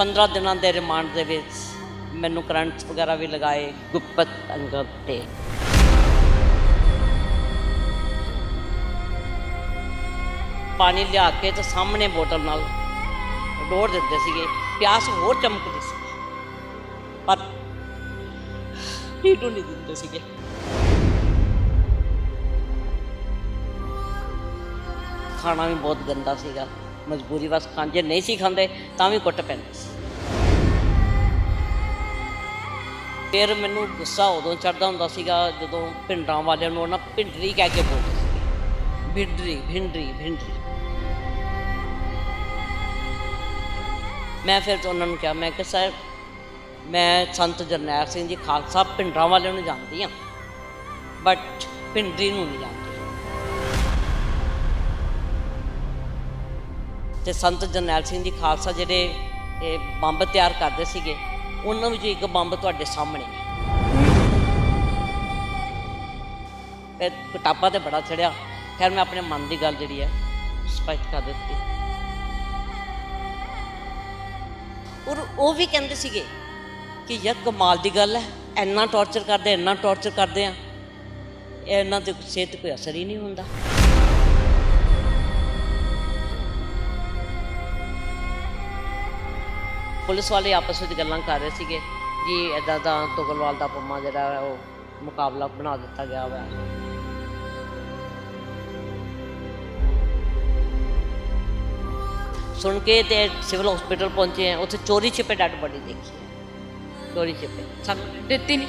15 ਦਿਨਾਂ ਦੇ ਰਿਮਾਂਡ ਦੇ ਵਿੱਚ ਮੈਨੂੰ ਕਰੰਟਸ ਵਗੈਰਾ ਵੀ ਲਗਾਏ ਗੁਪਤ ਅੰਗਾਂ 'ਤੇ। ਪਾਣੀ ਲਿਆ ਕੇ ਤੇ ਸਾਹਮਣੇ ਬੋਤਲ ਨਾਲ ਡੋੜ ਦਿੰਦੇ ਸੀਗੇ, ਪਿਆਸ ਹੋਰ ਚਮਕਦੀ ਸੀ, ਪਰ ਪੀਣੋਂ ਨਹੀਂ ਦਿੰਦੇ ਸੀਗੇ। ਖਾਣਾ ਵੀ ਬਹੁਤ ਗੰਦਾ ਸੀਗਾ, ਮਜਬੂਰੀ ਬਸ ਜੇ ਨਹੀਂ ਸੀ ਖਾਂਦੇ ਤਾਂ ਵੀ ਕੁੱਟ ਪੈਂਦੀ ਸੀ। ਫਿਰ ਮੈਨੂੰ ਗੁੱਸਾ ਉਦੋਂ ਚੜ੍ਹਦਾ ਹੁੰਦਾ ਸੀਗਾ ਜਦੋਂ ਪਿੰਡਾਂ ਵਾਲਿਆਂ ਨੂੰ ਉਹਨਾਂ ਭਿੰਡਰੀ ਕਹਿ ਕੇ ਬੋਲਦੇ ਸੀਗੇ, ਭਿੰਡਰੀ ਭਿੰਡਰੀ ਭਿੰਡਰੀ। ਮੈਂ ਫਿਰ ਉਹਨਾਂ ਨੂੰ ਕਿਹਾ, ਮੈਂ ਕਿ ਸਰ ਮੈਂ ਸੰਤ ਜਰਨੈਲ ਸਿੰਘ ਜੀ ਖਾਲਸਾ ਭਿੰਡਰਾਂ ਵਾਲਿਆਂ ਨੂੰ ਜਾਣਦੀ ਹਾਂ, ਬਟ ਭਿੰਡਰੀ ਨੂੰ ਨਹੀਂ ਜਾਣਦੀ। ਅਤੇ ਸੰਤ ਜਰਨੈਲ ਸਿੰਘ ਜੀ ਖਾਲਸਾ ਜਿਹੜੇ ਇਹ ਬੰਬ ਤਿਆਰ ਕਰਦੇ ਸੀਗੇ, ਉਹਨਾਂ ਵਿੱਚੋਂ ਇੱਕ ਬੰਬ ਤੁਹਾਡੇ ਸਾਹਮਣੇ ਫਿਰ ਕਿਤਾਬਾਂ 'ਤੇ ਬੜਾ ਚੜ੍ਹਿਆ। ਖੈਰ ਮੈਂ ਆਪਣੇ ਮਨ ਦੀ ਗੱਲ ਜਿਹੜੀ ਹੈ ਸਪਸ਼ਟ ਕਰ ਦਿੱਤੀ। ਔਰ ਉਹ ਵੀ ਕਹਿੰਦੇ ਸੀਗੇ ਕਿ ਯਾਰ ਕਮਾਲ ਦੀ ਗੱਲ ਹੈ, ਇੰਨਾ ਟੌਰਚਰ ਕਰਦੇ ਇੰਨਾ ਟੌਰਚਰ ਕਰਦੇ ਆ, ਇਹਨਾਂ ਦੀ ਸਿਹਤ ਕੋਈ ਅਸਰ ਹੀ ਨਹੀਂ ਹੁੰਦਾ। ਪੁਲਿਸ ਵਾਲੇ ਆਪਸ ਵਿੱਚ ਗੱਲਾਂ ਕਰ ਰਹੇ ਸੀਗੇ ਜੀ ਇੱਦਾਂ ਦਾ ਤੁਗਲਵਾਲ ਦਾ ਪੰਮਾ ਜਿਹੜਾ ਉਹ ਮੁਕਾਬਲਾ ਬਣਾ ਦਿੱਤਾ ਗਿਆ ਵਾ। ਸੁਣ ਕੇ ਤੇ ਸਿਵਲ ਹਸਪੀਟਲ ਪਹੁੰਚੇ ਆ, ਉੱਥੇ ਚੋਰੀ ਛਿਪੇ ਡੈਡ ਬੋਡੀ ਦੇਖੀ ਹੈ, ਚੋਰੀ ਛਿਪੇ ਸਾਨੂੰ ਦਿੱਤੀ ਨਹੀਂ।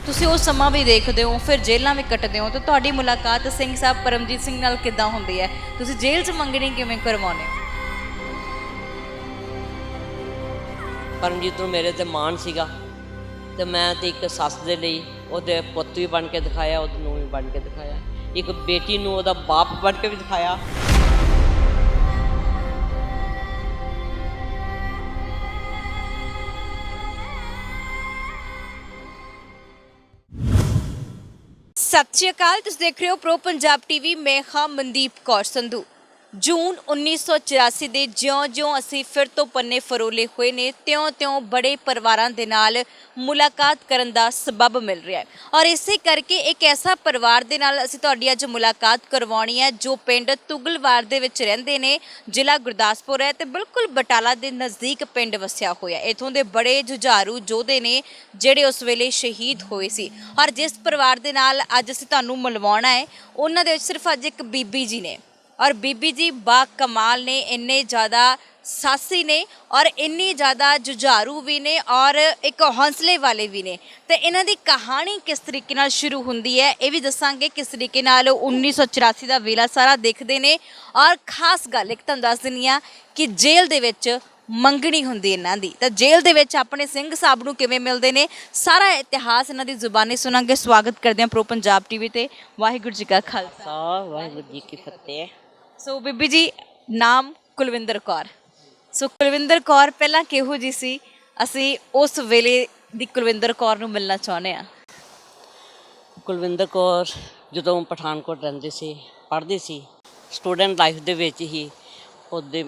ਤੁਸੀਂ ਉਹ ਸਮਾਂ ਵੀ ਦੇਖਦੇ ਹੋ, ਫਿਰ ਜੇਲ੍ਹਾਂ ਵੀ ਕੱਟਦੇ ਹੋ, ਤਾਂ ਤੁਹਾਡੀ ਮੁਲਾਕਾਤ ਸਿੰਘ ਸਾਹਿਬ ਪਰਮਜੀਤ ਸਿੰਘ ਨਾਲ ਕਿੱਦਾਂ ਹੁੰਦੀ ਹੈ? ਤੁਸੀਂ ਜੇਲ੍ਹ 'ਚ ਮੰਗਣੀ ਕਿਵੇਂ ਕਰਵਾਉਂਦੇ ਹੋ? ਪਰਮਜੀਤ ਨੂੰ ਮੇਰੇ 'ਤੇ ਮਾਣ ਸੀਗਾ, ਅਤੇ ਮੈਂ ਤਾਂ ਇੱਕ ਸੱਸ ਦੇ ਲਈ ਉਹਦੇ ਪੁੱਤ ਵੀ ਬਣ ਕੇ ਦਿਖਾਇਆ, ਉਹਦੀ ਨੂੰਹ ਵੀ ਬਣ ਕੇ ਦਿਖਾਇਆ, ਇੱਕ ਬੇਟੀ ਨੂੰ ਉਹਦਾ ਬਾਪ ਬਣ ਕੇ ਵੀ ਦਿਖਾਇਆ। ਸਤਿ ਸ਼੍ਰੀ ਅਕਾਲ, ਤੁਸੀਂ ਦੇਖ ਰਹੇ ਹੋ ਪ੍ਰੋ ਪੰਜਾਬ ਟੀਵੀ। ਮੈਂ ਹਾਂ ਮਨਦੀਪ ਕੌਰ ਸੰਧੂ। ਜੂਨ 1984 ਦੇ ਜਿਉਂ-ਜਿਉਂ ਅਸੀਂ ਫਿਰ ਤੋਂ ਪੰਨੇ ਫਰੋਲੇ ਹੋਏ ਨੇ, ਤਿਉਂ-ਤਿਉਂ ਬੜੇ ਪਰਿਵਾਰਾਂ ਦੇ ਨਾਲ ਮੁਲਾਕਾਤ ਕਰਨ ਦਾ ਸਬੱਬ ਮਿਲ ਰਿਹਾ ਹੈ। ਔਰ ਇਸੇ ਕਰਕੇ ਇੱਕ ਐਸਾ ਪਰਿਵਾਰ ਦੇ ਨਾਲ ਅਸੀਂ ਤੁਹਾਡੀ ਅੱਜ ਮੁਲਾਕਾਤ ਕਰਵਾਉਣੀ ਹੈ ਜੋ ਪਿੰਡ ਤੁਗਲਵਾਲ ਦੇ ਵਿੱਚ ਰਹਿੰਦੇ ਨੇ, ਜ਼ਿਲ੍ਹਾ ਗੁਰਦਾਸਪੁਰ ਹੈ ਤੇ ਬਿਲਕੁਲ ਬਟਾਲਾ ਦੇ ਨਜ਼ਦੀਕ ਪਿੰਡ ਵਸਿਆ ਹੋਇਆ। ਇੱਥੋਂ ਦੇ ਬੜੇ ਜੁਝਾਰੂ ਯੋਧੇ ਨੇ ਜਿਹੜੇ ਉਸ ਵੇਲੇ ਸ਼ਹੀਦ ਹੋਏ ਸੀ। ਔਰ ਜਿਸ ਪਰਿਵਾਰ ਦੇ ਨਾਲ ਅੱਜ ਅਸੀਂ ਤੁਹਾਨੂੰ ਮਿਲਵਾਉਣਾ ਹੈ, ਉਹਨਾਂ ਦੇ ਵਿੱਚ ਸਿਰਫ ਅੱਜ ਇੱਕ ਬੀਬੀ ਜੀ ਨੇ, ਔਰ ਬੀਬੀ ਜੀ ਬਾ ਕਮਾਲ ਨੇ, ਇੰਨੇ ਜ਼ਿਆਦਾ ਸਾਹਸੀ ਨੇ ਔਰ ਇੰਨੀ ਜ਼ਿਆਦਾ ਜੁਝਾਰੂ ਵੀ ਨੇ ਔਰ ਇੱਕ ਹੌਸਲੇ ਵਾਲੇ ਵੀ ਨੇ। ਤੇ ਇਹਨਾਂ ਦੀ ਕਹਾਣੀ ਕਿਸ ਤਰੀਕੇ ਨਾਲ ਸ਼ੁਰੂ ਹੁੰਦੀ ਹੈ ਇਹ ਵੀ ਦੱਸਾਂਗੇ, ਕਿਸ ਤਰੀਕੇ ਨਾਲ 1984 ਦਾ ਵੇਲਾ ਸਾਰਾ ਦੇਖਦੇ ਨੇ। ਔਰ ਖਾਸ ਗੱਲ ਇੱਕ ਤੁਹਾਨੂੰ ਦੱਸ ਦਿੰਦੀ ਹਾਂ ਕਿ ਜੇਲ੍ਹ ਦੇ ਵਿੱਚ ਮੰਗਣੀ ਹੁੰਦੀ ਇਹਨਾਂ ਦੀ, ਤਾਂ ਜੇਲ੍ਹ ਦੇ ਵਿੱਚ ਆਪਣੇ ਸਿੰਘ ਸਾਹਿਬ ਨੂੰ ਕਿਵੇਂ ਮਿਲਦੇ ਨੇ, ਸਾਰਾ ਇਤਿਹਾਸ ਇਹਨਾਂ ਦੀ ਜ਼ੁਬਾਨੀ ਸੁਣਾਂਗੇ। ਸਵਾਗਤ ਕਰਦੇ ਹਾਂ ਪ੍ਰੋ ਪੰਜਾਬ ਟੀਵੀ ਤੇ। ਵਾਹਿਗੁਰੂ ਜੀ ਕਾ ਖਾਲਸਾ, ਵਾਹਿਗੁਰੂ ਜੀ ਕੀ ਫਤਿਹ। ਸੋ ਬੀਬੀ ਜੀ, ਨਾਮ ਕੁਲਵਿੰਦਰ ਕੌਰ। ਸੋ ਕੁਲਵਿੰਦਰ ਕੌਰ ਪਹਿਲਾਂ ਕਿਹੋ ਜਿਹੀ ਸੀ? ਅਸੀਂ ਉਸ ਵੇਲੇ ਦੀ ਕੁਲਵਿੰਦਰ ਕੌਰ ਨੂੰ ਮਿਲਣਾ ਚਾਹੁੰਦੇ ਹਾਂ। ਕੁਲਵਿੰਦਰ ਕੌਰ ਜਦੋਂ ਪਠਾਨਕੋਟ ਰਹਿੰਦੀ ਸੀ, ਪੜ੍ਹਦੀ ਸੀ, ਸਟੂਡੈਂਟ ਲਾਈਫ ਦੇ ਵਿੱਚ ਹੀ ਉਹਦੇ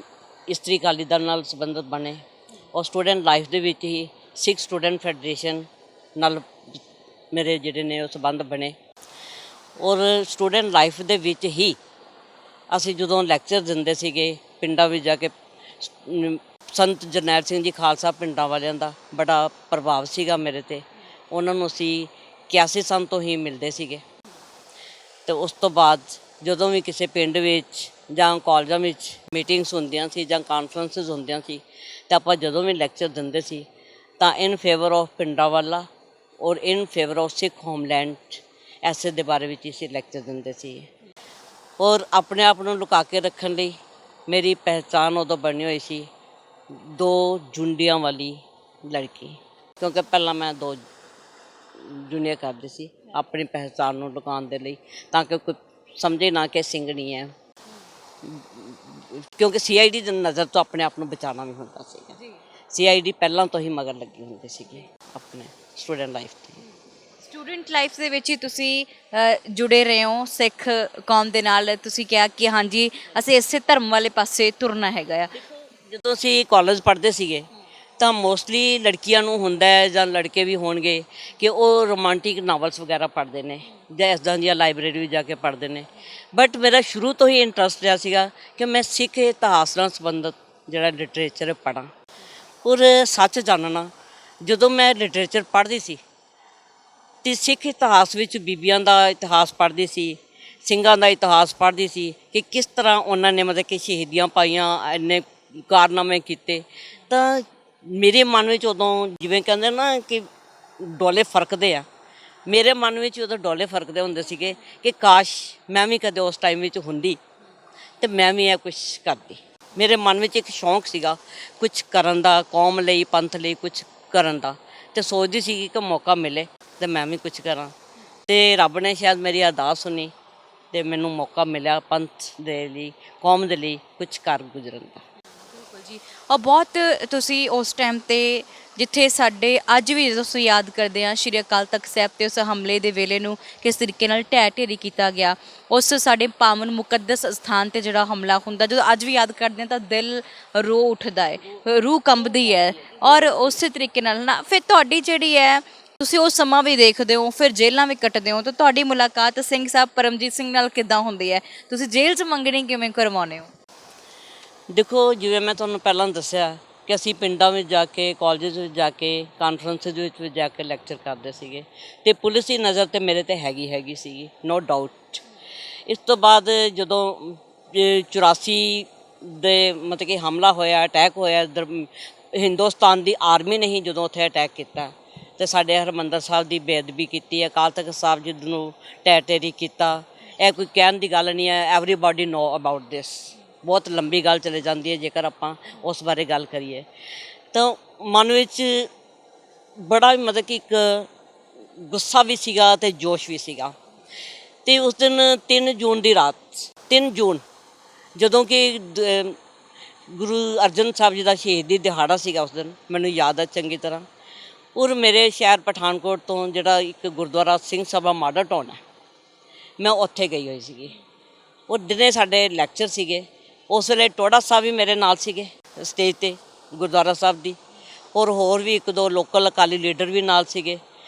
ਇਸਤਰੀ ਅਕਾਲੀ ਦਲ ਨਾਲ ਸੰਬੰਧਿਤ ਬਣੇ, ਔਰ ਸਟੂਡੈਂਟ ਲਾਈਫ ਦੇ ਵਿੱਚ ਹੀ ਸਿੱਖ ਸਟੂਡੈਂਟ ਫੈਡਰੇਸ਼ਨ ਨਾਲ ਮੇਰੇ ਜਿਹੜੇ ਨੇ ਉਹ ਸੰਬੰਧ ਬਣੇ। ਔਰ ਸਟੂਡੈਂਟ ਲਾਈਫ ਦੇ ਵਿੱਚ ਹੀ ਅਸੀਂ ਜਦੋਂ ਲੈਕਚਰ ਦਿੰਦੇ ਸੀਗੇ ਪਿੰਡਾਂ ਵਿੱਚ ਜਾ ਕੇ, ਸੰਤ ਜਰਨੈਲ ਸਿੰਘ ਜੀ ਖਾਲਸਾ ਪਿੰਡਾਂ ਵਾਲਿਆਂ ਦਾ ਬੜਾ ਪ੍ਰਭਾਵ ਸੀਗਾ ਮੇਰੇ 'ਤੇ। ਉਹਨਾਂ ਨੂੰ ਅਸੀਂ 81 ਸਾਲ ਤੋਂ ਹੀ ਮਿਲਦੇ ਸੀਗੇ। ਅਤੇ ਉਸ ਤੋਂ ਬਾਅਦ ਜਦੋਂ ਵੀ ਕਿਸੇ ਪਿੰਡ ਵਿੱਚ ਜਾਂ ਕਾਲਜਾਂ ਵਿੱਚ ਮੀਟਿੰਗਸ ਹੁੰਦੀਆਂ ਸੀ ਜਾਂ ਕਾਨਫਰੰਸਿਸ ਹੁੰਦੀਆਂ ਸੀ, ਤਾਂ ਆਪਾਂ ਜਦੋਂ ਵੀ ਲੈਕਚਰ ਦਿੰਦੇ ਸੀ ਤਾਂ ਇਨ ਫੇਵਰ ਆਫ ਪਿੰਡਾਂ ਵਾਲਾ ਔਰ ਇਨ ਫੇਵਰ ਆਫ ਸਿੱਖ ਹੋਮਲੈਂਡ ਐਸੇ ਦੇ ਬਾਰੇ ਵਿੱਚ ਅਸੀਂ ਲੈਕਚਰ ਦਿੰਦੇ ਸੀ। ਔਰ ਆਪਣੇ ਆਪ ਨੂੰ ਲੁਕਾ ਕੇ ਰੱਖਣ ਲਈ ਮੇਰੀ ਪਹਿਚਾਣ ਉਦੋਂ ਬਣੀ ਹੋਈ ਸੀ, 2 ਜੁੰਡੀਆਂ ਵਾਲੀ ਲੜਕੀ, ਕਿਉਂਕਿ ਪਹਿਲਾਂ ਮੈਂ 2 ਜੁੰਡੀਆਂ ਕਰਦੀ ਸੀ ਆਪਣੀ ਪਹਿਚਾਣ ਨੂੰ ਲੁਕਾਉਣ ਦੇ ਲਈ, ਤਾਂ ਕਿ ਕੋਈ ਸਮਝੇ ਨਾ ਕਿ ਸਿੰਘਣੀ ਹੈ, ਕਿਉਂਕਿ CID ਦੀ ਨਜ਼ਰ ਤੋਂ ਆਪਣੇ ਆਪ ਨੂੰ ਬਚਾਉਣਾ ਵੀ ਹੁੰਦਾ ਸੀਗਾ। CID ਪਹਿਲਾਂ ਤੋਂ ਹੀ ਮਗਰ ਲੱਗੀ ਹੁੰਦੀ ਸੀਗੀ ਆਪਣੇ ਸਟੂਡੈਂਟ ਲਾਈਫ 'ਤੇ। ਸਟੂਡੈਂਟ ਲਾਈਫ ਦੇ ਵਿੱਚ ਹੀ ਤੁਸੀਂ ਜੁੜੇ ਰਹੇ ਹੋ ਸਿੱਖ ਕੌਮ ਦੇ ਨਾਲ। ਤੁਸੀਂ ਕਿਹਾ ਕਿ ਹਾਂਜੀ ਅਸੀਂ ਇਸੇ ਧਰਮ ਵਾਲੇ ਪਾਸੇ ਤੁਰਨਾ ਹੈਗਾ ਆ। ਜਦੋਂ ਅਸੀਂ ਕਾਲਜ ਪੜ੍ਹਦੇ ਸੀਗੇ ਤਾਂ ਮੋਸਟਲੀ ਲੜਕੀਆਂ ਨੂੰ ਹੁੰਦਾ ਹੈ ਜਾਂ ਲੜਕੇ ਵੀ ਹੋਣਗੇ ਕਿ ਉਹ ਰੋਮਾਂਟਿਕ ਨਾਵਲਸ ਵਗੈਰਾ ਪੜ੍ਹਦੇ ਨੇ ਜਾਂ ਇੱਦਾਂ ਦੀਆਂ ਲਾਇਬ੍ਰੇਰੀ ਵੀ ਜਾ ਕੇ ਪੜ੍ਹਦੇ ਨੇ। ਬਟ ਮੇਰਾ ਸ਼ੁਰੂ ਤੋਂ ਹੀ ਇੰਟਰਸਟ ਰਿਹਾ ਸੀਗਾ ਕਿ ਮੈਂ ਸਿੱਖ ਇਤਿਹਾਸ ਨਾਲ ਸੰਬੰਧਿਤ ਜਿਹੜਾ ਲਿਟਰੇਚਰ ਪੜ੍ਹਾਂ ਔਰ ਸੱਚ ਜਾਣਨਾ। ਜਦੋਂ ਮੈਂ ਲਿਟਰੇਚਰ ਪੜ੍ਹਦੀ ਸੀ ਅਤੇ ਸਿੱਖ ਇਤਿਹਾਸ ਵਿੱਚ ਬੀਬੀਆਂ ਦਾ ਇਤਿਹਾਸ ਪੜ੍ਹਦੀ ਸੀ, ਸਿੰਘਾਂ ਦਾ ਇਤਿਹਾਸ ਪੜ੍ਹਦੀ ਸੀ ਕਿ ਕਿਸ ਤਰ੍ਹਾਂ ਉਹਨਾਂ ਨੇ ਮਤਲਬ ਕਿ ਸ਼ਹੀਦੀਆਂ ਪਾਈਆਂ, ਇੰਨੇ ਕਾਰਨਾਮੇ ਕੀਤੇ, ਤਾਂ ਮੇਰੇ ਮਨ ਵਿੱਚ ਉਦੋਂ ਜਿਵੇਂ ਕਹਿੰਦੇ ਨਾ ਕਿ ਡੋਲੇ ਫਰਕਦੇ ਆ, ਮੇਰੇ ਮਨ ਵਿੱਚ ਉਦੋਂ ਡੋਲੇ ਫਰਕਦੇ ਹੁੰਦੇ ਸੀਗੇ ਕਿ ਕਾਸ਼ ਮੈਂ ਵੀ ਕਦੇ ਉਸ ਟਾਈਮ ਵਿੱਚ ਹੁੰਦੀ ਅਤੇ ਮੈਂ ਵੀ ਇਹ ਕੁਛ ਕਰਦੀ। ਮੇਰੇ ਮਨ ਵਿੱਚ ਇੱਕ ਸ਼ੌਂਕ ਸੀਗਾ ਕੁਛ ਕਰਨ ਦਾ, ਕੌਮ ਲਈ, ਪੰਥ ਲਈ ਕੁਛ ਕਰਨ ਦਾ, ਅਤੇ ਸੋਚਦੀ ਸੀ ਕਿ ਮੌਕਾ ਮਿਲੇ ਅਤੇ ਮੈਂ ਵੀ ਕੁਛ ਕਰਾਂ। ਅਤੇ ਰੱਬ ਨੇ ਸ਼ਾਇਦ ਮੇਰੀ ਅਰਦਾਸ ਸੁਣੀ ਅਤੇ ਮੈਨੂੰ ਮੌਕਾ ਮਿਲਿਆ ਪੰਥ ਦੇ ਲਈ, ਕੌਮ ਦੇ ਲਈ ਕੁਛ ਕਰ ਗੁਜ਼ਰਨ ਦਾ। ਬਿਲਕੁਲ ਜੀ। ਔਰ ਬਹੁਤ ਤੁਸੀਂ ਉਸ ਟਾਈਮ 'ਤੇ ਜਿੱਥੇ ਸਾਡੇ ਅੱਜ ਵੀ ਜਦੋਂ ਅਸੀਂ ਯਾਦ ਕਰਦੇ ਹਾਂ ਸ਼੍ਰੀ ਅਕਾਲ ਤਖਤ ਸਾਹਿਬ 'ਤੇ ਉਸ ਹਮਲੇ ਦੇ ਵੇਲੇ ਨੂੰ ਕਿਸ ਤਰੀਕੇ ਨਾਲ ਢਹਿ ਢੇਰੀ ਕੀਤਾ ਗਿਆ, ਉਸ ਸਾਡੇ ਪਾਵਨ ਮੁਕੱਦਸ ਸਥਾਨ 'ਤੇ ਜਿਹੜਾ ਹਮਲਾ ਹੁੰਦਾ, ਜਦੋਂ ਅੱਜ ਵੀ ਯਾਦ ਕਰਦੇ ਹਾਂ ਤਾਂ ਦਿਲ ਰੋ ਉੱਠਦਾ ਹੈ, ਰੂਹ ਕੰਬਦੀ ਹੈ। ਔਰ ਉਸੇ ਤਰੀਕੇ ਨਾਲ ਨਾ ਫਿਰ ਤੁਹਾਡੀ ਜਿਹੜੀ ਹੈ ਤੁਸੀਂ ਉਹ ਸਮਾਂ ਵੀ ਦੇਖਦੇ ਹੋ, ਫਿਰ ਜੇਲ੍ਹਾਂ ਵੀ ਕੱਟਦੇ ਹੋ, ਤਾਂ ਤੁਹਾਡੀ ਮੁਲਾਕਾਤ ਸਿੰਘ ਸਾਹਿਬ ਪਰਮਜੀਤ ਸਿੰਘ ਨਾਲ ਕਿੱਦਾਂ ਹੁੰਦੀ ਹੈ? ਤੁਸੀਂ ਜੇਲ੍ਹ 'ਚ ਮੰਗਣੀ ਕਿਵੇਂ ਕਰਵਾਉਂਦੇ ਹੋ? ਦੇਖੋ, ਜਿਵੇਂ ਮੈਂ ਤੁਹਾਨੂੰ ਪਹਿਲਾਂ ਦੱਸਿਆ ਕਿ ਅਸੀਂ ਪਿੰਡਾਂ ਵਿੱਚ ਜਾ ਕੇ, ਕਾਲਜਿਸ ਵਿੱਚ ਜਾ ਕੇ, ਕਾਨਫਰੰਸ ਵਿੱਚ ਵੀ ਜਾ ਕੇ ਲੈਕਚਰ ਕਰਦੇ ਸੀਗੇ ਅਤੇ ਪੁਲਿਸ ਦੀ ਨਜ਼ਰ ਤਾਂ ਮੇਰੇ 'ਤੇ ਹੈਗੀ ਸੀਗੀ, ਨੋ ਡਾਊਟ। ਇਸ ਤੋਂ ਬਾਅਦ ਜਦੋਂ 84 ਦੇ ਮਤਲਬ ਕਿ ਹਮਲਾ ਹੋਇਆ, ਅਟੈਕ ਹੋਇਆ, ਇੱਧਰ ਹਿੰਦੁਸਤਾਨ ਦੀ ਆਰਮੀ ਨੇ ਹੀ ਜਦੋਂ ਉੱਥੇ ਅਟੈਕ ਕੀਤਾ ਅਤੇ ਸਾਡੇ ਹਰਿਮੰਦਰ ਸਾਹਿਬ ਦੀ ਬੇਅਦਬੀ ਕੀਤੀ, ਅਕਾਲ ਤਖਤ ਸਾਹਿਬ ਜੀ ਨੂੰ ਢਹਿ ਢੇਰੀ ਕੀਤਾ, ਇਹ ਕੋਈ ਕਹਿਣ ਦੀ ਗੱਲ ਨਹੀਂ ਹੈ। Everybody know about this. ਬਹੁਤ ਲੰਬੀ ਗੱਲ ਚਲੇ ਜਾਂਦੀ ਹੈ ਜੇਕਰ ਆਪਾਂ ਉਸ ਬਾਰੇ ਗੱਲ ਕਰੀਏ ਤਾਂ ਮਨ ਵਿੱਚ ਬੜਾ ਮਤਲਬ ਕਿ ਇੱਕ ਗੁੱਸਾ ਵੀ ਸੀਗਾ ਅਤੇ ਜੋਸ਼ ਵੀ ਸੀਗਾ। ਅਤੇ ਉਸ ਦਿਨ 3 ਜੂਨ ਦੀ ਰਾਤ, 3 ਜੂਨ ਜਦੋਂ ਕਿ ਗੁਰੂ ਅਰਜਨ ਸਾਹਿਬ ਜੀ ਦਾ ਸ਼ਹੀਦੀ ਦਿਹਾੜਾ ਸੀਗਾ, ਉਸ ਦਿਨ ਮੈਨੂੰ ਯਾਦ ਹੈ ਚੰਗੀ ਤਰ੍ਹਾਂ। ਔਰ ਮੇਰੇ ਸ਼ਹਿਰ ਪਠਾਨਕੋਟ ਤੋਂ ਜਿਹੜਾ ਇੱਕ ਗੁਰਦੁਆਰਾ ਸਿੰਘ ਸਭਾ ਮਾਡਲ ਟਾਊਨ ਹੈ, ਮੈਂ ਉੱਥੇ ਗਈ ਹੋਈ ਸੀਗੀ। ਉਹ ਦਿਨੇ ਸਾਡੇ ਲੈਕਚਰ ਸੀਗੇ। ਉਸ ਵੇਲੇ ਟੋੜਾ ਸਾਹਿਬ ਵੀ ਮੇਰੇ ਨਾਲ ਸੀਗੇ ਸਟੇਜ 'ਤੇ ਗੁਰਦੁਆਰਾ ਸਾਹਿਬ ਦੀ, ਔਰ ਹੋਰ ਵੀ 1-2 ਲੋਕਲ ਅਕਾਲੀ ਲੀਡਰ ਵੀ ਨਾਲ ਸੀਗੇ।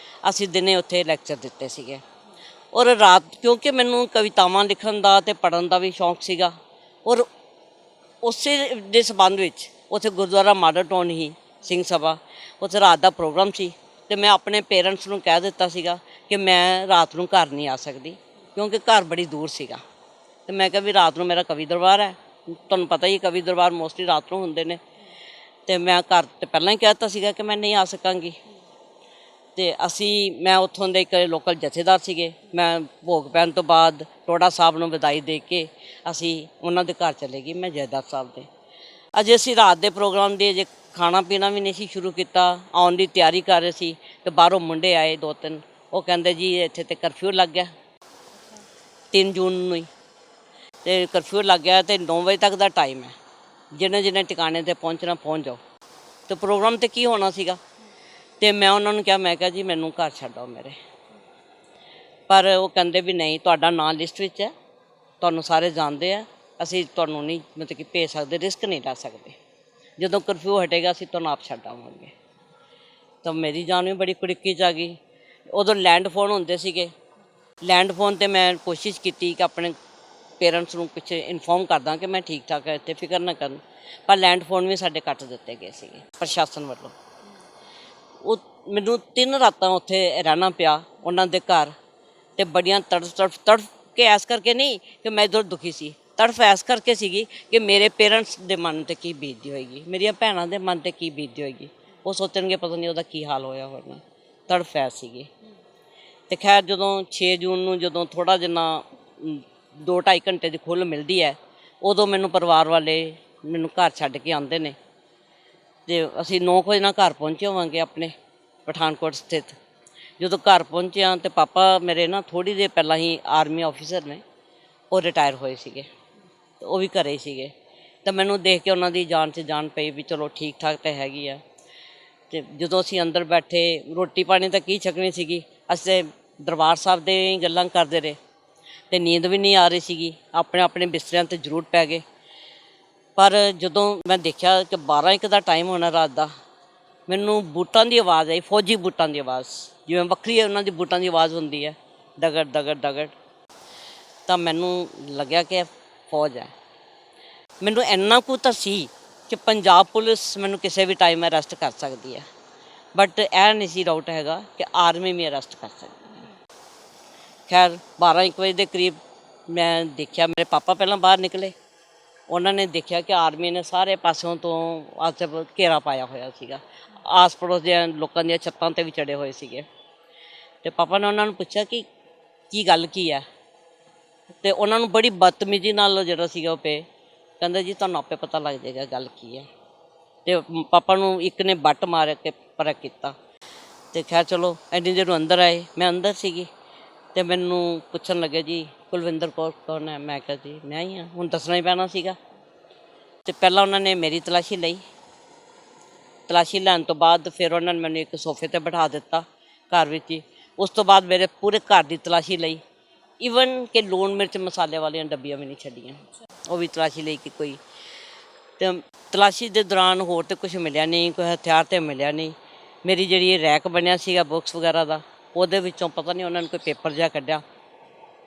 ਅਸੀਂ ਦਿਨੇ ਉੱਥੇ ਲੈਕਚਰ ਦਿੱਤੇ ਸੀਗੇ। ਔਰ ਰਾਤ, ਕਿਉਂਕਿ ਮੈਨੂੰ ਕਵਿਤਾਵਾਂ ਲਿਖਣ ਦਾ ਅਤੇ ਪੜ੍ਹਨ ਦਾ ਵੀ ਸ਼ੌਂਕ ਸੀਗਾ, ਔਰ ਉਸੇ ਦੇ ਸੰਬੰਧ ਵਿੱਚ ਉੱਥੇ ਗੁਰਦੁਆਰਾ ਮਾਡਲ ਟਾਊਨ ਹੀ ਸਿੰਘ ਸਭਾ, ਉੱਥੇ ਰਾਤ ਦਾ ਪ੍ਰੋਗਰਾਮ ਸੀ ਅਤੇ ਮੈਂ ਆਪਣੇ ਪੇਰੈਂਟਸ ਨੂੰ ਕਹਿ ਦਿੱਤਾ ਸੀਗਾ ਕਿ ਮੈਂ ਰਾਤ ਨੂੰ ਘਰ ਨਹੀਂ ਆ ਸਕਦੀ ਕਿਉਂਕਿ ਘਰ ਬੜੀ ਦੂਰ ਸੀਗਾ। ਅਤੇ ਮੈਂ ਕਿਹਾ ਵੀ ਰਾਤ ਨੂੰ ਮੇਰਾ ਕਵੀ ਦਰਬਾਰ ਹੈ, ਤੁਹਾਨੂੰ ਪਤਾ ਹੀ ਕਵੀ ਦਰਬਾਰ ਮੋਸਟਲੀ ਰਾਤ ਨੂੰ ਹੁੰਦੇ ਨੇ, ਅਤੇ ਮੈਂ ਘਰ ਤੇ ਪਹਿਲਾਂ ਹੀ ਕਹਿ ਦਿੱਤਾ ਸੀਗਾ ਕਿ ਮੈਂ ਨਹੀਂ ਆ ਸਕਾਂਗੀ। ਅਤੇ ਮੈਂ ਉੱਥੋਂ ਦੇ ਇੱਕ ਲੋਕਲ ਜਥੇਦਾਰ ਸੀਗੇ, ਮੈਂ ਭੋਗ ਪੈਣ ਤੋਂ ਬਾਅਦ ਟੋੜਾ ਸਾਹਿਬ ਨੂੰ ਵਧਾਈ ਦੇ ਕੇ ਅਸੀਂ ਉਹਨਾਂ ਦੇ ਘਰ ਚਲੇ ਗਏ, ਮੈਂ ਜਥੇਦਾਰ ਸਾਹਿਬ ਦੇ। ਅਜੇ ਅਸੀਂ ਰਾਤ ਦੇ ਪ੍ਰੋਗਰਾਮ ਦੀ ਅਜੇ ਖਾਣਾ ਪੀਣਾ ਵੀ ਨਹੀਂ ਸੀ ਸ਼ੁਰੂ ਕੀਤਾ, ਆਉਣ ਦੀ ਤਿਆਰੀ ਕਰ ਰਹੇ ਸੀ ਅਤੇ ਬਾਹਰੋਂ ਮੁੰਡੇ ਆਏ 2-3, ਉਹ ਕਹਿੰਦੇ ਜੀ ਇੱਥੇ ਤਾਂ ਕਰਫਿਊ ਲੱਗ ਗਿਆ 3 ਜੂਨ ਨੂੰ ਹੀ, ਅਤੇ ਕਰਫਿਊ ਲੱਗ ਗਿਆ ਅਤੇ 9 ਵਜੇ ਤੱਕ ਦਾ ਟਾਈਮ ਹੈ, ਜਿਹਨੇ ਟਿਕਾਣੇ 'ਤੇ ਪਹੁੰਚਣਾ ਪਹੁੰਚ ਜਾਓ। ਅਤੇ ਪ੍ਰੋਗਰਾਮ 'ਤੇ ਕੀ ਹੋਣਾ ਸੀਗਾ, ਅਤੇ ਮੈਂ ਉਹਨਾਂ ਨੂੰ ਕਿਹਾ, ਮੈਂ ਕਿਹਾ ਜੀ ਮੈਨੂੰ ਘਰ ਛੱਡ ਆਓ ਮੇਰੇ। ਪਰ ਉਹ ਕਹਿੰਦੇ ਵੀ ਨਹੀਂ, ਤੁਹਾਡਾ ਨਾਂ ਲਿਸਟ ਵਿੱਚ ਹੈ, ਤੁਹਾਨੂੰ ਸਾਰੇ ਜਾਣਦੇ ਆ, ਅਸੀਂ ਤੁਹਾਨੂੰ ਨਹੀਂ ਮਤਲਬ ਕਿ ਭੇਜ ਸਕਦੇ, ਰਿਸਕ ਨਹੀਂ ਲੈ ਸਕਦੇ, ਜਦੋਂ ਕਰਫਿਊ ਹਟੇਗਾ ਅਸੀਂ ਤੁਹਾਨੂੰ ਆਪ ਛੱਡ ਆਵਾਂਗੇ। ਤਾਂ ਮੇਰੀ ਜਾਨ ਵੀ ਬੜੀ ਕੁੜਿੱਕੀ 'ਚ ਆ ਗਈ। ਉਦੋਂ ਲੈਂਡ ਫੋਨ ਹੁੰਦੇ ਸੀਗੇ, ਲੈਂਡ ਫੋਨ 'ਤੇ ਮੈਂ ਕੋਸ਼ਿਸ਼ ਕੀਤੀ ਕਿ ਆਪਣੇ ਪੇਰੈਂਟਸ ਨੂੰ ਕੁਛ ਇਨਫੋਰਮ ਕਰਦਾ ਕਿ ਮੈਂ ਠੀਕ ਠਾਕ ਹੈ, ਇੱਥੇ ਫਿਕਰ ਨਾ ਕਰਨ, ਪਰ ਲੈਂਡ ਫੋਨ ਵੀ ਸਾਡੇ ਕੱਟ ਦਿੱਤੇ ਗਏ ਸੀਗੇ ਪ੍ਰਸ਼ਾਸਨ ਵੱਲੋਂ। ਉਹ ਮੈਨੂੰ 3 ਰਾਤਾਂ ਉੱਥੇ ਰਹਿਣਾ ਪਿਆ ਉਹਨਾਂ ਦੇ ਘਰ, ਅਤੇ ਬੜੀਆਂ ਤੜਫ ਕੇ ਐਸ ਕਰਕੇ ਨਹੀਂ ਕਿ ਮੈਂ ਇੱਧਰ ਦੁਖੀ ਸੀ, ਤੜਫ ਐਸ ਕਰਕੇ ਸੀਗੀ ਕਿ ਮੇਰੇ ਪੇਰੈਂਟਸ ਦੇ ਮਨ 'ਤੇ ਕੀ ਬੀਤਦੀ ਹੋਏਗੀ, ਮੇਰੀਆਂ ਭੈਣਾਂ ਦੇ ਮਨ 'ਤੇ ਕੀ ਬੀਤਦੀ ਹੋਏਗੀ, ਉਹ ਸੋਚਣਗੇ ਪਤਾ ਨਹੀਂ ਉਹਦਾ ਕੀ ਹਾਲ ਹੋਇਆ ਹੋਣਾ, ਤੜਫ ਐਸ ਸੀਗੀ। ਅਤੇ ਖੈਰ ਜਦੋਂ 6 ਜੂਨ ਨੂੰ ਜਦੋਂ ਥੋੜ੍ਹਾ ਜਿਹਾ 2-2.5 ਘੰਟੇ ਦੀ ਖੁੱਲ੍ਹ ਮਿਲਦੀ ਹੈ, ਉਦੋਂ ਮੈਨੂੰ ਪਰਿਵਾਰ ਵਾਲੇ ਮੈਨੂੰ ਘਰ ਛੱਡ ਕੇ ਆਉਂਦੇ ਨੇ, ਅਤੇ ਅਸੀਂ 9 ਵਜੇ ਨਾਲ ਘਰ ਪਹੁੰਚੇ ਹੋਵਾਂਗੇ ਆਪਣੇ ਪਠਾਨਕੋਟ ਸਥਿਤ। ਜਦੋਂ ਘਰ ਪਹੁੰਚਿਆ ਅਤੇ ਪਾਪਾ ਮੇਰੇ ਨਾ ਥੋੜ੍ਹੀ ਦੇਰ ਪਹਿਲਾਂ ਹੀ ਆਰਮੀ ਆਫਿਸਰ ਨੇ, ਉਹ ਰਿਟਾਇਰ ਹੋਏ ਸੀਗੇ, ਉਹ ਵੀ ਘਰੇ ਸੀਗੇ, ਤਾਂ ਮੈਨੂੰ ਦੇਖ ਕੇ ਉਹਨਾਂ ਦੀ ਜਾਨ 'ਚ ਜਾਨ ਪਈ ਵੀ ਚਲੋ ਠੀਕ ਠਾਕ ਤਾਂ ਹੈਗੀ ਆ। ਅਤੇ ਜਦੋਂ ਅਸੀਂ ਅੰਦਰ ਬੈਠੇ, ਰੋਟੀ ਪਾਣੀ ਤਾਂ ਕੀ ਛਕਣੀ ਸੀਗੀ, ਅਸੀਂ ਦਰਬਾਰ ਸਾਹਿਬ ਦੇ ਹੀ ਗੱਲਾਂ ਕਰਦੇ ਰਹੇ ਅਤੇ ਨੀਂਦ ਵੀ ਨਹੀਂ ਆ ਰਹੀ ਸੀਗੀ। ਆਪਣੇ ਆਪਣੇ ਬਿਸਤਰਿਆਂ 'ਤੇ ਜ਼ਰੂਰ ਪੈ ਗਏ। ਪਰ ਜਦੋਂ ਮੈਂ ਦੇਖਿਆ ਕਿ 12-1 ਦਾ ਟਾਈਮ ਹੋਣਾ ਰਾਤ ਦਾ, ਮੈਨੂੰ ਬੂਟਾਂ ਦੀ ਆਵਾਜ਼ ਆਈ, ਫੌਜੀ ਬੂਟਾਂ ਦੀ ਆਵਾਜ਼, ਜਿਵੇਂ ਵੱਖਰੀ ਉਹਨਾਂ ਦੀ ਬੂਟਾਂ ਦੀ ਆਵਾਜ਼ ਹੁੰਦੀ ਹੈ, ਦਗੜ ਦਗੜ ਦਗੜ। ਤਾਂ ਮੈਨੂੰ ਲੱਗਿਆ ਕਿ ਇਹ ਫੌਜ ਹੈ। ਮੈਨੂੰ ਇੰਨਾ ਕੁ ਤਾਂ ਸੀ ਕਿ ਪੰਜਾਬ ਪੁਲਿਸ ਮੈਨੂੰ ਕਿਸੇ ਵੀ ਟਾਈਮ ਅਰੈਸਟ ਕਰ ਸਕਦੀ ਹੈ, ਬਟ ਇਹ ਨਹੀਂ ਸੀ ਡਾਊਟ ਹੈਗਾ ਕਿ ਆਰਮੀ ਵੀ ਅਰੈਸਟ ਕਰ ਸਕਦੀ ਹੈ। ਖੈਰ 12-1 ਵਜੇ ਦੇ ਕਰੀਬ ਮੈਂ ਦੇਖਿਆ, ਮੇਰੇ ਪਾਪਾ ਪਹਿਲਾਂ ਬਾਹਰ ਨਿਕਲੇ। ਉਹਨਾਂ ਨੇ ਦੇਖਿਆ ਕਿ ਆਰਮੀ ਨੇ ਸਾਰੇ ਪਾਸਿਓਂ ਤੋਂ ਆਸੇ ਘੇਰਾ ਪਾਇਆ ਹੋਇਆ ਸੀਗਾ। ਆਸ ਪੜੋਸ ਦੇ ਲੋਕਾਂ ਦੀਆਂ ਛੱਤਾਂ 'ਤੇ ਵੀ ਚੜ੍ਹੇ ਹੋਏ ਸੀਗੇ। ਅਤੇ ਪਾਪਾ ਨੇ ਉਹਨਾਂ ਨੂੰ ਪੁੱਛਿਆ ਕਿ ਕੀ ਗੱਲ ਕੀ ਹੈ, ਅਤੇ ਉਹਨਾਂ ਨੂੰ ਬੜੀ ਬਦਤਮੀਜ਼ੀ ਨਾਲ ਜਿਹੜਾ ਸੀਗਾ ਉਹ ਪਏ, ਕਹਿੰਦਾ ਜੀ ਤੁਹਾਨੂੰ ਆਪੇ ਪਤਾ ਲੱਗ ਜਾਏਗਾ ਗੱਲ ਕੀ ਹੈ। ਅਤੇ ਪਾਪਾ ਨੂੰ ਇੱਕ ਨੇ ਬੱਟ ਮਾਰ ਕੇ ਪਰਾ ਕੀਤਾ। ਅਤੇ ਖੈਰ ਚਲੋ ਇੰਨੀ ਦੇਰ ਨੂੰ ਅੰਦਰ ਆਏ, ਮੈਂ ਅੰਦਰ ਸੀਗੀ, ਅਤੇ ਮੈਨੂੰ ਪੁੱਛਣ ਲੱਗੇ ਜੀ ਕੁਲਵਿੰਦਰ ਕੌਰ ਕੌਣ ਹੈ? ਮੈਂ ਕਿਹਾ ਜੀ ਮੈਂ ਹੀ ਹਾਂ। ਹੁਣ ਦੱਸਣਾ ਹੀ ਪੈਣਾ ਸੀਗਾ। ਅਤੇ ਪਹਿਲਾਂ ਉਹਨਾਂ ਨੇ ਮੇਰੀ ਤਲਾਸ਼ੀ ਲਈ। ਤਲਾਸ਼ੀ ਲੈਣ ਤੋਂ ਬਾਅਦ ਫਿਰ ਉਹਨਾਂ ਨੇ ਮੈਨੂੰ ਇੱਕ ਸੋਫੇ 'ਤੇ ਬਿਠਾ ਦਿੱਤਾ ਘਰ ਵਿੱਚ ਹੀ। ਉਸ ਤੋਂ ਬਾਅਦ ਮੇਰੇ ਪੂਰੇ ਘਰ ਦੀ ਤਲਾਸ਼ੀ ਲਈ, ਈਵਨ ਕਿ ਲੂਣ ਮਿਰਚ ਮਸਾਲੇ ਵਾਲੀਆਂ ਡੱਬੀਆਂ ਵੀ ਨਹੀਂ ਛੱਡੀਆਂ, ਉਹ ਵੀ ਤਲਾਸ਼ੀ ਲਈ ਕਿ ਕੋਈ। ਅਤੇ ਤਲਾਸ਼ੀ ਦੇ ਦੌਰਾਨ ਹੋਰ ਤਾਂ ਕੁਛ ਮਿਲਿਆ ਨਹੀਂ, ਕੋਈ ਹਥਿਆਰ ਤਾਂ ਮਿਲਿਆ ਨਹੀਂ। ਮੇਰੀ ਜਿਹੜੀ ਇਹ ਰੈਕ ਬਣਿਆ ਸੀਗਾ ਬੁੱਕਸ ਵਗੈਰਾ ਦਾ, ਉਹਦੇ ਵਿੱਚੋਂ ਪਤਾ ਨਹੀਂ ਉਹਨਾਂ ਨੇ ਕੋਈ ਪੇਪਰ ਜਿਹਾ ਕੱਢਿਆ।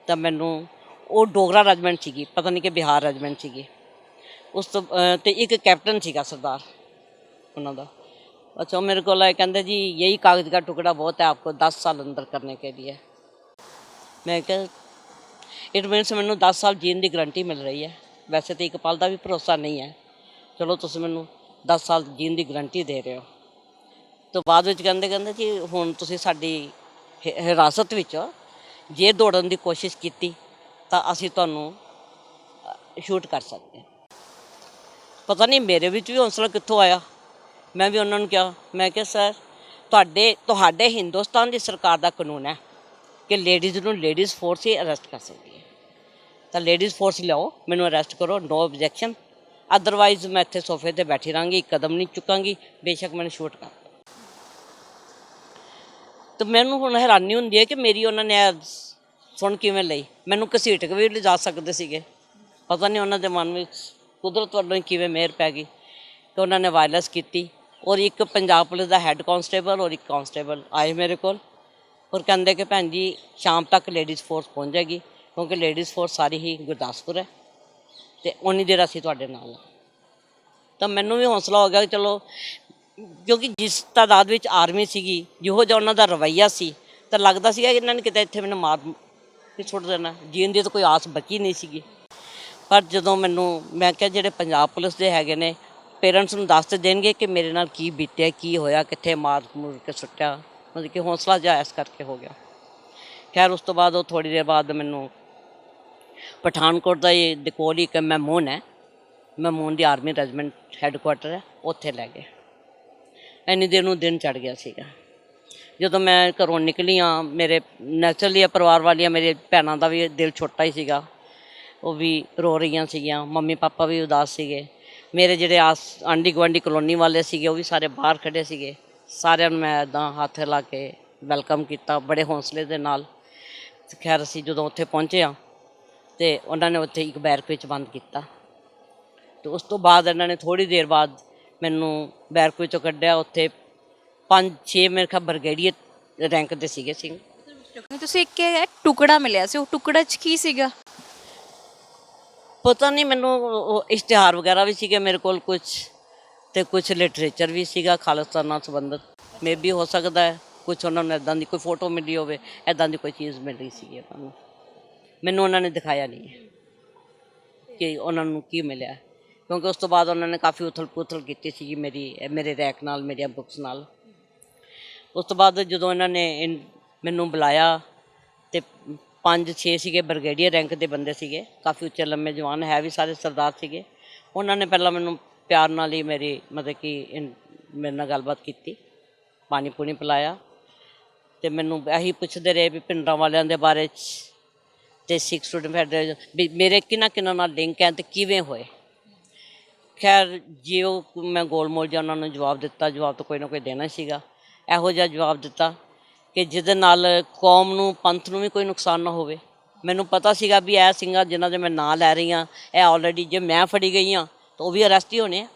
ਤਾਂ ਮੈਨੂੰ ਉਹ ਡੋਗਰਾ ਰੈਜੀਮੈਂਟ ਸੀਗੀ, ਪਤਾ ਨਹੀਂ ਕਿ ਬਿਹਾਰ ਰੈਜੀਮੈਂਟ ਸੀਗੀ। ਉਸ ਤੋਂ ਅਤੇ ਇੱਕ ਕੈਪਟਨ ਸੀਗਾ ਸਰਦਾਰ ਉਹਨਾਂ ਦਾ। अच्छा वो मेरे को आए, कहते जी यही कागज़ का टुकड़ा बहुत है, आपको 10 साल अंदर करने के लिए। मैं क्या इट मीनस मैनू 10 साल जीने की गारंटी मिल रही है। वैसे तो एक पल का भी भरोसा नहीं है, चलो तुम मैनू 10 साल जीने की गारंटी दे रहे हो। तो बाद कहते जी हुण तुसीं साडी हिरासत विच जे दौड़न की कोशिश की तो असीं तुहानूं शूट कर सकते। पता नहीं मेरे विच भी हौसला कित्थों आया। मैं भी उन्होंने कहा, मैं क्या सर तुहाडे हिंदुस्तान की सरकार का कानून है कि लेडीज़ नूं लेडीज़ फोर्स ही अरेस्ट कर सकती है। तो लेडीज़ फोर्स लियाओ, मैनू अरेस्ट करो, नो ऑब्जैक्शन। अदरवाइज मैं इत्थे सोफे ते बैठी रहांगी, एक कदम नहीं चुकांगी, बेशक मैंने शूट कर। तो मैनू हुण हैरानी हुंदी है कि मेरी उन्होंने सुन किवें लई। मैनू घसीट के भी लिजा सकते सीगे, पता नहीं उन्होंने मन में कुदरत वालों किवें मेहर पै गई कि उन्होंने वायलेंस की। और एक पंजाब पुलिस का हैड कांस्टेबल और एक कांस्टेबल आए मेरे को और कहते कि भैन जी शाम तक लेडीज़ फोर्स पहुँच जाएगी, क्योंकि लेडीज़ फोर्स सारी ही गुरदासपुर है, तो उन्नी देर असीं तुहाडे नाल। तो मैनू भी हौसला हो गया कि चलो, क्योंकि जिस तादाद में आर्मी सीगी, जिहो जिहा उन्हां दा रवैया सी, तो लगता सीगा कि इन्हां ने किते इत्थे मैनूं मार के सुੱਟ देना, जीण दी तो कोई आस बची नहीं सीगी। पर जदों मैनूं मैं क्या जिहड़े पंजाब पुलिस दे हैगे ने पेरेंट्स ਨੂੰ ਦੱਸ ਤਾਂ ਦੇਣਗੇ ਕਿ ਮੇਰੇ ਨਾਲ ਕੀ ਬੀਤਿਆ, ਕੀ ਹੋਇਆ, ਕਿੱਥੇ ਮਾਰ ਮੁਰ ਕੇ ਸੁੱਟਿਆ, ਮਤਲਬ ਕਿ ਹੌਸਲਾ ਜਿਹਾ ਇਸ ਕਰਕੇ ਹੋ ਗਿਆ। ਖੈਰ ਉਸ ਤੋਂ ਬਾਅਦ ਉਹ ਥੋੜ੍ਹੀ ਦੇਰ ਬਾਅਦ ਮੈਨੂੰ ਪਠਾਨਕੋਟ ਦਾ ਹੀ ਦੇ ਕੋਲ ਹੀ ਇੱਕ ਮੈਮੂਨ ਹੈ, ਮੈਮੂਨ ਦੀ ਆਰਮੀ ਰੈਜੀਮੈਂਟ ਹੈੱਡਕੁਆਟਰ ਹੈ, ਉੱਥੇ ਲੈ ਗਏ। ਇੰਨੀ ਦੇਰ ਨੂੰ ਦਿਨ ਚੜ੍ਹ ਗਿਆ ਸੀਗਾ। ਜਦੋਂ ਮੈਂ ਘਰੋਂ ਨਿਕਲੀ ਹਾਂ, ਮੇਰੇ ਨੈਚੁਰਲੀ ਪਰਿਵਾਰ ਵਾਲੀਆਂ ਮੇਰੇ ਭੈਣਾਂ ਦਾ ਵੀ ਦਿਲ ਛੋਟਾ ਹੀ ਸੀਗਾ, ਉਹ ਵੀ ਰੋ ਰਹੀਆਂ ਸੀਗੀਆਂ, ਮੰਮੀ ਪਾਪਾ ਵੀ ਉਦਾਸ ਸੀਗੇ। ਮੇਰੇ ਜਿਹੜੇ ਆਂਢੀ ਗੁਆਂਢੀ ਕਲੋਨੀ ਵਾਲੇ ਸੀਗੇ ਉਹ ਵੀ ਸਾਰੇ ਬਾਹਰ ਖੜ੍ਹੇ ਸੀਗੇ। ਸਾਰਿਆਂ ਨੂੰ ਮੈਂ ਇੱਦਾਂ ਹੱਥ ਲਾ ਕੇ ਵੈਲਕਮ ਕੀਤਾ ਬੜੇ ਹੌਸਲੇ ਦੇ ਨਾਲ। ਖੈਰ ਅਸੀਂ ਜਦੋਂ ਉੱਥੇ ਪਹੁੰਚੇ ਹਾਂ ਅਤੇ ਉਹਨਾਂ ਨੇ ਉੱਥੇ ਇੱਕ ਬੈਰਕ ਵਿੱਚ ਬੰਦ ਕੀਤਾ। ਅਤੇ ਉਸ ਤੋਂ ਬਾਅਦ ਇਹਨਾਂ ਨੇ ਥੋੜ੍ਹੀ ਦੇਰ ਬਾਅਦ ਮੈਨੂੰ ਬੈਰਕ ਵਿੱਚੋਂ ਕੱਢਿਆ। ਉੱਥੇ 5-6 ਮੇਰੇ ਖਿਆਲ ਬਰਗੇਡੀਅਰ ਰੈਂਕ ਦੇ ਸੀਗੇ ਸਿੰਘ। ਤੁਸੀਂ ਇੱਕ ਟੁਕੜਾ ਮਿਲਿਆ ਸੀ, ਉਹ ਟੁਕੜਾ 'ਚ ਕੀ ਸੀਗਾ? ਪਤਾ ਨਹੀਂ ਮੈਨੂੰ, ਉਹ ਇਸ਼ਤਿਹਾਰ ਵਗੈਰਾ ਵੀ ਸੀਗੇ ਮੇਰੇ ਕੋਲ ਕੁਛ, ਅਤੇ ਕੁਛ ਲਿਟਰੇਚਰ ਵੀ ਸੀਗਾ ਖਾਲਿਸਤਾਨ ਨਾਲ ਸੰਬੰਧਿਤ। ਮੇ ਵੀ ਹੋ ਸਕਦਾ ਹੈ ਕੁਛ ਉਹਨਾਂ ਨੂੰ ਇੱਦਾਂ ਦੀ ਕੋਈ ਫੋਟੋ ਮਿਲੀ ਹੋਵੇ, ਇੱਦਾਂ ਦੀ ਕੋਈ ਚੀਜ਼ ਮਿਲ ਰਹੀ ਸੀਗੀ ਉਹਨਾਂ ਨੂੰ। ਮੈਨੂੰ ਉਹਨਾਂ ਨੇ ਦਿਖਾਇਆ ਨਹੀਂ ਕਿ ਉਹਨਾਂ ਨੂੰ ਕੀ ਮਿਲਿਆ, ਕਿਉਂਕਿ ਉਸ ਤੋਂ ਬਾਅਦ ਉਹਨਾਂ ਨੇ ਕਾਫੀ ਉਥਲ ਪੁਥਲ ਕੀਤੀ ਸੀਗੀ ਮੇਰੇ ਰੈਕ ਨਾਲ, ਮੇਰੀਆਂ ਬੁੱਕਸ ਨਾਲ। ਉਸ ਤੋਂ ਬਾਅਦ ਜਦੋਂ ਇਹਨਾਂ ਨੇ ਮੈਨੂੰ ਬੁਲਾਇਆ ਅਤੇ 5-6 ਸੀਗੇ ਬਰਗੇਡੀਅਰ ਰੈਂਕ ਦੇ ਬੰਦੇ ਸੀਗੇ, ਕਾਫੀ ਉੱਚੇ ਲੰਮੇ ਜਵਾਨ, ਹੈ ਵੀ ਸਾਰੇ ਸਰਦਾਰ ਸੀਗੇ। ਉਹਨਾਂ ਨੇ ਪਹਿਲਾਂ ਮੈਨੂੰ ਪਿਆਰ ਨਾਲ ਹੀ ਮੇਰੀ ਮਤਲਬ ਕਿ ਮੇਰੇ ਨਾਲ ਗੱਲਬਾਤ ਕੀਤੀ, ਪਾਣੀ ਪੂਣੀ ਪਿਲਾਇਆ, ਅਤੇ ਮੈਨੂੰ ਇਹੀ ਪੁੱਛਦੇ ਰਹੇ ਵੀ ਪਿੰਡਾਂ ਵਾਲਿਆਂ ਦੇ ਬਾਰੇ 'ਚ ਅਤੇ ਸਿੱਖ ਸਟੂਡੈਂਟ ਫੈਡਰੇਸ਼ਨ ਵੀ ਮੇਰੇ ਕਿਹਨਾਂ ਨਾਲ ਲਿੰਕ ਹੈ ਅਤੇ ਕਿਵੇਂ ਹੋਏ। ਖੈਰ ਜੇ ਉਹ ਮੈਂ ਗੋਲ ਮੋਲ ਜਿਹਾ ਉਹਨਾਂ ਨੂੰ ਜਵਾਬ ਦਿੱਤਾ, ਜਵਾਬ ਤਾਂ ਕੋਈ ਨਾ ਕੋਈ ਦੇਣਾ ਸੀਗਾ। ਇਹੋ ਜਿਹਾ ਜਵਾਬ ਦਿੱਤਾ ਕਿ ਜਿਹਦੇ ਨਾਲ ਕੌਮ ਨੂੰ ਪੰਥ ਨੂੰ ਵੀ ਕੋਈ ਨੁਕਸਾਨ ਨਾ ਹੋਵੇ। ਮੈਨੂੰ ਪਤਾ ਸੀਗਾ ਵੀ ਇਹ ਸਿੰਘਾਂ ਜਿਨ੍ਹਾਂ ਦੇ ਮੈਂ ਨਾਂ ਲੈ ਰਹੀ ਹਾਂ ਇਹ ਆਲਰੇਡੀ ਜੇ ਮੈਂ ਫੜੀ ਗਈ ਹਾਂ ਤਾਂ ਉਹ ਵੀ ਅਰੈਸਟ ਹੀ ਹੋਣੇ ਆ।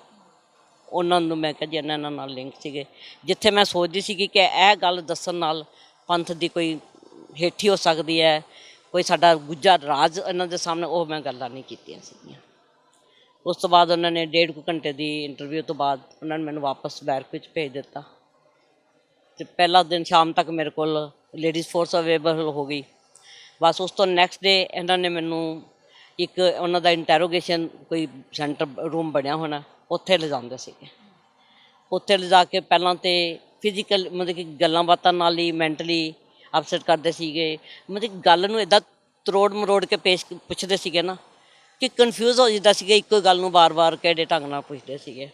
ਉਹਨਾਂ ਨੂੰ ਮੈਂ ਕਿਹਾ ਜੀ ਇਹਨਾਂ ਨਾਲ ਲਿੰਕ ਸੀਗੇ। ਜਿੱਥੇ ਮੈਂ ਸੋਚਦੀ ਸੀਗੀ ਕਿ ਇਹ ਗੱਲ ਦੱਸਣ ਨਾਲ ਪੰਥ ਦੀ ਕੋਈ ਹੇਠੀ ਹੋ ਸਕਦੀ ਹੈ, ਕੋਈ ਸਾਡਾ ਗੁੱਜਾ ਰਾਜ ਇਹਨਾਂ ਦੇ ਸਾਹਮਣੇ, ਉਹ ਮੈਂ ਗੱਲਾਂ ਨਹੀਂ ਕੀਤੀਆਂ ਸੀਗੀਆਂ। ਉਸ ਤੋਂ ਬਾਅਦ ਉਹਨਾਂ ਨੇ 1.5 ਘੰਟੇ ਦੀ ਇੰਟਰਵਿਊ ਤੋਂ ਬਾਅਦ ਉਹਨਾਂ ਨੇ ਮੈਨੂੰ ਵਾਪਸ ਬੈਰਕ ਵਿੱਚ ਭੇਜ ਦਿੱਤਾ। ਅਤੇ ਪਹਿਲਾ ਦਿਨ ਸ਼ਾਮ ਤੱਕ ਮੇਰੇ ਕੋਲ ਲੇਡੀਜ਼ ਫੋਰਸ ਅਵੇਲੇਬਲ ਹੋ ਗਈ। ਬਸ ਉਸ ਤੋਂ ਨੈਕਸਟ ਡੇ ਇਹਨਾਂ ਨੇ ਮੈਨੂੰ ਇੱਕ ਉਹਨਾਂ ਦਾ ਇੰਟੈਰੋਗੇਸ਼ਨ ਕੋਈ ਸੈਂਟਰ ਰੂਮ ਬਣਿਆ ਹੋਣਾ, ਉੱਥੇ ਲਿਜਾਂਦੇ ਸੀਗੇ। ਉੱਥੇ ਲਿਜਾ ਕੇ ਪਹਿਲਾਂ ਤਾਂ ਫਿਜ਼ੀਕਲ ਮਤਲਬ ਕਿ ਗੱਲਾਂ ਬਾਤਾਂ ਨਾਲ ਹੀ ਮੈਂਟਲੀ ਅਪਸੈਟ ਕਰਦੇ ਸੀਗੇ। ਮਤਲਬ ਗੱਲ ਨੂੰ ਇੱਦਾਂ ਤਰੋੜ ਮਰੋੜ ਕੇ ਪੁੱਛਦੇ ਸੀਗੇ ਨਾ ਕਿ ਕਨਫਿਊਜ਼ ਹੋ ਜਾਂਦਾ ਸੀਗਾ, ਇੱਕੋ ਗੱਲ ਨੂੰ ਵਾਰ-ਵਾਰ ਕਿਹੜੇ ਢੰਗ ਨਾਲ ਪੁੱਛਦੇ ਸੀਗੇ।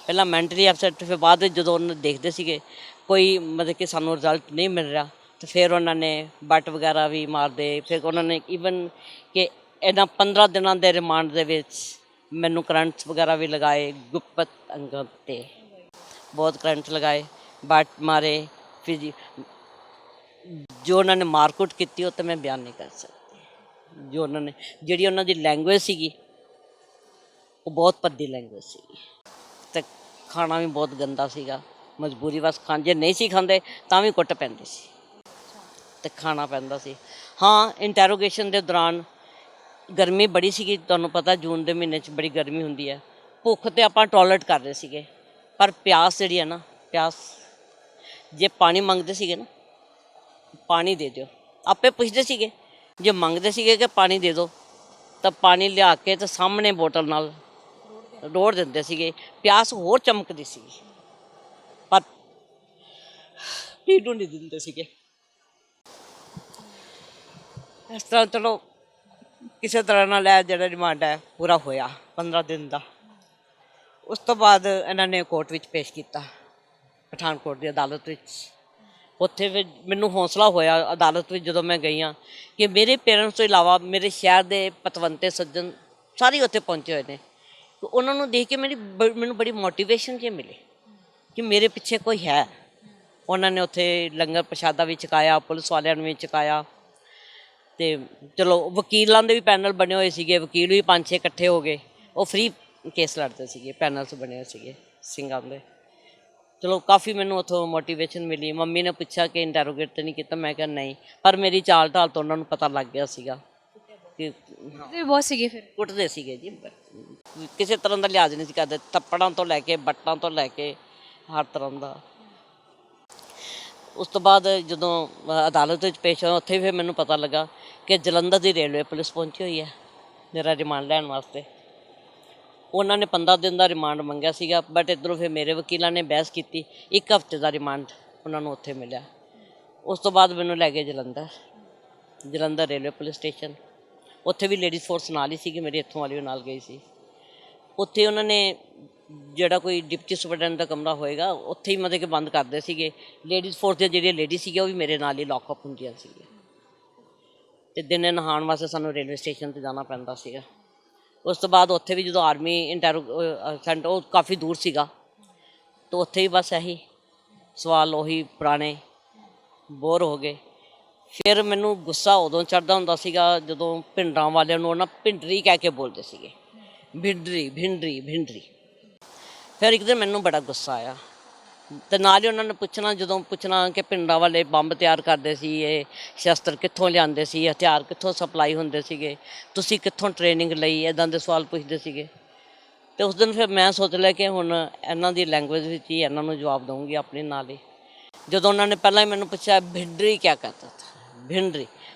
ਪਹਿਲਾਂ ਮੈਂਟਲੀ ਅਪਸੈਟ, ਫਿਰ ਬਾਅਦ ਵਿੱਚ ਜਦੋਂ ਉਹਨੂੰ ਦੇਖਦੇ ਸੀਗੇ ਕੋਈ ਮਤਲਬ ਕਿ ਸਾਨੂੰ ਰਿਜ਼ਲਟ ਨਹੀਂ ਮਿਲ ਰਿਹਾ ਤਾਂ ਫਿਰ ਉਹਨਾਂ ਨੇ ਬੱਟ ਵਗੈਰਾ ਵੀ ਮਾਰਦੇ। ਫਿਰ ਉਹਨਾਂ ਨੇ ਈਵਨ ਕਿ ਇਹਨਾਂ 15 ਦਿਨਾਂ ਦੇ ਰਿਮਾਂਡ ਦੇ ਵਿੱਚ ਮੈਨੂੰ ਕਰੰਟਸ ਵਗੈਰਾ ਵੀ ਲਗਾਏ, ਗੁਪਤ ਅੰਗਾਂ 'ਤੇ ਬਹੁਤ ਕਰੰਟ ਲਗਾਏ, ਬੱਟ ਮਾਰੇ। ਫਿਰ ਜੋ ਉਹਨਾਂ ਨੇ ਮਾਰਕੁੱਟ ਕੀਤੀ ਉਹ ਤਾਂ ਮੈਂ ਬਿਆਨ ਨਹੀਂ ਕਰ ਸਕਦੀ। ਜੋ ਉਹਨਾਂ ਨੇ ਜਿਹੜੀ ਉਹਨਾਂ ਦੀ ਲੈਂਗੁਏਜ ਸੀਗੀ ਉਹ ਬਹੁਤ ਭੱਦੀ ਲੈਂਗੁਏਜ ਸੀਗੀ, ਅਤੇ ਖਾਣਾ ਵੀ ਬਹੁਤ ਗੰਦਾ ਸੀਗਾ। ਮਜਬੂਰੀ ਬਸ ਜੇ ਨਹੀਂ ਸੀ ਖਾਂਦੇ ਤਾਂ ਵੀ ਕੁੱਟ ਪੈਂਦੀ ਸੀ ਅਤੇ ਖਾਣਾ ਪੈਂਦਾ ਸੀ। ਹਾਂ, ਇੰਟੈਰੋਗੇਸ਼ਨ ਦੇ ਦੌਰਾਨ ਗਰਮੀ ਬੜੀ ਸੀਗੀ, ਤੁਹਾਨੂੰ ਪਤਾ ਜੂਨ ਦੇ ਮਹੀਨੇ 'ਚ ਬੜੀ ਗਰਮੀ ਹੁੰਦੀ ਹੈ। ਭੁੱਖ ਤਾਂ ਆਪਾਂ ਟੋਲਰੇਟ ਕਰ ਰਹੇ ਸੀਗੇ, ਪਰ ਪਿਆਸ ਜਿਹੜੀ ਹੈ ਨਾ, ਪਿਆਸ ਜੇ ਪਾਣੀ ਮੰਗਦੇ ਸੀਗੇ ਨਾ, ਪਾਣੀ ਦੇ ਦਿਓ, ਆਪੇ ਪੁੱਛਦੇ ਸੀਗੇ। ਜੇ ਮੰਗਦੇ ਸੀਗੇ ਕਿ ਪਾਣੀ ਦੇ ਦਿਓ ਤਾਂ ਪਾਣੀ ਲਿਆ ਕੇ ਤੇ ਸਾਹਮਣੇ ਬੋਟਲ ਨਾਲ ਰੋੜ ਦਿੰਦੇ ਸੀਗੇ। ਪਿਆਸ ਹੋਰ ਚਮਕਦੀ ਸੀਗੀ ਪਰ ਪੀਣ ਨੂੰ ਨਹੀਂ ਦਿੰਦੇ ਸੀਗੇ। ਇਸ ਤਰ੍ਹਾਂ ਚਲੋ ਕਿਸੇ ਤਰ੍ਹਾਂ ਨਾਲ ਇਹ ਜਿਹੜਾ ਰਿਮਾਂਡ ਹੈ ਪੂਰਾ ਹੋਇਆ 15 ਦਿਨ ਦਾ। ਉਸ ਤੋਂ ਬਾਅਦ ਇਹਨਾਂ ਨੇ ਕੋਰਟ ਵਿੱਚ ਪੇਸ਼ ਕੀਤਾ, ਪਠਾਨਕੋਟ ਦੀ ਅਦਾਲਤ ਵਿੱਚ। ਉੱਥੇ ਫਿਰ ਮੈਨੂੰ ਹੌਸਲਾ ਹੋਇਆ ਅਦਾਲਤ ਵਿੱਚ ਜਦੋਂ ਮੈਂ ਗਈ ਹਾਂ ਕਿ ਮੇਰੇ ਪੇਰੈਂਟਸ ਤੋਂ ਇਲਾਵਾ ਮੇਰੇ ਸ਼ਹਿਰ ਦੇ ਪਤਵੰਤੇ ਸੱਜਣ ਸਾਰੇ ਉੱਥੇ ਪਹੁੰਚੇ ਹੋਏ ਨੇ। ਉਹਨਾਂ ਨੂੰ ਦੇਖ ਕੇ ਮੈਨੂੰ ਬੜੀ ਮੋਟੀਵੇਸ਼ਨ ਜਿਹੀ ਮਿਲੀ ਕਿ ਮੇਰੇ ਪਿੱਛੇ ਕੋਈ ਹੈ। ਉਹਨਾਂ ਨੇ ਉੱਥੇ ਲੰਗਰ ਪ੍ਰਸ਼ਾਦਾ ਵੀ ਛਕਾਇਆ, ਪੁਲਿਸ ਵਾਲਿਆਂ ਨੂੰ ਵੀ ਛਕਾਇਆ। ਅਤੇ ਚਲੋ ਵਕੀਲਾਂ ਦੇ ਵੀ ਪੈਨਲ ਬਣੇ ਹੋਏ ਸੀਗੇ, ਵਕੀਲ ਵੀ 5-6 ਇਕੱਠੇ ਹੋ ਗਏ, ਉਹ ਫ੍ਰੀ ਕੇਸ ਲੜਦੇ ਸੀਗੇ, ਪੈਨਲਸ ਬਣੇ ਹੋਏ ਸੀਗੇ ਸਿੰਘਾਂ ਦੇ। ਚਲੋ ਕਾਫੀ ਮੈਨੂੰ ਉੱਥੋਂ ਮੋਟੀਵੇਸ਼ਨ ਮਿਲੀ। ਮੰਮੀ ਨੇ ਪੁੱਛਿਆ ਕਿ ਇੰਟੈਰੋਗੇਟ ਤਾਂ ਨਹੀਂ ਕੀਤਾ, ਮੈਂ ਕਿਹਾ ਨਹੀਂ, ਪਰ ਮੇਰੀ ਚਾਲ ਢਾਲ ਤੋਂ ਉਹਨਾਂ ਨੂੰ ਪਤਾ ਲੱਗ ਗਿਆ ਸੀਗਾ ਕਿ ਬਹੁਤ ਸੀਗੇ, ਫਿਰ ਕੁੱਟਦੇ ਸੀਗੇ ਜੀ, ਕਿਸੇ ਤਰ੍ਹਾਂ ਦਾ ਲਿਹਾਜ਼ ਨਹੀਂ ਸੀ ਕਰਦੇ, ਥੱਪੜਾਂ ਤੋਂ ਲੈ ਕੇ ਬੱਟਾਂ ਤੋਂ ਲੈ ਕੇ ਹਰ ਤਰ੍ਹਾਂ ਦਾ। ਉਸ ਤੋਂ ਬਾਅਦ ਜਦੋਂ ਅਦਾਲਤ ਵਿੱਚ ਪੇਸ਼ ਹੋਇਆ ਉੱਥੇ ਫਿਰ ਮੈਨੂੰ ਪਤਾ ਲੱਗਾ ਕਿ ਜਲੰਧਰ ਦੀ ਰੇਲਵੇ ਪੁਲਿਸ ਪਹੁੰਚੀ ਹੋਈ ਹੈ ਮੇਰਾ ਰਿਮਾਂਡ ਲੈਣ ਵਾਸਤੇ। ਉਹਨਾਂ ਨੇ 15 ਦਿਨ ਦਾ ਰਿਮਾਂਡ ਮੰਗਿਆ ਸੀਗਾ, ਬਟ ਇੱਧਰੋਂ ਫਿਰ ਮੇਰੇ ਵਕੀਲਾਂ ਨੇ ਬਹਿਸ ਕੀਤੀ, 1 ਹਫ਼ਤੇ ਦਾ ਰਿਮਾਂਡ ਉਹਨਾਂ ਨੂੰ ਉੱਥੇ ਮਿਲਿਆ। ਉਸ ਤੋਂ ਬਾਅਦ ਮੈਨੂੰ ਲੈ ਗਏ ਜਲੰਧਰ ਰੇਲਵੇ ਪੁਲਿਸ ਸਟੇਸ਼ਨ। ਉੱਥੇ ਵੀ ਲੇਡੀਜ਼ ਫੋਰਸ ਨਾਲ ਹੀ ਸੀਗੀ, ਮੇਰੀ ਇੱਥੋਂ ਵਾਲੀ ਵੀ ਨਾਲ ਗਈ ਸੀ। ਉੱਥੇ ਉਹਨਾਂ ਨੇ ਜਿਹੜਾ ਕੋਈ ਡਿਪਟੀ ਸੁਪਰਡੈਂਟ ਦਾ ਕਮਰਾ ਹੋਏਗਾ ਉੱਥੇ ਹੀ ਮਤਲਬ ਕਿ ਬੰਦ ਕਰਦੇ ਸੀਗੇ। ਲੇਡੀਜ਼ ਫੋਰਸ ਦੀਆਂ ਜਿਹੜੀਆਂ ਲੇਡੀ ਸੀਗੀਆਂ ਉਹ ਵੀ ਮੇਰੇ ਨਾਲ ਹੀ ਲੌਕਅਪ ਹੁੰਦੀਆਂ ਸੀਗੀਆਂ, ਅਤੇ ਦਿਨੇ ਨਹਾਉਣ ਵਾਸਤੇ ਸਾਨੂੰ ਰੇਲਵੇ ਸਟੇਸ਼ਨ 'ਤੇ ਜਾਣਾ ਪੈਂਦਾ ਸੀਗਾ। ਉਸ ਤੋਂ ਬਾਅਦ ਉੱਥੇ ਵੀ ਜਦੋਂ ਆਰਮੀ ਸੈਂਟਰ ਉਹ ਕਾਫੀ ਦੂਰ ਸੀਗਾ, ਤਾਂ ਉੱਥੇ ਵੀ ਬਸ ਇਹੀ ਸਵਾਲ ਉਹੀ ਪੁਰਾਣੇ ਬੋਰ ਹੋ ਗਏ। ਫਿਰ ਮੈਨੂੰ ਗੁੱਸਾ ਉਦੋਂ ਚੜ੍ਹਦਾ ਹੁੰਦਾ ਸੀਗਾ ਜਦੋਂ ਭਿੰਡਰਾਂ ਵਾਲਿਆਂ ਨੂੰ ਉਹਨਾਂ ਭਿੰਡਰੀ ਕਹਿ ਕੇ ਬੋਲਦੇ ਸੀਗੇ, ਭਿੰਡਰੀ। ਫਿਰ ਇੱਕ ਦਿਨ ਮੈਨੂੰ ਬੜਾ ਗੁੱਸਾ ਆਇਆ, ਅਤੇ ਨਾਲ ਹੀ ਉਹਨਾਂ ਨੇ ਪੁੱਛਣਾ ਕਿ ਭਿੰਡਰਾਂ ਵਾਲੇ ਬੰਬ ਤਿਆਰ ਕਰਦੇ ਸੀ, ਇਹ ਸ਼ਸਤਰ ਕਿੱਥੋਂ ਲਿਆਉਂਦੇ ਸੀ, ਹਥਿਆਰ ਕਿੱਥੋਂ ਸਪਲਾਈ ਹੁੰਦੇ ਸੀਗੇ, ਤੁਸੀਂ ਕਿੱਥੋਂ ਟ੍ਰੇਨਿੰਗ ਲਈ, ਇੱਦਾਂ ਦੇ ਸਵਾਲ ਪੁੱਛਦੇ ਸੀਗੇ। ਅਤੇ ਉਸ ਦਿਨ ਫਿਰ ਮੈਂ ਸੋਚ ਲਿਆ ਕਿ ਹੁਣ ਇਹਨਾਂ ਦੀ ਲੈਂਗੁਏਜ ਵਿੱਚ ਹੀ ਇਹਨਾਂ ਨੂੰ ਜਵਾਬ ਦਊਂਗੀ ਆਪਣੇ ਨਾਲ ਹੀ। ਜਦੋਂ ਉਹਨਾਂ ਨੇ ਪਹਿਲਾਂ ਹੀ ਮੈਨੂੰ ਪੁੱਛਿਆ ਭਿੰਡਰੀ ਕਿਆ कहता था, ਭਿੰਡਰੀ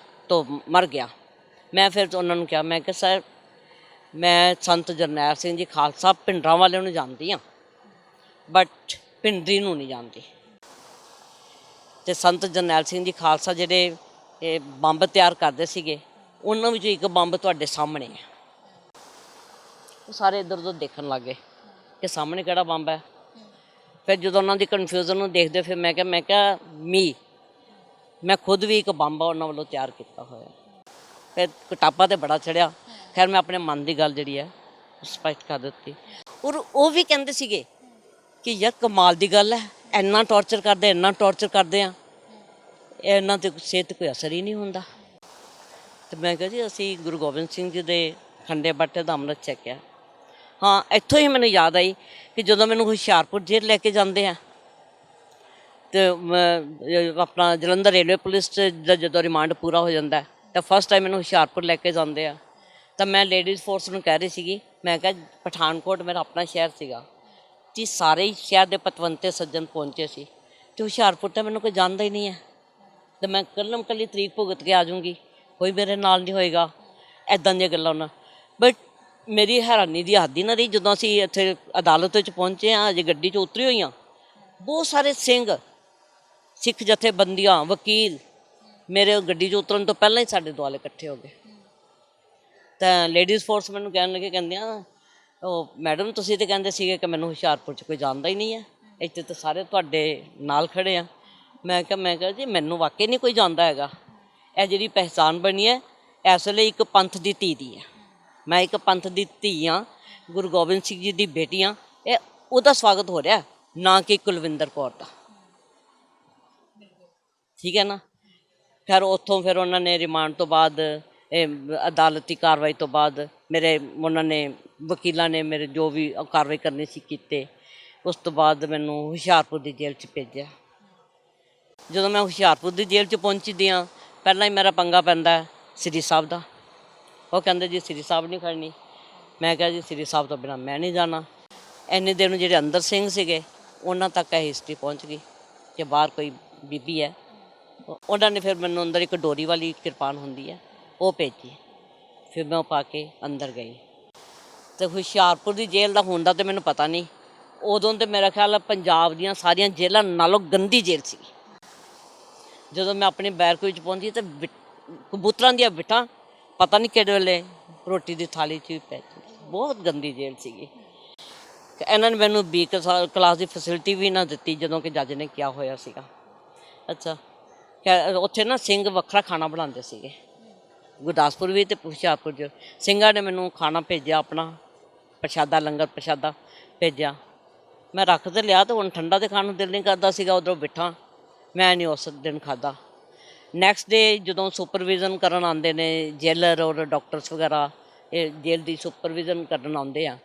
ਤੋਂ ਮਰ ਗਿਆ। ਮੈਂ ਫਿਰ ਉਹਨਾਂ ਨੂੰ ਕਿਹਾ, ਮੈਂ ਕਿਹਾ ਸਰ ਮੈਂ ਸੰਤ ਜਰਨੈਲ ਸਿੰਘ ਜੀ ਖਾਲਸਾ ਭਿੰਡਰਾਂ ਵਾਲਿਆਂ ਨੂੰ ਜਾਣਦੀ ਹਾਂ, ਬਟ ਭਿੰਡਰੀ ਨੂੰ ਨਹੀਂ ਜਾਣਦੀ। ਅਤੇ ਸੰਤ ਜਰਨੈਲ ਸਿੰਘ ਜੀ ਖਾਲਸਾ ਜਿਹੜੇ ਇਹ ਬੰਬ ਤਿਆਰ ਕਰਦੇ ਸੀਗੇ ਉਹਨਾਂ ਵਿੱਚੋਂ ਇੱਕ ਬੰਬ ਤੁਹਾਡੇ ਸਾਹਮਣੇ ਹੈ। ਉਹ ਸਾਰੇ ਇੱਧਰ ਉੱਧਰ ਦੇਖਣ ਲੱਗ ਗਏ ਕਿ ਸਾਹਮਣੇ ਕਿਹੜਾ ਬੰਬ ਹੈ। ਫਿਰ ਜਦੋਂ ਉਹਨਾਂ ਦੀ ਕਨਫਿਊਜ਼ਨ ਨੂੰ ਦੇਖਦੇ ਫਿਰ ਮੈਂ ਕਿਹਾ ਮੈਂ ਖੁਦ ਵੀ ਇੱਕ ਬੰਬ ਆ ਉਹਨਾਂ ਵੱਲੋਂ ਤਿਆਰ ਕੀਤਾ ਹੋਇਆ। ਫਿਰ ਕਟਾਪਾ ਤਾਂ ਬੜਾ ਚੜਿਆ। ਖੈਰ ਮੈਂ ਆਪਣੇ ਮਨ ਦੀ ਗੱਲ ਜਿਹੜੀ ਹੈ ਸਪਸ਼ਟ ਕਰ ਦਿੱਤੀ। ਔਰ ਉਹ ਵੀ ਕਹਿੰਦੇ ਸੀਗੇ ਕਿ ਯਾਰ ਕਮਾਲ ਦੀ ਗੱਲ ਹੈ, ਇੰਨਾ ਟੌਰਚਰ ਕਰਦੇ ਆ। ਇਹਨਾਂ 'ਤੇ ਸਿਹਤ 'ਤੇ ਕੋਈ ਅਸਰ ਹੀ ਨਹੀਂ ਹੁੰਦਾ। ਤੇ ਮੈਂ ਕਿਹਾ ਜੀ ਅਸੀਂ ਗੁਰੂ ਗੋਬਿੰਦ ਸਿੰਘ ਜੀ ਦੇ ਖੰਡੇ ਬਾਟੇ ਦਾ ਅੰਮ੍ਰਿਤ ਛਕਿਆ। ਹਾਂ, ਇੱਥੋਂ ਹੀ ਮੈਨੂੰ ਯਾਦ ਆਈ ਕਿ ਜਦੋਂ ਮੈਨੂੰ ਹੁਸ਼ਿਆਰਪੁਰ ਜੇਲ੍ਹ ਲੈ ਕੇ ਜਾਂਦੇ ਆ ਤੇ ਆਪਣਾ ਜਲੰਧਰ ਰੇਲਵੇ ਪੁਲਿਸ 'ਚ ਦਾ ਜਦੋਂ ਰਿਮਾਂਡ ਪੂਰਾ ਹੋ ਜਾਂਦਾ ਤਾਂ ਫਸਟ ਟਾਈਮ ਮੈਨੂੰ ਹੁਸ਼ਿਆਰਪੁਰ ਲੈ ਕੇ ਜਾਂਦੇ ਆ। ਤਾਂ ਮੈਂ ਲੇਡੀਜ਼ ਫੋਰਸ ਨੂੰ ਕਹਿ ਰਹੀ ਸੀਗੀ, ਮੈਂ ਕਿਹਾ ਪਠਾਨਕੋਟ ਮੇਰਾ ਆਪਣਾ ਸ਼ਹਿਰ ਸੀਗਾ ਜੀ, ਸਾਰੇ ਹੀ ਸ਼ਹਿਰ ਦੇ ਪਤਵੰਤੇ ਸੱਜਣ ਪਹੁੰਚੇ ਸੀ ਅਤੇ ਹੁਸ਼ਿਆਰਪੁਰ ਤਾਂ ਮੈਨੂੰ ਕੋਈ ਜਾਣਦਾ ਹੀ ਨਹੀਂ ਹੈ। ਅਤੇ ਮੈਂ ਇਕੱਲੀ ਤਰੀਕ ਭੁਗਤ ਕੇ ਆ ਜਾਊਂਗੀ, ਕੋਈ ਮੇਰੇ ਨਾਲ ਨਹੀਂ ਹੋਏਗਾ, ਇੱਦਾਂ ਦੀਆਂ ਗੱਲਾਂ ਉਹਨਾਂ। ਬਟ ਮੇਰੀ ਹੈਰਾਨੀ ਦੀ ਹੱਦ ਹੀ ਨਾ ਰਹੀ ਜਦੋਂ ਅਸੀਂ ਇੱਥੇ ਅਦਾਲਤ ਵਿੱਚ ਪਹੁੰਚੇ ਹਾਂ, ਅਜੇ ਗੱਡੀ 'ਚ ਉਤਰੀ ਹੋਈ ਹਾਂ, ਬਹੁਤ ਸਾਰੇ ਸਿੰਘ, ਸਿੱਖ ਜਥੇਬੰਦੀਆਂ, ਵਕੀਲ ਮੇਰੇ ਗੱਡੀ 'ਚ ਉਤਰਨ ਤੋਂ ਪਹਿਲਾਂ ਹੀ ਸਾਡੇ ਦੁਆਲੇ ਇਕੱਠੇ ਹੋ ਗਏ। ਤਾਂ ਲੇਡੀਜ਼ ਫੋਰਸ ਮੈਨੂੰ ਕਹਿਣ ਲੱਗੇ, ਕਹਿੰਦੀਆਂ ਉਹ ਮੈਡਮ ਤੁਸੀਂ ਤਾਂ ਕਹਿੰਦੇ ਸੀਗੇ ਕਿ ਮੈਨੂੰ ਹੁਸ਼ਿਆਰਪੁਰ 'ਚ ਕੋਈ ਜਾਣਦਾ ਹੀ ਨਹੀਂ ਹੈ, ਇੱਥੇ ਤਾਂ ਸਾਰੇ ਤੁਹਾਡੇ ਨਾਲ ਖੜ੍ਹੇ ਆ। ਮੈਂ ਕਿਹਾ ਜੀ ਮੈਨੂੰ ਵਾਕਈ ਨਹੀਂ ਕੋਈ ਜਾਣਦਾ ਹੈਗਾ। ਇਹ ਜਿਹੜੀ ਪਹਿਚਾਣ ਬਣੀ ਹੈ ਇਸ ਵੇਲੇ ਇੱਕ ਪੰਥ ਦੀ ਧੀ ਦੀ ਹੈ। ਮੈਂ ਇੱਕ ਪੰਥ ਦੀ ਧੀ ਹਾਂ, ਗੁਰੂ ਗੋਬਿੰਦ ਸਿੰਘ ਜੀ ਦੀ ਬੇਟੀ ਹਾਂ। ਇਹ ਉਹਦਾ ਸਵਾਗਤ ਹੋ ਰਿਹਾ, ਨਾ ਕਿ ਕੁਲਵਿੰਦਰ ਕੌਰ ਦਾ। ਠੀਕ ਹੈ ਨਾ। ਖੈਰ ਉੱਥੋਂ ਫਿਰ ਉਹਨਾਂ ਨੇ ਰਿਮਾਂਡ ਤੋਂ ਬਾਅਦ ਇਹ ਅਦਾਲਤੀ ਕਾਰਵਾਈ ਤੋਂ ਬਾਅਦ ਮੇਰੇ ਉਹਨਾਂ ਨੇ ਵਕੀਲਾਂ ਨੇ ਮੇਰੇ ਜੋ ਵੀ ਕਾਰਵਾਈ ਕਰਨੀ ਸੀ ਕੀਤੇ। ਉਸ ਤੋਂ ਬਾਅਦ ਮੈਨੂੰ ਹੁਸ਼ਿਆਰਪੁਰ ਦੀ ਜੇਲ੍ਹ 'ਚ ਭੇਜਿਆ। ਜਦੋਂ ਮੈਂ ਹੁਸ਼ਿਆਰਪੁਰ ਦੀ ਜੇਲ੍ਹ 'ਚ ਪਹੁੰਚਦੀ ਹਾਂ, ਪਹਿਲਾਂ ਹੀ ਮੇਰਾ ਪੰਗਾ ਪੈਂਦਾ ਸ੍ਰੀ ਸਾਹਿਬ ਦਾ। ਉਹ ਕਹਿੰਦੇ ਜੀ ਸ੍ਰੀ ਸਾਹਿਬ ਨਹੀਂ ਖੜਨੀ। ਮੈਂ ਕਿਹਾ ਜੀ ਸ੍ਰੀ ਸਾਹਿਬ ਤੋਂ ਬਿਨਾਂ ਮੈਂ ਨਹੀਂ ਜਾਣਾ। ਇੰਨੇ ਦਿਨ ਜਿਹੜੇ ਅੰਦਰ ਸਿੰਘ ਸੀਗੇ ਉਹਨਾਂ ਤੱਕ ਇਹ ਹਿਸਟਰੀ ਪਹੁੰਚ ਗਈ ਕਿ ਬਾਹਰ ਕੋਈ ਬੀਬੀ ਹੈ। ਉਹਨਾਂ ਨੇ ਫਿਰ ਮੈਨੂੰ ਅੰਦਰ ਇੱਕ ਡੋਰੀ ਵਾਲੀ ਕਿਰਪਾਨ ਹੁੰਦੀ ਹੈ ਉਹ ਭੇਜੀ। ਫਿਰ ਮੈਂ ਉਹ ਪਾ ਕੇ ਅੰਦਰ ਗਈ। ਅਤੇ ਹੁਸ਼ਿਆਰਪੁਰ ਦੀ ਜੇਲ੍ਹ ਦਾ ਹੁੰਦਾ ਤਾਂ ਮੈਨੂੰ ਪਤਾ ਨਹੀਂ, ਉਦੋਂ ਤਾਂ ਮੇਰਾ ਖਿਆਲ ਪੰਜਾਬ ਦੀਆਂ ਸਾਰੀਆਂ ਜੇਲ੍ਹਾਂ ਨਾਲੋਂ ਗੰਦੀ ਜੇਲ੍ਹ ਸੀ। ਜਦੋਂ ਮੈਂ ਆਪਣੀ ਬੈਰਕ ਵਿੱਚ ਪਹੁੰਚੀ ਤਾਂ ਕਬੂਤਰਾਂ ਦੀਆਂ ਬਿੱਠਾਂ ਪਤਾ ਨਹੀਂ ਕਿਹੜੇ ਵੇਲੇ ਰੋਟੀ ਦੀ ਥਾਲੀ 'ਚ ਵੀ ਪੈ, ਬਹੁਤ ਗੰਦੀ ਜੇਲ੍ਹ ਸੀਗੀ। ਇਹਨਾਂ ਨੇ ਮੈਨੂੰ B ਕਲਾਸ ਦੀ ਫੈਸਿਲਿਟੀ ਵੀ ਨਾ ਦਿੱਤੀ ਜਦੋਂ ਕਿ ਜੱਜ ਨੇ ਕਿਹਾ ਹੋਇਆ ਸੀਗਾ। ਅੱਛਾ, ਉੱਥੇ ਨਾ ਸਿੰਘ ਵੱਖਰਾ ਖਾਣਾ ਬਣਾਉਂਦੇ ਸੀਗੇ, ਗੁਰਦਾਸਪੁਰ ਵੀ ਅਤੇ ਹੁਸ਼ਿਆਰਪੁਰ 'ਚ। ਸਿੰਘਾਂ ਨੇ ਮੈਨੂੰ ਖਾਣਾ ਭੇਜਿਆ, ਆਪਣਾ ਪ੍ਰਸ਼ਾਦਾ, ਲੰਗਰ ਪ੍ਰਸ਼ਾਦਾ ਭੇਜਿਆ। ਮੈਂ ਰੱਖ ਤੇ ਲਿਆ ਅਤੇ ਹੁਣ ਠੰਡਾ ਤਾਂ ਖਾਣ ਨੂੰ ਦਿਲ ਨਹੀਂ ਕਰਦਾ ਸੀਗਾ। ਉੱਧਰੋਂ ਬਿੱਠਾਂ ਮੈਂ ਨਹੀਂ ਉਸ ਦਿਨ ਖਾਧਾ। ਨੈਕਸਟ ਡੇ ਜਦੋਂ ਸੁਪਰਵਿਜ਼ਨ ਕਰਨ ਆਉਂਦੇ ਨੇ ਜੇਲਰ ਔਰ ਡਾਕਟਰਸ ਵਗੈਰਾ, ਇਹ ਜੇਲ੍ਹ ਦੀ ਸੁਪਰਵਿਜ਼ਨ ਕਰਨ ਆਉਂਦੇ ਆ,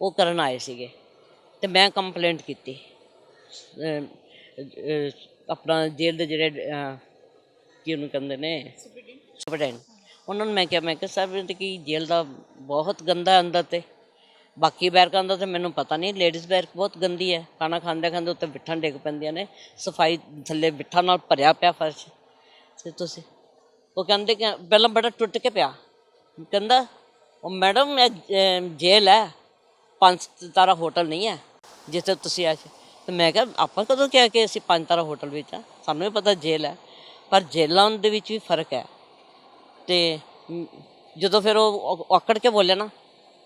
ਉਹ ਕਰਨ ਆਏ ਸੀਗੇ ਅਤੇ ਮੈਂ ਕੰਪਲੇਂਟ ਕੀਤੀ ਆਪਣਾ ਜੇਲ੍ਹ ਦੇ ਜਿਹੜੇ ਕੀ ਉਹਨੂੰ ਕਹਿੰਦੇ ਨੇ ਸੁਪਰਡੈਂਟ। ਉਹਨਾਂ ਨੂੰ ਮੈਂ ਕਿਹਾ ਸਰ ਕਿ ਜੇਲ੍ਹ ਦਾ ਬਹੁਤ ਗੰਦਾ ਅੰਦਰ, ਅਤੇ ਬਾਕੀ ਬੈਰਕਾਂ ਦਾ ਤਾਂ ਮੈਨੂੰ ਪਤਾ ਨਹੀਂ, ਲੇਡੀਜ਼ ਬੈਰਕ ਬਹੁਤ ਗੰਦੀ ਹੈ। ਖਾਣਾ ਖਾਂਦੇ ਉੱਤੇ ਬਿੱਠਾਂ ਡਿੱਗ ਪੈਂਦੀਆਂ ਨੇ, ਸਫਾਈ ਥੱਲੇ ਬਿੱਠਾਂ ਨਾਲ ਭਰਿਆ ਪਿਆ ਫਰਸ਼। ਅਤੇ ਤੁਸੀਂ ਉਹ ਕਹਿੰਦੇ ਕਿ ਪਹਿਲਾਂ ਬੜਾ ਟੁੱਟ ਕੇ ਪਿਆ, ਕਹਿੰਦਾ ਉਹ ਮੈਡਮ ਇਹ ਜੇਲ੍ਹ ਹੈ, 5 ਤਾਰਾ ਹੋਟਲ ਨਹੀਂ ਹੈ ਜਿੱਥੇ ਤੁਸੀਂ ਆਏ। ਅਤੇ ਮੈਂ ਕਿਹਾ ਆਪਾਂ ਕਦੋਂ ਕਿਹਾ ਕਿ ਅਸੀਂ 5 ਤਾਰਾ ਹੋਟਲ ਵਿੱਚ ਹਾਂ, ਸਾਨੂੰ ਵੀ ਪਤਾ ਜੇਲ੍ਹ ਹੈ, ਪਰ ਜੇਲ੍ਹਾਂ ਦੇ ਵਿੱਚ ਵੀ ਫਰਕ ਹੈ। ਅਤੇ ਜਦੋਂ ਫਿਰ ਉਹ ਆਕੜ ਕੇ ਬੋਲਿਆ ਨਾ,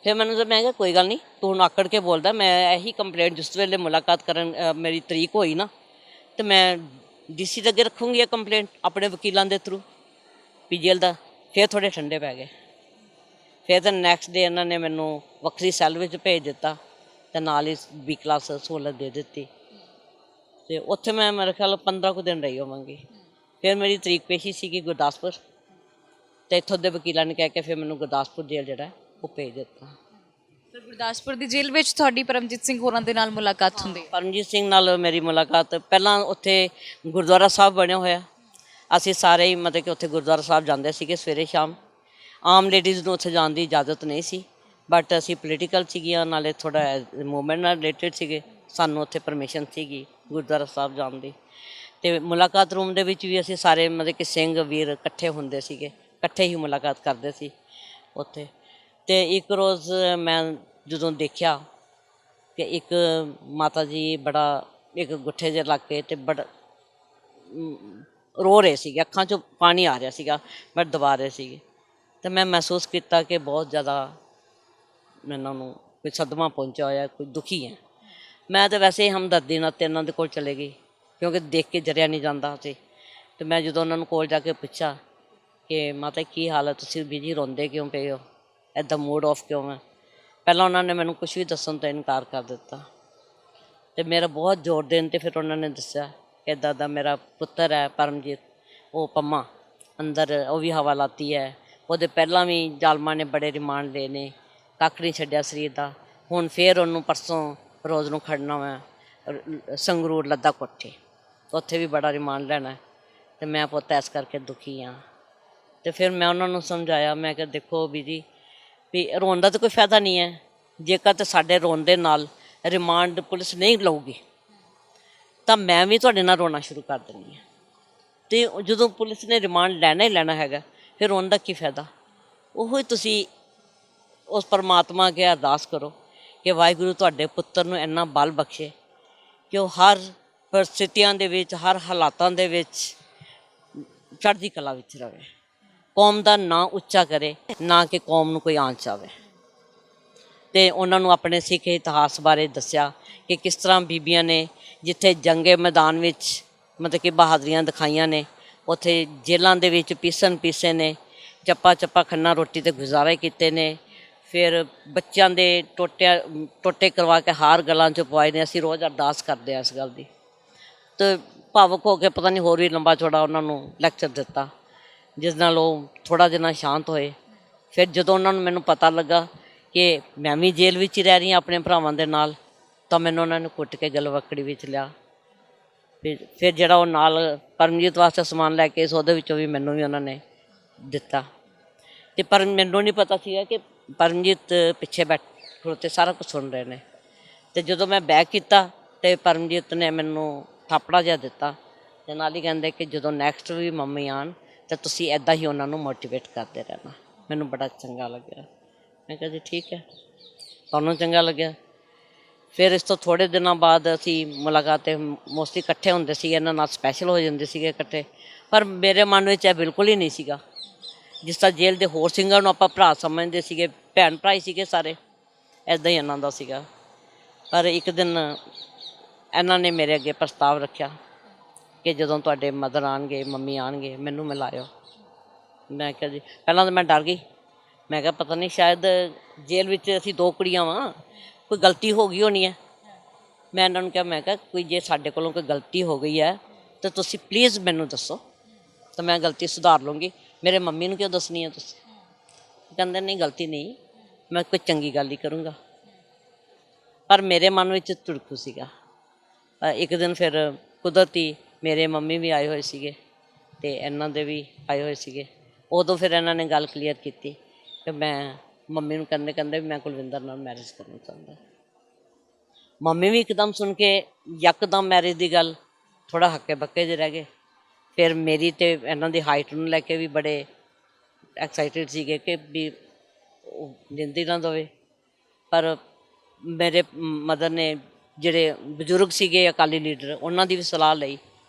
ਫਿਰ ਮੈਨੂੰ ਤਾਂ ਮੈਂ ਕਿਹਾ ਕੋਈ ਗੱਲ ਨਹੀਂ, ਤੂੰ ਹੁਣ ਆਕੜ ਕੇ ਬੋਲਦਾ। ਮੈਂ ਇਹੀ ਕੰਪਲੇਂਟ ਜਿਸ ਵੇਲੇ ਮੁਲਾਕਾਤ ਕਰਨ ਮੇਰੀ ਤਰੀਕ ਹੋਈ ਨਾ, ਅਤੇ ਮੈਂ DC ਦੇ ਅੱਗੇ ਰੱਖੂੰਗੀ ਇਹ ਕੰਪਲੇਂਟ ਆਪਣੇ ਵਕੀਲਾਂ ਦੇ ਥਰੂ PGL ਦਾ। ਫਿਰ ਥੋੜ੍ਹੇ ਠੰਡੇ ਪੈ ਗਏ। ਫਿਰ ਤਾਂ ਨੈਕਸਟ ਡੇ ਇਹਨਾਂ ਨੇ ਮੈਨੂੰ ਵੱਖਰੀ ਸੈੱਲ ਵਿੱਚ ਭੇਜ ਦਿੱਤਾ ਅਤੇ ਨਾਲ ਹੀ B ਕਲਾਸ ਸਹੂਲਤ ਦੇ ਦਿੱਤੀ। ਅਤੇ ਉੱਥੇ ਮੈਂ ਮੇਰੇ ਖਿਆਲ 15 ਕੁ ਦਿਨ ਰਹੀ ਹੋਵਾਂਗੀ। ਫਿਰ ਮੇਰੀ ਤਰੀਕ ਪੇਸ਼ੀ ਸੀਗੀ ਗੁਰਦਾਸਪੁਰ, ਅਤੇ ਇੱਥੋਂ ਦੇ ਵਕੀਲਾਂ ਨੇ ਕਹਿ ਕੇ ਫਿਰ ਮੈਨੂੰ ਗੁਰਦਾਸਪੁਰ ਜੇਲ੍ਹ ਜਿਹੜਾ ਉਹ ਭੇਜ ਦਿੱਤਾ। ਫਿਰ ਗੁਰਦਾਸਪੁਰ ਦੀ ਜੇਲ੍ਹ ਵਿੱਚ ਤੁਹਾਡੀ ਪਰਮਜੀਤ ਸਿੰਘ ਹੋਰਾਂ ਦੇ ਨਾਲ ਮੁਲਾਕਾਤ ਹੁੰਦੀ ਹੈ? ਪਰਮਜੀਤ ਸਿੰਘ ਨਾਲ ਮੇਰੀ ਮੁਲਾਕਾਤ ਪਹਿਲਾਂ ਉੱਥੇ ਗੁਰਦੁਆਰਾ ਸਾਹਿਬ ਬਣਿਆ ਹੋਇਆ, ਅਸੀਂ ਸਾਰੇ ਹੀ ਮਤਲਬ ਕਿ ਉੱਥੇ ਗੁਰਦੁਆਰਾ ਸਾਹਿਬ ਜਾਂਦੇ ਸੀਗੇ ਸਵੇਰੇ ਸ਼ਾਮ। ਆਮ ਲੇਡੀਜ਼ ਨੂੰ ਉੱਥੇ ਜਾਣ ਦੀ ਇਜਾਜ਼ਤ ਨਹੀਂ ਸੀ, ਬਟ ਅਸੀਂ ਪੋਲੀਟੀਕਲ ਸੀਗੀਆਂ, ਨਾਲੇ ਥੋੜ੍ਹਾ ਮੂਵਮੈਂਟ ਨਾਲ ਰਿਲੇਟਡ ਸੀਗੇ, ਸਾਨੂੰ ਉੱਥੇ ਪਰਮਿਸ਼ਨ ਸੀਗੀ ਗੁਰਦੁਆਰਾ ਸਾਹਿਬ ਜਾਣ ਦੀ। ਅਤੇ ਮੁਲਾਕਾਤ ਰੂਮ ਦੇ ਵਿੱਚ ਵੀ ਅਸੀਂ ਸਾਰੇ ਮਤਲਬ ਕਿ ਸਿੰਘ ਵੀਰ ਇਕੱਠੇ ਹੁੰਦੇ ਸੀਗੇ, ਇਕੱਠੇ ਹੀ ਮੁਲਾਕਾਤ ਕਰਦੇ ਸੀ ਉੱਥੇ। ਅਤੇ ਇੱਕ ਰੋਜ਼ ਮੈਂ ਜਦੋਂ ਦੇਖਿਆ ਕਿ ਇੱਕ ਮਾਤਾ ਜੀ ਬੜਾ ਇੱਕ ਗੁੱਠੇ ਜਿਹੇ ਲੱਗ ਕੇ ਅਤੇ ਬੜਾ ਰੋ ਰਹੇ ਸੀਗੇ, ਅੱਖਾਂ 'ਚੋਂ ਪਾਣੀ ਆ ਰਿਹਾ ਸੀਗਾ, ਬਟ ਦਬਾ ਰਹੇ ਸੀਗੇ। ਅਤੇ ਮੈਂ ਮਹਿਸੂਸ ਕੀਤਾ ਕਿ ਬਹੁਤ ਜ਼ਿਆਦਾ ਇਹਨਾਂ ਨੂੰ ਕੋਈ ਸਦਮਾ ਪਹੁੰਚਿਆ ਹੋਇਆ, ਕੋਈ ਦੁਖੀ ਹੈ। ਮੈਂ ਤਾਂ ਵੈਸੇ ਹੀ ਹਮਦਰਦੀ ਨਾਲ ਇਹਨਾਂ ਦੇ ਕੋਲ ਚਲੇ ਗਈ, ਕਿਉਂਕਿ ਦੇਖ ਕੇ ਜਰਿਆ ਨਹੀਂ ਜਾਂਦਾ ਸੀ। ਅਤੇ ਮੈਂ ਜਦੋਂ ਉਹਨਾਂ ਨੂੰ ਕੋਲ ਜਾ ਕੇ ਪੁੱਛਿਆ ਕਿ ਮਾਤਾ ਕੀ ਹਾਲ ਹੈ, ਤੁਸੀਂ ਬੀਜੀ ਰੋਂਦੇ ਕਿਉਂ ਪਏ ਹੋ, ਇੱਦਾਂ ਮੂਡ ਆਫ ਕਿਉਂ ਹੈ? ਪਹਿਲਾਂ ਉਹਨਾਂ ਨੇ ਮੈਨੂੰ ਕੁਛ ਵੀ ਦੱਸਣ ਤੋਂ ਇਨਕਾਰ ਕਰ ਦਿੱਤਾ, ਅਤੇ ਮੇਰਾ ਬਹੁਤ ਜ਼ੋਰ ਦੇਣ 'ਤੇ ਫਿਰ ਉਹਨਾਂ ਨੇ ਦੱਸਿਆ ਕਿ ਇੱਦਾਂ ਦਾ ਮੇਰਾ ਪੁੱਤਰ ਹੈ ਪਰਮਜੀਤ, ਉਹ ਪੰਮਾ ਅੰਦਰ ਉਹ ਵੀ ਹਵਾ ਲਾਤੀ ਹੈ। ਉਹਦੇ ਪਹਿਲਾਂ ਵੀ ਜ਼ਾਲਮਾਂ ਨੇ ਬੜੇ ਰਿਮਾਂਡ ਲਏ ਨੇ, ਕੱਖ ਨਹੀਂ ਛੱਡਿਆ ਸਰੀਰ ਦਾ। ਹੁਣ ਫਿਰ ਉਹਨੂੰ ਪਰਸੋਂ ਰੋਜ਼ ਨੂੰ ਖੜਨਾ ਵਾ ਸੰਗਰੂਰ ਲੱਦਾ ਕੋਠੇ, ਉੱਥੇ ਵੀ ਬੜਾ ਰਿਮਾਂਡ ਲੈਣਾ। ਅਤੇ ਮੈਂ ਪੁੱਤ ਇਸ ਕਰਕੇ ਦੁਖੀ ਹਾਂ। ਅਤੇ ਫਿਰ ਮੈਂ ਉਹਨਾਂ ਨੂੰ ਸਮਝਾਇਆ, ਮੈਂ ਕਿਹਾ ਦੇਖੋ ਬੀਜੀ ਵੀ ਰੋਣ ਦਾ ਤਾਂ ਕੋਈ ਫਾਇਦਾ ਨਹੀਂ ਹੈ। ਜੇਕਰ ਤਾਂ ਸਾਡੇ ਰੋਣ ਦੇ ਨਾਲ ਰਿਮਾਂਡ ਪੁਲਿਸ ਨਹੀਂ ਲਊਗੀ ਤਾਂ ਮੈਂ ਵੀ ਤੁਹਾਡੇ ਨਾਲ ਰੋਣਾ ਸ਼ੁਰੂ ਕਰ ਦਿੰਦੀ ਹਾਂ। ਅਤੇ ਜਦੋਂ ਪੁਲਿਸ ਨੇ ਰਿਮਾਂਡ ਲੈਣਾ ਹੀ ਲੈਣਾ ਹੈਗਾ, ਫਿਰ ਰੋਣ ਦਾ ਕੀ ਫਾਇਦਾ। ਉਹੀ ਤੁਸੀਂ ਉਸ ਪਰਮਾਤਮਾ ਅੱਗੇ ਅਰਦਾਸ ਕਰੋ ਕਿ ਵਾਹਿਗੁਰੂ ਤੁਹਾਡੇ ਪੁੱਤਰ ਨੂੰ ਇੰਨਾ ਬਲ ਬਖਸ਼ੇ ਕਿ ਉਹ ਹਰ ਪਰਿਸਥਿਤੀਆਂ ਦੇ ਵਿੱਚ, ਹਰ ਹਾਲਾਤਾਂ ਦੇ ਵਿੱਚ ਚੜ੍ਹਦੀ ਕਲਾ ਵਿੱਚ ਰਹੇ, ਕੌਮ ਦਾ ਨਾਂ ਉੱਚਾ ਕਰੇ, ਨਾ ਕਿ ਕੌਮ ਨੂੰ ਕੋਈ ਆਂਚ ਆਵੇ। ਅਤੇ ਉਹਨਾਂ ਨੂੰ ਆਪਣੇ ਸਿੱਖ ਇਤਿਹਾਸ ਬਾਰੇ ਦੱਸਿਆ ਕਿ ਕਿਸ ਤਰ੍ਹਾਂ ਬੀਬੀਆਂ ਨੇ ਜਿੱਥੇ ਜੰਗੇ ਮੈਦਾਨ ਵਿੱਚ ਮਤਲਬ ਕਿ ਬਹਾਦਰੀਆਂ ਦਿਖਾਈਆਂ ਨੇ, ਉੱਥੇ ਜੇਲ੍ਹਾਂ ਦੇ ਵਿੱਚ ਪੀਸੇ ਨੇ, ਚੱਪਾ ਚੱਪਾ ਖੰਨਾ ਰੋਟੀ 'ਤੇ ਗੁਜ਼ਾਰੇ ਕੀਤੇ ਨੇ। ਫਿਰ ਬੱਚਿਆਂ ਦੇ ਟੋਟੇ ਕਰਵਾ ਕੇ ਹਾਰ ਗਲਾਂ 'ਚ ਪਵਾਏ ਨੇ। ਅਸੀਂ ਰੋਜ਼ ਅਰਦਾਸ ਕਰਦੇ ਹਾਂ ਇਸ ਗੱਲ ਦੀ। ਅਤੇ ਭਾਵੁਕ ਹੋ ਕੇ ਪਤਾ ਨਹੀਂ ਹੋਰ ਵੀ ਲੰਬਾ ਚੌੜਾ ਉਹਨਾਂ ਨੂੰ ਲੈਕਚਰ ਦਿੱਤਾ, ਜਿਸ ਨਾਲ ਉਹ ਥੋੜ੍ਹਾ ਜਿਹਾ ਸ਼ਾਂਤ ਹੋਏ। ਫਿਰ ਜਦੋਂ ਉਹਨਾਂ ਨੂੰ ਮੈਨੂੰ ਪਤਾ ਲੱਗਾ ਕਿ ਮੈਂ ਵੀ ਜੇਲ੍ਹ ਵਿੱਚ ਹੀ ਰਹਿ ਰਹੀ ਹਾਂ ਆਪਣੇ ਭਰਾਵਾਂ ਦੇ ਨਾਲ, ਤਾਂ ਮੈਨੂੰ ਉਹਨਾਂ ਨੇ ਕੁੱਟ ਕੇ ਗਲਵੱਕੜੀ ਵਿੱਚ ਲਿਆ। ਫਿਰ ਜਿਹੜਾ ਉਹ ਨਾਲ ਪਰਮਜੀਤ ਵਾਸਤੇ ਸਮਾਨ ਲੈ ਕੇ ਉਹਦੇ ਵਿੱਚੋਂ ਵੀ ਮੈਨੂੰ ਵੀ ਉਹਨਾਂ ਨੇ ਦਿੱਤਾ। ਅਤੇ ਪਰ ਮੈਨੂੰ ਨਹੀਂ ਪਤਾ ਸੀਗਾ ਕਿ ਪਰਮਜੀਤ ਪਿੱਛੇ ਖੜੋਤੇ ਸਾਰਾ ਕੁਛ ਸੁਣ ਰਹੇ ਨੇ। ਅਤੇ ਜਦੋਂ ਮੈਂ ਬੈਕ ਕੀਤਾ ਅਤੇ ਪਰਮਜੀਤ ਨੇ ਮੈਨੂੰ ਥਾਪੜਾ ਜਿਹਾ ਦਿੱਤਾ ਅਤੇ ਨਾਲ ਹੀ ਕਹਿੰਦੇ ਕਿ ਜਦੋਂ ਨੈਕਸਟ ਵੀ ਮੰਮੀ ਆਉਣ ਤਾਂ ਤੁਸੀਂ ਇੱਦਾਂ ਹੀ ਉਹਨਾਂ ਨੂੰ ਮੋਟੀਵੇਟ ਕਰਦੇ ਰਹਿਣਾ। ਮੈਨੂੰ ਬੜਾ ਚੰਗਾ ਲੱਗਿਆ। ਮੈਂ ਕਿਹਾ ਜੀ ਠੀਕ ਹੈ, ਤੁਹਾਨੂੰ ਚੰਗਾ ਲੱਗਿਆ। ਫਿਰ ਇਸ ਤੋਂ ਥੋੜ੍ਹੇ ਦਿਨਾਂ ਬਾਅਦ ਅਸੀਂ ਮੁਲਾਕਾਤ ਮੋਸਟਲੀ ਇਕੱਠੇ ਹੁੰਦੇ ਸੀਗੇ, ਇਹਨਾਂ ਨਾਲ ਸਪੈਸ਼ਲ ਹੋ ਜਾਂਦੇ ਸੀਗੇ ਇਕੱਠੇ। ਪਰ ਮੇਰੇ ਮਨ ਵਿੱਚ ਇਹ ਬਿਲਕੁਲ ਹੀ ਨਹੀਂ ਸੀਗਾ। ਜਿਸ ਤਰ੍ਹਾਂ ਜੇਲ੍ਹ ਦੇ ਹੋਰ ਸਿੰਘਾਂ ਨੂੰ ਆਪਾਂ ਭਰਾ ਸਮਝਦੇ ਸੀਗੇ, ਭੈਣ ਭਰਾ ਹੀ ਸੀਗੇ ਸਾਰੇ, ਇੱਦਾਂ ਹੀ ਇਹਨਾਂ ਦਾ ਸੀਗਾ। ਪਰ ਇੱਕ ਦਿਨ ਇਹਨਾਂ ਨੇ ਮੇਰੇ ਅੱਗੇ ਪ੍ਰਸਤਾਵ ਰੱਖਿਆ ਕਿ ਜਦੋਂ ਤੁਹਾਡੇ ਮਦਰ ਆਉਣਗੇ, ਮੰਮੀ ਆਉਣਗੇ, ਮੈਨੂੰ ਮਿਲਾਇਓ। ਮੈਂ ਕਿਹਾ ਜੀ, ਪਹਿਲਾਂ ਤਾਂ ਮੈਂ ਡਰ ਗਈ। ਮੈਂ ਕਿਹਾ ਪਤਾ ਨਹੀਂ ਸ਼ਾਇਦ ਜੇਲ੍ਹ ਵਿੱਚ ਅਸੀਂ ਦੋ ਕੁੜੀਆਂ ਵਾਂ, ਕੋਈ ਗਲਤੀ ਹੋ ਗਈ ਹੋਣੀ ਹੈ। ਮੈਂ ਇਹਨਾਂ ਨੂੰ ਕਿਹਾ, ਮੈਂ ਕਿਹਾ ਕੋਈ ਜੇ ਸਾਡੇ ਕੋਲੋਂ ਕੋਈ ਗਲਤੀ ਹੋ ਗਈ ਹੈ ਤਾਂ ਤੁਸੀਂ ਪਲੀਜ਼ ਮੈਨੂੰ ਦੱਸੋ, ਤਾਂ ਮੈਂ ਗਲਤੀ ਸੁਧਾਰ ਲੂੰਗੀ। ਮੇਰੇ ਮੰਮੀ ਨੂੰ ਕਿਉਂ ਦੱਸਣੀ ਹੈ ਤੁਸੀਂ? ਕਹਿੰਦੇ ਨਹੀਂ ਗਲਤੀ ਨਹੀਂ, ਮੈਂ ਕੋਈ ਚੰਗੀ ਗੱਲ ਹੀ ਕਰੂੰਗਾ। ਪਰ ਮੇਰੇ ਮਨ ਵਿੱਚ ਧੁੜਕੂ ਸੀਗਾ। ਇੱਕ ਦਿਨ ਫਿਰ ਕੁਦਰਤੀ ਮੇਰੇ ਮੰਮੀ ਵੀ ਆਏ ਹੋਏ ਸੀਗੇ ਅਤੇ ਇਹਨਾਂ ਦੇ ਵੀ ਆਏ ਹੋਏ ਸੀਗੇ। ਉਦੋਂ ਫਿਰ ਇਹਨਾਂ ਨੇ ਗੱਲ ਕਲੀਅਰ ਕੀਤੀ ਕਿ ਮੈਂ ਮੰਮੀ ਨੂੰ ਕਹਿੰਦੇ ਵੀ ਮੈਂ ਕੁਲਵਿੰਦਰ ਨਾਲ ਮੈਰਿਜ ਕਰਨਾ ਚਾਹੁੰਦਾ। ਮੰਮੀ ਵੀ ਇੱਕਦਮ ਸੁਣ ਕੇ ਯਕਦਮ ਮੈਰਿਜ ਦੀ ਗੱਲ ਥੋੜ੍ਹਾ ਹੱਕੇ ਬੱਕੇ ਜਿਹੇ ਰਹਿ ਗਏ। ਫਿਰ ਮੇਰੀ ਅਤੇ ਇਹਨਾਂ ਦੀ ਹਾਈਟ ਨੂੰ ਲੈ ਕੇ ਵੀ ਬੜੇ ਐਕਸਾਈਟਿਡ ਸੀਗੇ ਕਿ ਵੀ ਉਹ ਜ਼ਿੰਦਗੀ ਨਾ ਦੇਵੇ। ਪਰ ਮੇਰੇ ਮਦਰ ਨੇ, ਜਿਹੜੇ ਬਜ਼ੁਰਗ ਸੀਗੇ ਅਕਾਲੀ ਲੀਡਰ, ਉਹਨਾਂ ਦੀ ਵੀ ਸਲਾਹ ਲਈ।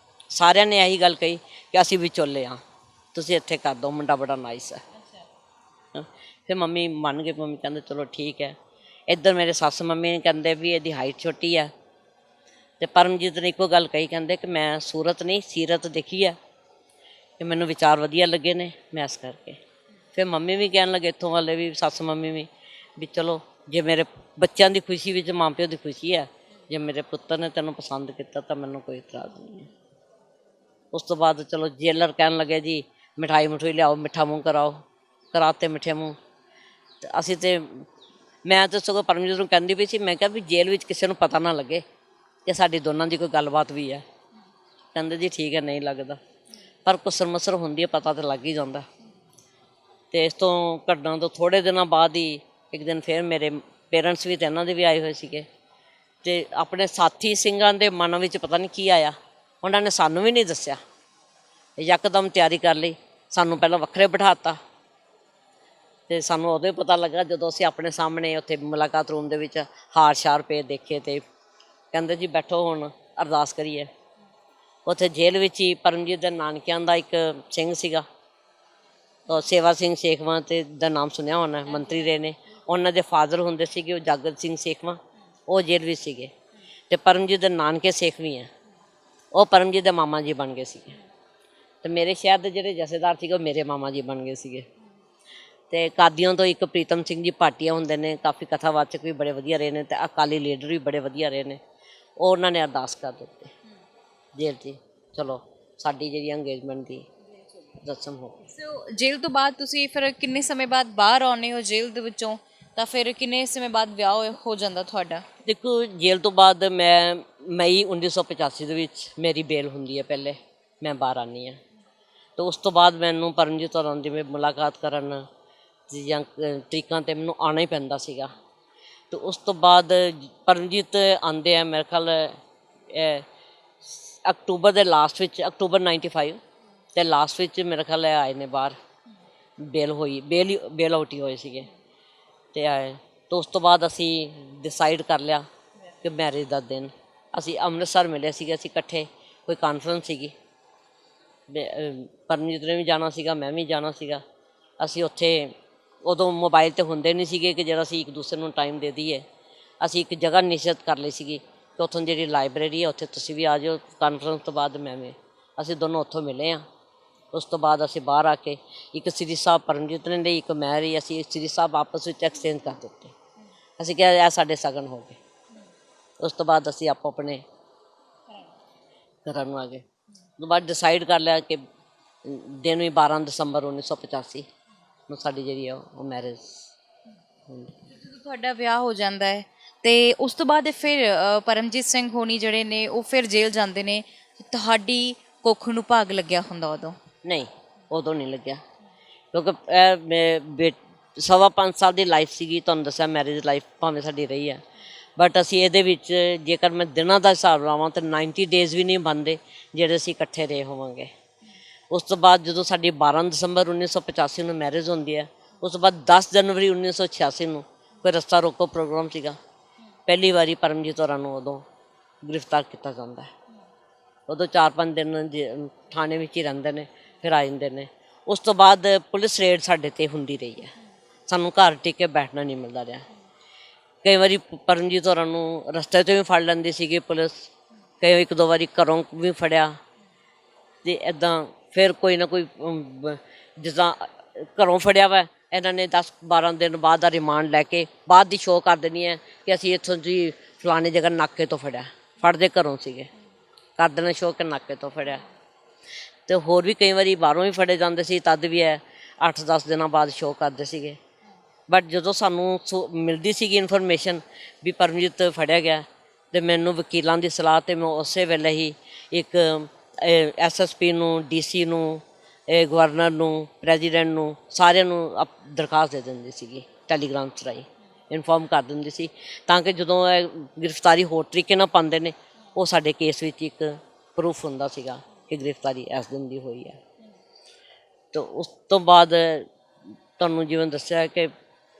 ਸਾਰਿਆਂ ਨੇ ਇਹੀ ਗੱਲ ਕਹੀ ਕਿ ਅਸੀਂ ਵਿਚੋਲੇ ਹਾਂ, ਤੁਸੀਂ ਇੱਥੇ ਕਰ ਦਿਓ, ਮੁੰਡਾ ਬੜਾ ਨਾਈਸ ਹੈ। ਫਿਰ ਮੰਮੀ ਮੰਨ ਗਏ। ਮੰਮੀ ਕਹਿੰਦੇ ਚਲੋ ਠੀਕ ਹੈ। ਇੱਧਰ ਮੇਰੇ ਸੱਸ ਮੰਮੀ ਕਹਿੰਦੇ ਵੀ ਇਹਦੀ ਹਾਈਟ ਛੋਟੀ ਹੈ। ਅਤੇ ਪਰਮਜੀਤ ਨੇ ਇੱਕੋ ਗੱਲ ਕਹੀ, ਕਹਿੰਦੇ ਕਿ ਮੈਂ ਸੂਰਤ ਨਹੀਂ ਸੀਰਤ ਦੇਖੀ ਹੈ, ਕਿ ਮੈਨੂੰ ਵਿਚਾਰ ਵਧੀਆ ਲੱਗੇ ਨੇ, ਮੈਂ ਇਸ ਕਰਕੇ। ਫਿਰ ਮੰਮੀ ਵੀ ਕਹਿਣ ਲੱਗੇ, ਇੱਥੋਂ ਵਾਲੇ ਵੀ, ਸੱਸ ਮੰਮੀ ਵੀ ਚਲੋ ਜੇ ਮੇਰੇ ਬੱਚਿਆਂ ਦੀ ਖੁਸ਼ੀ ਵਿੱਚ ਮਾਂ ਪਿਓ ਦੀ ਖੁਸ਼ੀ ਹੈ, ਜੇ ਮੇਰੇ ਪੁੱਤਰ ਨੇ ਤੈਨੂੰ ਪਸੰਦ ਕੀਤਾ ਤਾਂ ਮੈਨੂੰ ਕੋਈ ਇਤਰਾਜ਼ ਨਹੀਂ ਹੈ। ਉਸ ਤੋਂ ਬਾਅਦ ਚਲੋ ਜੇਲਰ ਕਹਿਣ ਲੱਗੇ ਜੀ ਮਿਠਾਈ ਮਠੂਈ ਲਿਆਓ, ਮਿੱਠਾ ਮੂੰਹ ਕਰਾਓ। ਕਰਾਤੇ ਮਿੱਠੇ ਮੂੰਹ। ਅਤੇ ਅਸੀਂ ਤਾਂ ਮੈਂ ਤਾਂ ਸਗੋਂ ਪਰਮਜੀਤ ਨੂੰ ਕਹਿੰਦੀ ਪਈ ਸੀ, ਮੈਂ ਕਿਹਾ ਵੀ ਜੇਲ੍ਹ ਵਿੱਚ ਕਿਸੇ ਨੂੰ ਪਤਾ ਨਾ ਲੱਗੇ ਕਿ ਸਾਡੀ ਦੋਨਾਂ ਦੀ ਕੋਈ ਗੱਲਬਾਤ ਵੀ ਹੈ। ਕਹਿੰਦੇ ਜੀ ਠੀਕ ਹੈ, ਨਹੀਂ ਲੱਗਦਾ। ਪਰ ਕੁਸਰ ਮਸਰ ਹੁੰਦੀ ਹੈ, ਪਤਾ ਤਾਂ ਲੱਗ ਹੀ ਜਾਂਦਾ। ਅਤੇ ਇਸ ਤੋਂ ਘਟਨਾ ਤੋਂ ਥੋੜ੍ਹੇ ਦਿਨਾਂ ਬਾਅਦ ਹੀ ਇੱਕ ਦਿਨ ਫਿਰ ਮੇਰੇ ਪੇਰੈਂਟਸ ਵੀ ਅਤੇ ਇਹਨਾਂ ਦੇ ਵੀ ਆਏ ਹੋਏ ਸੀਗੇ। ਅਤੇ ਆਪਣੇ ਸਾਥੀ ਸਿੰਘਾਂ ਦੇ ਮਨ ਵਿੱਚ ਪਤਾ ਨਹੀਂ ਕੀ ਆਇਆ, ਉਹਨਾਂ ਨੇ ਸਾਨੂੰ ਵੀ ਨਹੀਂ ਦੱਸਿਆ। ਯਕਦਮ ਤਿਆਰੀ ਕਰ ਲਈ, ਸਾਨੂੰ ਪਹਿਲਾਂ ਵੱਖਰੇ ਬਿਠਾ ਦਿੱਤਾ। ਅਤੇ ਸਾਨੂੰ ਉਦੋਂ ਹੀ ਪਤਾ ਲੱਗਾ ਜਦੋਂ ਅਸੀਂ ਆਪਣੇ ਸਾਹਮਣੇ ਉੱਥੇ ਮੁਲਾਕਾਤ ਰੂਮ ਦੇ ਵਿੱਚ ਹਾਰ ਸ਼ਾਰ ਪਏ ਦੇਖੇ। ਅਤੇ ਕਹਿੰਦੇ ਜੀ ਬੈਠੋ ਹੁਣ ਅਰਦਾਸ ਕਰੀਏ। ਉੱਥੇ ਜੇਲ੍ਹ ਵਿੱਚ ਹੀ ਪਰਮਜੀਤ ਦੇ ਨਾਨਕਿਆਂ ਦਾ ਇੱਕ ਸਿੰਘ ਸੀਗਾ, ਸੇਵਾ ਸਿੰਘ ਸੇਖਵਾਂ, ਅਤੇ ਦਾ ਨਾਮ ਸੁਣਿਆ ਹੋਣਾ, ਮੰਤਰੀ ਰਹੇ ਨੇ। ਉਹਨਾਂ ਦੇ ਫਾਦਰ ਹੁੰਦੇ ਸੀਗੇ ਉਹ ਜਾਗਤ ਸਿੰਘ ਸੇਖਵਾਂ, ਉਹ ਜੇਲ੍ਹ ਵਿੱਚ ਸੀਗੇ। ਅਤੇ ਪਰਮਜੀਤ ਦੇ ਨਾਨਕੇ ਸੇਖ ਵੀ ਹੈ, ਉਹ ਪਰਮਜੀਤ ਦੇ ਮਾਮਾ ਜੀ ਬਣ ਗਏ ਸੀਗੇ। ਅਤੇ ਮੇਰੇ ਸ਼ਹਿਰ ਦੇ ਜਿਹੜੇ ਜਥੇਦਾਰ ਸੀਗੇ ਉਹ ਮੇਰੇ ਮਾਮਾ ਜੀ ਬਣ ਗਏ ਸੀਗੇ। ਅਤੇ ਕਾਦੀਆਂ ਤੋਂ ਇੱਕ ਪ੍ਰੀਤਮ ਸਿੰਘ ਜੀ ਭਾਟੀਆ ਹੁੰਦੇ ਨੇ, ਕਾਫੀ ਕਥਾਵਾਚਕ ਵੀ ਬੜੇ ਵਧੀਆ ਰਹੇ ਨੇ, ਅਤੇ ਅਕਾਲੀ ਲੀਡਰ ਵੀ ਬੜੇ ਵਧੀਆ ਰਹੇ ਨੇ। ਉਹਨਾਂ ਨੇ ਅਰਦਾਸ ਕਰ ਦਿੱਤੀ ਜੇਲ੍ਹ 'ਚ। ਚਲੋ ਸਾਡੀ ਜਿਹੜੀ ਅੰਗੇਜਮੈਂਟ ਦੀ ਰਸਮ ਹੋ ਗਈ। ਸੋ ਜੇਲ੍ਹ ਤੋਂ ਬਾਅਦ ਤੁਸੀਂ ਫਿਰ ਕਿੰਨੇ ਸਮੇਂ ਬਾਅਦ ਬਾਹਰ ਆਉਂਦੇ ਹੋ ਜੇਲ੍ਹ ਦੇ ਵਿੱਚੋਂ, ਤਾਂ ਫਿਰ ਕਿੰਨੇ ਸਮੇਂ ਬਾਅਦ ਵਿਆਹ ਹੋ ਜਾਂਦਾ ਤੁਹਾਡਾ? ਦੇਖੋ ਜੇਲ੍ਹ ਤੋਂ ਬਾਅਦ ਮੈਂ ਮਈ 1985 ਦੇ ਵਿੱਚ ਮੇਰੀ ਬੇਲ ਹੁੰਦੀ ਹੈ, ਪਹਿਲੇ ਮੈਂ ਬਾਹਰ ਆਉਂਦੀ ਹਾਂ। ਅਤੇ ਉਸ ਤੋਂ ਬਾਅਦ ਮੈਨੂੰ ਪਰਮਜੀਤ ਹੋਰਾਂ ਦੀ ਮੁਲਾਕਾਤ ਕਰਨ ਜਾਂ ਤਰੀਕਾਂ 'ਤੇ ਮੈਨੂੰ ਆਉਣਾ ਹੀ ਪੈਂਦਾ ਸੀਗਾ। ਅਤੇ ਉਸ ਤੋਂ ਬਾਅਦ ਪਰਮਜੀਤ ਆਉਂਦੇ ਆ ਮੇਰੇ ਖਿਆਲ ਅਕਤੂਬਰ ਦੇ ਲਾਸਟ ਵਿੱਚ, ਅਕਤੂਬਰ 95 ਅਤੇ ਲਾਸਟ ਵਿੱਚ ਮੇਰੇ ਖਿਆਲ ਆਏ ਨੇ ਬਾਹਰ, ਬੇਲ ਆਊਟ ਹੀ ਹੋਏ ਸੀਗੇ ਅਤੇ ਆਏ। ਤਾਂ ਉਸ ਤੋਂ ਬਾਅਦ ਅਸੀਂ ਡਿਸਾਈਡ ਕਰ ਲਿਆ ਕਿ ਮੈਰਿਜ ਦਾ ਦਿਨ ਅਸੀਂ ਅੰਮ੍ਰਿਤਸਰ ਮਿਲੇ ਸੀਗੇ, ਅਸੀਂ ਇਕੱਠੇ, ਕੋਈ ਕਾਨਫਰੰਸ ਸੀਗੀ, ਪਰਮਜੀਤ ਨੇ ਵੀ ਜਾਣਾ ਸੀਗਾ, ਮੈਂ ਵੀ ਜਾਣਾ ਸੀਗਾ। ਅਸੀਂ ਉੱਥੇ ਉਦੋਂ ਮੋਬਾਈਲ 'ਤੇ ਹੁੰਦੇ ਨਹੀਂ ਸੀਗੇ ਕਿ ਜਿਹੜਾ ਅਸੀਂ ਇੱਕ ਦੂਸਰੇ ਨੂੰ ਟਾਈਮ ਦੇ ਦਈਏ। ਅਸੀਂ ਇੱਕ ਜਗ੍ਹਾ ਨਿਸ਼ਚਿਤ ਕਰ ਲਈ ਸੀਗੀ ਕਿ ਉੱਥੋਂ ਜਿਹੜੀ ਲਾਇਬ੍ਰੇਰੀ ਹੈ ਉੱਥੇ ਤੁਸੀਂ ਵੀ ਆ ਜਾਓ, ਕਾਨਫਰੰਸ ਤੋਂ ਬਾਅਦ ਮੈਂ ਵੀ, ਅਸੀਂ ਦੋਨੋਂ ਉੱਥੋਂ ਮਿਲੇ ਹਾਂ। ਉਸ ਤੋਂ ਬਾਅਦ ਅਸੀਂ ਬਾਹਰ ਆ ਕੇ ਇੱਕ ਸ੍ਰੀ ਸਾਹਿਬ ਪਰਮਜੀਤ ਨੇ ਲਈ, ਇੱਕ ਮੈਂ ਰਹੀ, ਅਸੀਂ ਸ੍ਰੀ ਸਾਹਿਬ ਆਪਸ ਵਿੱਚ ਐਕਸਚੇਂਜ ਕਰ ਦਿੱਤੇ। ਅਸੀਂ ਕਿਹਾ ਇਹ ਸਾਡੇ ਸ਼ਗਨ ਹੋ ਗਏ। ਉਸ ਤੋਂ ਬਾਅਦ ਅਸੀਂ ਆਪੋ ਆਪਣੇ ਘਰਾਂ ਨੂੰ ਆ ਗਏ। ਉਸ ਤੋਂ ਬਾਅਦ ਡਿਸਾਈਡ ਕਰ ਲਿਆ ਕਿ ਦਿਨ ਵੀ 12 ਦਸੰਬਰ 1985 ਨੂੰ ਸਾਡੀ ਜਿਹੜੀ ਆ ਉਹ ਮੈਰਿਜ ਹੁੰਦੀ। ਜਦੋਂ ਤੁਹਾਡਾ ਵਿਆਹ ਹੋ ਜਾਂਦਾ ਹੈ ਤੇ ਉਸ ਤੋਂ ਬਾਅਦ ਫਿਰ ਪਰਮਜੀਤ ਸਿੰਘ ਹੋਣੀ ਜਿਹੜੇ ਨੇ ਉਹ ਫਿਰ ਜੇਲ੍ਹ ਜਾਂਦੇ ਨੇ, ਤੁਹਾਡੀ ਕੁੱਖ ਨੂੰ ਭਾਗ ਲੱਗਿਆ ਹੁੰਦਾ ਉਦੋਂ? ਨਹੀਂ, ਉਦੋਂ ਨਹੀਂ ਲੱਗਿਆ, ਕਿਉਂਕਿ 5.25 ਸਾਲ ਦੀ ਲਾਈਫ ਸੀਗੀ। ਤੁਹਾਨੂੰ ਦੱਸਿਆ ਮੈਰਿਜ ਲਾਈਫ ਭਾਵੇਂ ਸਾਡੀ ਰਹੀ ਹੈ, ਬਟ ਅਸੀਂ ਇਹਦੇ ਵਿੱਚ ਜੇਕਰ ਮੈਂ ਦਿਨਾਂ ਦਾ ਹਿਸਾਬ ਲਾਵਾਂ ਤਾਂ 90 ਡੇਜ਼ ਵੀ ਨਹੀਂ ਬਣਦੇ ਜਿਹੜੇ ਅਸੀਂ ਇਕੱਠੇ ਰਹੇ ਹੋਵਾਂਗੇ। ਉਸ ਤੋਂ ਬਾਅਦ ਜਦੋਂ ਸਾਡੀ 12 ਦਸੰਬਰ 1985 ਨੂੰ ਮੈਰਿਜ ਹੁੰਦੀ ਹੈ, ਉਸ ਤੋਂ ਬਾਅਦ 10 ਜਨਵਰੀ 1986 ਨੂੰ ਕੋਈ ਰਸਤਾ ਰੋਕੋ ਪ੍ਰੋਗਰਾਮ ਸੀਗਾ। ਪਹਿਲੀ ਵਾਰੀ ਪਰਮਜੀਤ ਹੋਰਾਂ ਨੂੰ ਉਦੋਂ ਗ੍ਰਿਫਤਾਰ ਕੀਤਾ ਜਾਂਦਾ ਹੈ। ਉਦੋਂ 4-5 ਦਿਨ ਥਾਣੇ ਵਿੱਚ ਹੀ ਰਹਿੰਦੇ ਨੇ, ਫਿਰ ਆ ਜਾਂਦੇ ਨੇ। ਉਸ ਤੋਂ ਬਾਅਦ ਪੁਲਿਸ ਰੇਡ ਸਾਡੇ 'ਤੇ ਹੁੰਦੀ ਰਹੀ ਹੈ, ਸਾਨੂੰ ਘਰ ਟਿਕ ਕੇ ਬੈਠਣਾ ਨਹੀਂ ਮਿਲਦਾ ਰਿਹਾ। ਕਈ ਵਾਰੀ ਪਰਮਜੀਤ ਹੋਰਾਂ ਨੂੰ ਰਸਤੇ 'ਤੇ ਵੀ ਫੜ ਲੈਂਦੀ ਸੀਗੀ ਪੁਲਿਸ, ਕਈ 1-2 ਵਾਰੀ ਘਰੋਂ ਵੀ ਫੜਿਆ। ਅਤੇ ਇੱਦਾਂ ਫਿਰ ਕੋਈ ਨਾ ਕੋਈ ਜਿੱਦਾਂ ਘਰੋਂ ਫੜਿਆ ਵਾ, ਇਹਨਾਂ ਨੇ 10-12 ਦਿਨ ਬਾਅਦ ਦਾ ਰਿਮਾਂਡ ਲੈ ਕੇ ਬਾਅਦ ਦੀ ਸ਼ੋਅ ਕਰ ਦੇਣੀ ਹੈ ਕਿ ਅਸੀਂ ਇੱਥੋਂ ਜੀ ਫਲਾਣੀ ਜਗ੍ਹਾ ਨਾਕੇ ਤੋਂ ਫੜਿਆ, ਫੜਦੇ ਘਰੋਂ ਸੀਗੇ, ਕਰ ਦੇਣਾ ਸ਼ੋਅ ਕਿ ਨਾਕੇ ਤੋਂ ਫੜਿਆ। ਅਤੇ ਹੋਰ ਵੀ ਕਈ ਵਾਰੀ ਬਾਹਰੋਂ ਵੀ ਫੜੇ ਜਾਂਦੇ ਸੀ, ਤਦ ਵੀ ਹੈ 8-10 ਦਿਨਾਂ ਬਾਅਦ ਸ਼ੋਅ ਕਰਦੇ ਸੀਗੇ। ਬਟ ਜਦੋਂ ਸਾਨੂੰ ਮਿਲਦੀ ਸੀਗੀ ਇਨਫੋਰਮੇਸ਼ਨ ਵੀ ਪਰਮਜੀਤ ਫੜਿਆ ਗਿਆ, ਅਤੇ ਮੈਨੂੰ ਵਕੀਲਾਂ ਦੀ ਸਲਾਹ 'ਤੇ ਮੈਂ ਉਸੇ ਵੇਲੇ ਹੀ ਇੱਕ SSP ਨੂੰ, DC ਨੂੰ, ਗਵਰਨਰ ਨੂੰ, ਪ੍ਰੈਜ਼ੀਡੈਂਟ ਨੂੰ, ਸਾਰਿਆਂ ਨੂੰ ਦਰਖਾਸਤ ਦੇ ਦਿੰਦੀ ਸੀਗੀ, ਟੈਲੀਗ੍ਰਾਮ ਰਾਹੀਂ ਇਨਫੋਰਮ ਕਰ ਦਿੰਦੀ ਸੀ, ਤਾਂ ਕਿ ਜਦੋਂ ਇਹ ਗ੍ਰਿਫਤਾਰੀ ਹੋਰ ਤਰੀਕੇ ਨਾਲ ਪਾਉਂਦੇ ਨੇ, ਉਹ ਸਾਡੇ ਕੇਸ ਵਿੱਚ ਇੱਕ ਪ੍ਰੂਫ ਹੁੰਦਾ ਸੀਗਾ ਕਿ ਗ੍ਰਿਫਤਾਰੀ ਇਸ ਦਿਨ ਦੀ ਹੋਈ ਹੈ। ਅਤੇ ਉਸ ਤੋਂ ਬਾਅਦ ਤੁਹਾਨੂੰ ਜਿਵੇਂ ਦੱਸਿਆ ਕਿ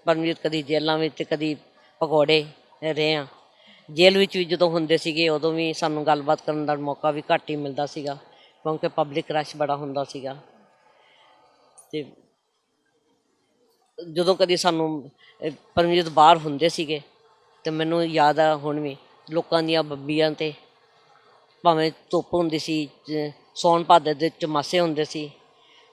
ਪਰਮਜੀਤ ਕਦੀ ਜੇਲ੍ਹਾਂ ਵਿੱਚ, ਕਦੀ ਪਕੌੜੇ ਰਹੇ ਹਾਂ। ਜੇਲ੍ਹ ਵਿੱਚ ਵੀ ਜਦੋਂ ਹੁੰਦੇ ਸੀਗੇ ਉਦੋਂ ਵੀ ਸਾਨੂੰ ਗੱਲਬਾਤ ਕਰਨ ਦਾ ਮੌਕਾ ਵੀ ਘੱਟ ਹੀ ਮਿਲਦਾ ਸੀਗਾ, ਕਿਉਂਕਿ ਪਬਲਿਕ ਰਸ਼ ਬੜਾ ਹੁੰਦਾ ਸੀਗਾ। ਅਤੇ ਜਦੋਂ ਕਦੀ ਸਾਨੂੰ ਪਰਮਜੀਤ ਬਾਹਰ ਹੁੰਦੇ ਸੀਗੇ ਅਤੇ ਮੈਨੂੰ ਯਾਦ ਆ ਹੁਣ ਵੀ, ਲੋਕਾਂ ਦੀਆਂ ਬੱਬੀਆਂ 'ਤੇ ਭਾਵੇਂ ਧੁੱਪ ਹੁੰਦੀ ਸੀ, ਸੌਣ ਭਾਦਰੇ ਦੇ ਚਮਾਸੇ ਹੁੰਦੇ ਸੀ,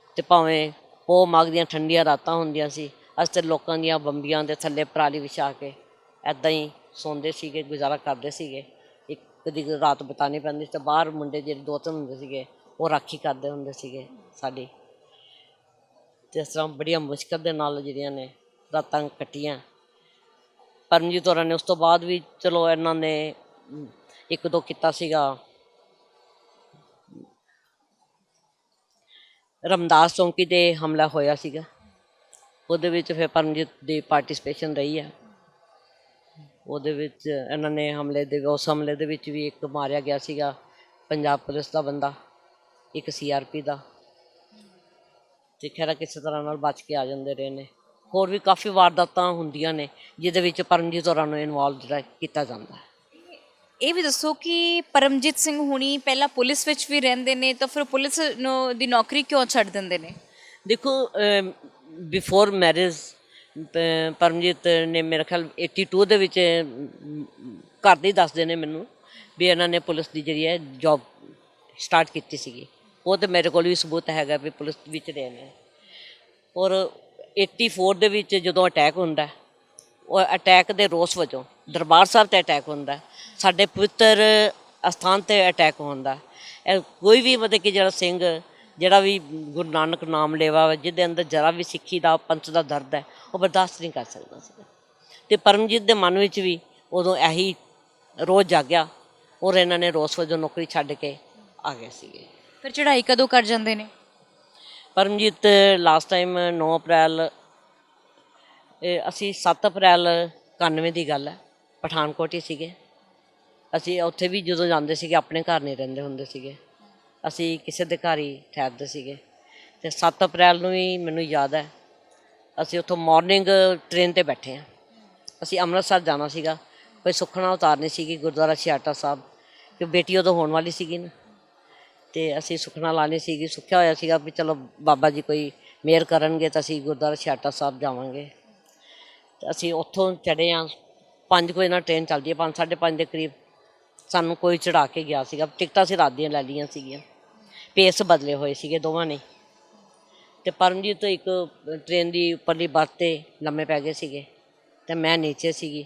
ਅਤੇ ਭਾਵੇਂ ਪੋਹ ਮਾਘ ਦੀਆਂ ਠੰਡੀਆਂ ਰਾਤਾਂ ਹੁੰਦੀਆਂ ਸੀ, ਅਸੀਂ ਤਾਂ ਲੋਕਾਂ ਦੀਆਂ ਬੰਬੀਆਂ ਦੇ ਥੱਲੇ ਪਰਾਲੀ ਵਿਛਾ ਕੇ ਇੱਦਾਂ ਹੀ ਸੌਂਦੇ ਸੀਗੇ, ਗੁਜ਼ਾਰਾ ਕਰਦੇ ਸੀਗੇ। ਇੱਕ ਕਦੀ ਰਾਤ ਬਿਤਾਉਣੀ ਪੈਂਦੀ ਸੀ, ਅਤੇ ਬਾਹਰ ਮੁੰਡੇ ਜਿਹੜੇ 2-3 ਹੁੰਦੇ ਸੀਗੇ ਉਹ ਰਾਖੀ ਕਰਦੇ ਹੁੰਦੇ ਸੀਗੇ ਸਾਡੀ। ਅਤੇ ਇਸ ਤਰ੍ਹਾਂ ਬੜੀਆਂ ਮੁਸ਼ਕਿਲ ਦੇ ਨਾਲ ਜਿਹੜੀਆਂ ਨੇ ਰਾਤਾਂ ਕੱਟੀਆਂ ਪਰਮਜੀਤ ਹੋਰਾਂ ਨੇ। ਉਸ ਤੋਂ ਬਾਅਦ ਵੀ ਚਲੋ ਇਹਨਾਂ ਨੇ 1-2 ਕੀਤਾ ਸੀਗਾ, ਰਮਦਾਸ ਚੌਂਕੀ 'ਤੇ ਹਮਲਾ ਹੋਇਆ ਸੀਗਾ, ਉਹਦੇ ਵਿੱਚ ਫਿਰ ਪਰਮਜੀਤ ਦੀ ਪਾਰਟੀਸਪੇਸ਼ਨ ਰਹੀ ਹੈ। ਉਹਦੇ ਵਿੱਚ ਇਹਨਾਂ ਨੇ ਉਸ ਹਮਲੇ ਦੇ ਵਿੱਚ ਵੀ ਇੱਕ ਮਾਰਿਆ ਗਿਆ ਸੀਗਾ ਪੰਜਾਬ ਪੁਲਿਸ ਦਾ ਬੰਦਾ, ਇੱਕ CRP ਦਾ, ਅਤੇ ਖੈਰ ਕਿਸੇ ਤਰ੍ਹਾਂ ਨਾਲ ਬਚ ਕੇ ਆ ਜਾਂਦੇ ਰਹੇ ਨੇ। ਹੋਰ ਵੀ ਕਾਫੀ ਵਾਰਦਾਤਾਂ ਹੁੰਦੀਆਂ ਨੇ ਜਿਹਦੇ ਵਿੱਚ ਪਰਮਜੀਤ ਹੋਰਾਂ ਨੂੰ ਇਨਵੋਲਵ ਜਿਹੜਾ ਕੀਤਾ ਜਾਂਦਾ ਹੈ। ਇਹ ਵੀ ਦੱਸੋ ਕਿ ਪਰਮਜੀਤ ਸਿੰਘ ਹੁਣੀ ਪਹਿਲਾਂ ਪੁਲਿਸ ਵਿੱਚ ਵੀ ਰਹਿੰਦੇ ਨੇ, ਤਾਂ ਫਿਰ ਪੁਲਿਸ ਦੀ ਨੌਕਰੀ ਕਿਉਂ ਛੱਡ ਦਿੰਦੇ ਨੇ? ਦੇਖੋ ਬਿਫੋਰ ਮੈਰਿਜ ਪਰਮਜੀਤ ਨੇ ਮੇਰੇ ਖਿਆਲ 82 ਦੇ ਵਿੱਚ ਘਰ ਦੇ ਹੀ ਦੱਸਦੇ ਨੇ ਮੈਨੂੰ ਵੀ ਇਹਨਾਂ ਨੇ ਪੁਲਿਸ ਦੀ ਜਿਹੜੀ ਹੈ ਜੋਬ ਸਟਾਰਟ ਕੀਤੀ ਸੀਗੀ। ਉਹ ਤਾਂ ਮੇਰੇ ਕੋਲ ਵੀ ਸਬੂਤ ਹੈਗਾ ਵੀ ਪੁਲਿਸ ਵਿੱਚ ਰਹੇ ਨੇ। ਔਰ 84 ਦੇ ਵਿੱਚ ਜਦੋਂ ਅਟੈਕ ਹੁੰਦਾ, ਉਹ ਅਟੈਕ ਦੇ ਰੋਸ ਵਜੋਂ ਦਰਬਾਰ ਸਾਹਿਬ 'ਤੇ ਅਟੈਕ ਹੁੰਦਾ, ਸਾਡੇ ਪਵਿੱਤਰ ਅਸਥਾਨ 'ਤੇ ਅਟੈਕ ਹੁੰਦਾ। ਕੋਈ ਵੀ ਮਤਲਬ ਕਿ ਜਿਹੜਾ ਸਿੰਘ ਜਿਹੜਾ ਵੀ ਗੁਰੂ ਨਾਨਕ ਨਾਮ ਲੇਵਾ ਵਾ, ਜਿਹਦੇ ਅੰਦਰ ਜਰਾ ਵੀ ਸਿੱਖੀ ਦਾ ਪੰਥ ਦਾ ਦਰਦ ਹੈ, ਉਹ ਬਰਦਾਸ਼ਤ ਨਹੀਂ ਕਰ ਸਕਦਾ ਸੀ। ਤੇ ਪਰਮਜੀਤ ਦੇ ਮਨ ਵਿੱਚ ਵੀ ਉਦੋਂ ਇਹੀ ਰੋਜ਼ ਜਾਗਿਆ ਔਰ ਇਹਨਾਂ ਨੇ ਰੋਸ ਵਜੋਂ ਨੌਕਰੀ ਛੱਡ ਕੇ ਆ ਗਏ ਸੀਗੇ। ਫਿਰ ਚੜ੍ਹਾਈ ਕਦੋਂ ਕਰ ਜਾਂਦੇ ਨੇ? ਪਰਮਜੀਤ ਲਾਸਟ ਟਾਈਮ 9 ਅਪ੍ਰੈਲ ਅਸੀਂ 7 ਅਪ੍ਰੈਲ 91 ਦੀ ਗੱਲ ਹੈ, ਪਠਾਨਕੋਟ ਹੀ ਸੀਗੇ ਅਸੀਂ। ਉੱਥੇ ਵੀ ਜਦੋਂ ਜਾਂਦੇ ਸੀਗੇ ਆਪਣੇ ਘਰ ਨਹੀਂ ਰਹਿੰਦੇ ਹੁੰਦੇ ਸੀਗੇ, ਅਸੀਂ ਕਿਸੇ ਦੇ ਘਰ ਹੀ ਠਹਿਰਦੇ ਸੀਗੇ। ਅਤੇ 7 ਅਪ੍ਰੈਲ ਨੂੰ ਵੀ ਮੈਨੂੰ ਯਾਦ ਹੈ, ਅਸੀਂ ਉੱਥੋਂ ਮੋਰਨਿੰਗ ਟ੍ਰੇਨ 'ਤੇ ਬੈਠੇ ਹਾਂ। ਅਸੀਂ ਅੰਮ੍ਰਿਤਸਰ ਜਾਣਾ ਸੀਗਾ, ਕੋਈ ਸੁੱਖਣਾ ਉਤਾਰਨੀ ਸੀਗੀ ਗੁਰਦੁਆਰਾ ਛਿਆਟਾ ਸਾਹਿਬ, ਕਿ ਬੇਟੀ ਉਦੋਂ ਹੋਣ ਵਾਲੀ ਸੀਗੀ ਨਾ, ਅਤੇ ਅਸੀਂ ਸੁੱਖਣਾ ਲਾਉਣੀ ਸੀਗੀ। ਸੁੱਖਿਆ ਹੋਇਆ ਸੀਗਾ ਵੀ ਚਲੋ ਬਾਬਾ ਜੀ ਕੋਈ ਮਿਹਰ ਕਰਨਗੇ ਤਾਂ ਅਸੀਂ ਗੁਰਦੁਆਰਾ ਛਿਆਟਾ ਸਾਹਿਬ ਜਾਵਾਂਗੇ। ਅਤੇ ਅਸੀਂ ਉੱਥੋਂ ਚੜ੍ਹੇ ਹਾਂ, 5 ਵਜੇ ਨਾਲ ਟ੍ਰੇਨ ਚੱਲਦੀ ਹੈ, 5 ਸਾਢੇ 5 ਦੇ ਕਰੀਬ ਸਾਨੂੰ ਕੋਈ ਚੜ੍ਹਾ ਕੇ ਗਿਆ ਸੀਗਾ। ਟਿਕਟਾਂ ਅਸੀਂ ਰਾਤ ਦੀਆਂ ਲੈ ਲਈਆਂ ਸੀਗੀਆਂ, ਪੇਸ ਬਦਲੇ ਹੋਏ ਸੀਗੇ ਦੋਵਾਂ ਨੇ। ਅਤੇ ਪਰਮਜੀਤ ਤੋਂ ਇੱਕ ਟ੍ਰੇਨ ਦੀ ਉੱਪਰਲੀ ਬਰਥ 'ਤੇ ਲੰਮੇ ਪੈ ਗਏ ਸੀਗੇ ਅਤੇ ਮੈਂ ਨੀਚੇ ਸੀਗੀ।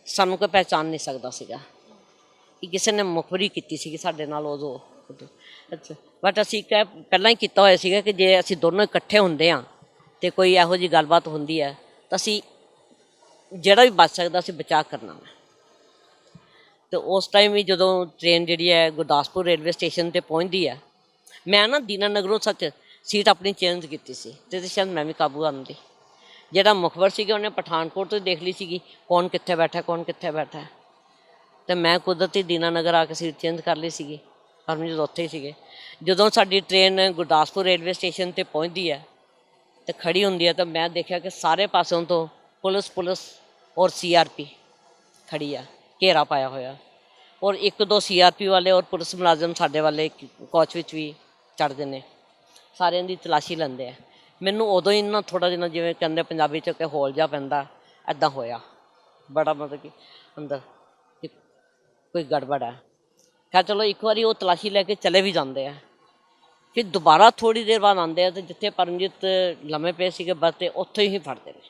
ਸਾਨੂੰ ਕੋਈ ਪਹਿਚਾਣ ਨਹੀਂ ਸਕਦਾ ਸੀਗਾ ਕਿ ਕਿਸੇ ਨੇ ਮੁਖਬਰੀ ਕੀਤੀ ਸੀਗੀ ਸਾਡੇ ਨਾਲ ਉਦੋਂ। ਅੱਛਾ, ਬਟ ਅਸੀਂ ਪਹਿਲਾਂ ਹੀ ਕੀਤਾ ਹੋਇਆ ਸੀਗਾ ਕਿ ਜੇ ਅਸੀਂ ਦੋਨੋਂ ਇਕੱਠੇ ਹੁੰਦੇ ਹਾਂ ਅਤੇ ਕੋਈ ਇਹੋ ਜਿਹੀ ਗੱਲਬਾਤ ਹੁੰਦੀ ਹੈ ਤਾਂ ਅਸੀਂ ਜਿਹੜਾ ਵੀ ਬਚ ਸਕਦਾ ਅਸੀਂ ਬਚਾਅ ਕਰਨਾ ਵਾ। ਅਤੇ ਉਸ ਟਾਈਮ ਵੀ ਜਦੋਂ ਟ੍ਰੇਨ ਜਿਹੜੀ ਹੈ ਗੁਰਦਾਸਪੁਰ ਰੇਲਵੇ ਸਟੇਸ਼ਨ 'ਤੇ ਪਹੁੰਚਦੀ ਹੈ, ਮੈਂ ਨਾ ਦੀਨਾ ਨਗਰੋਂ ਸੱਚ ਸੀਟ ਆਪਣੀ ਚੇਂਜ ਕੀਤੀ ਸੀ ਅਤੇ ਸ਼ਾਇਦ ਮੈਂ ਵੀ ਕਾਬੂ ਆਉਂਦੀ। ਜਿਹੜਾ ਮੁਖਬਰ ਸੀਗਾ ਉਹਨੇ ਪਠਾਨਕੋਟ ਤੋਂ ਦੇਖ ਲਈ ਸੀਗੀ ਕੌਣ ਕਿੱਥੇ ਬੈਠਾ ਕੌਣ ਕਿੱਥੇ ਬੈਠਾ, ਅਤੇ ਮੈਂ ਕੁਦਰਤੀ ਦੀਨਾ ਨਗਰ ਆ ਕੇ ਸੀਟ ਚੇਂਜ ਕਰ ਲਈ ਸੀਗੀ। ਪਰਮਜੀਤ ਉੱਥੇ ਹੀ ਸੀਗੇ। ਜਦੋਂ ਸਾਡੀ ਟ੍ਰੇਨ ਗੁਰਦਾਸਪੁਰ ਰੇਲਵੇ ਸਟੇਸ਼ਨ 'ਤੇ ਪਹੁੰਚਦੀ ਹੈ ਅਤੇ ਖੜੀ ਹੁੰਦੀ ਹੈ ਤਾਂ ਮੈਂ ਦੇਖਿਆ ਕਿ ਸਾਰੇ ਪਾਸਿਓਂ ਤੋਂ ਪੁਲਿਸ ਔਰ CRP ਖੜੀ ਆ, ਘੇਰਾ ਪਾਇਆ ਹੋਇਆ, ਔਰ 1-2 CRP ਵਾਲੇ ਔਰ ਪੁਲਿਸ ਮੁਲਾਜ਼ਮ ਸਾਡੇ ਵਾਲੇ ਕੋਚ ਵਿੱਚ ਵੀ ਚੜ੍ਹਦੇ ਨੇ, ਸਾਰਿਆਂ ਦੀ ਤਲਾਸ਼ੀ ਲੈਂਦੇ ਆ। ਮੈਨੂੰ ਉਦੋਂ ਹੀ ਨਾ ਥੋੜ੍ਹਾ ਜਿਹਾ ਜਿਵੇਂ ਕਹਿੰਦੇ ਪੰਜਾਬੀ 'ਚ ਕਿ ਹੌਲ ਜਿਹਾ ਪੈਂਦਾ, ਇੱਦਾਂ ਹੋਇਆ ਬੜਾ, ਮਤਲਬ ਕਿ ਅੰਦਰ ਕਿ ਕੋਈ ਗੜਬੜ ਹੈ। ਖੈਰ ਚਲੋ ਇੱਕ ਵਾਰੀ ਉਹ ਤਲਾਸ਼ੀ ਲੈ ਕੇ ਚਲੇ ਵੀ ਜਾਂਦੇ ਆ, ਫਿਰ ਦੁਬਾਰਾ ਥੋੜ੍ਹੀ ਦੇਰ ਬਾਅਦ ਆਉਂਦੇ ਆ ਅਤੇ ਜਿੱਥੇ ਪਰਮਜੀਤ ਲੰਮੇ ਪਏ ਸੀਗੇ ਬੱਸ 'ਤੇ ਉੱਥੇ ਹੀ ਫੜਦੇ ਨੇ।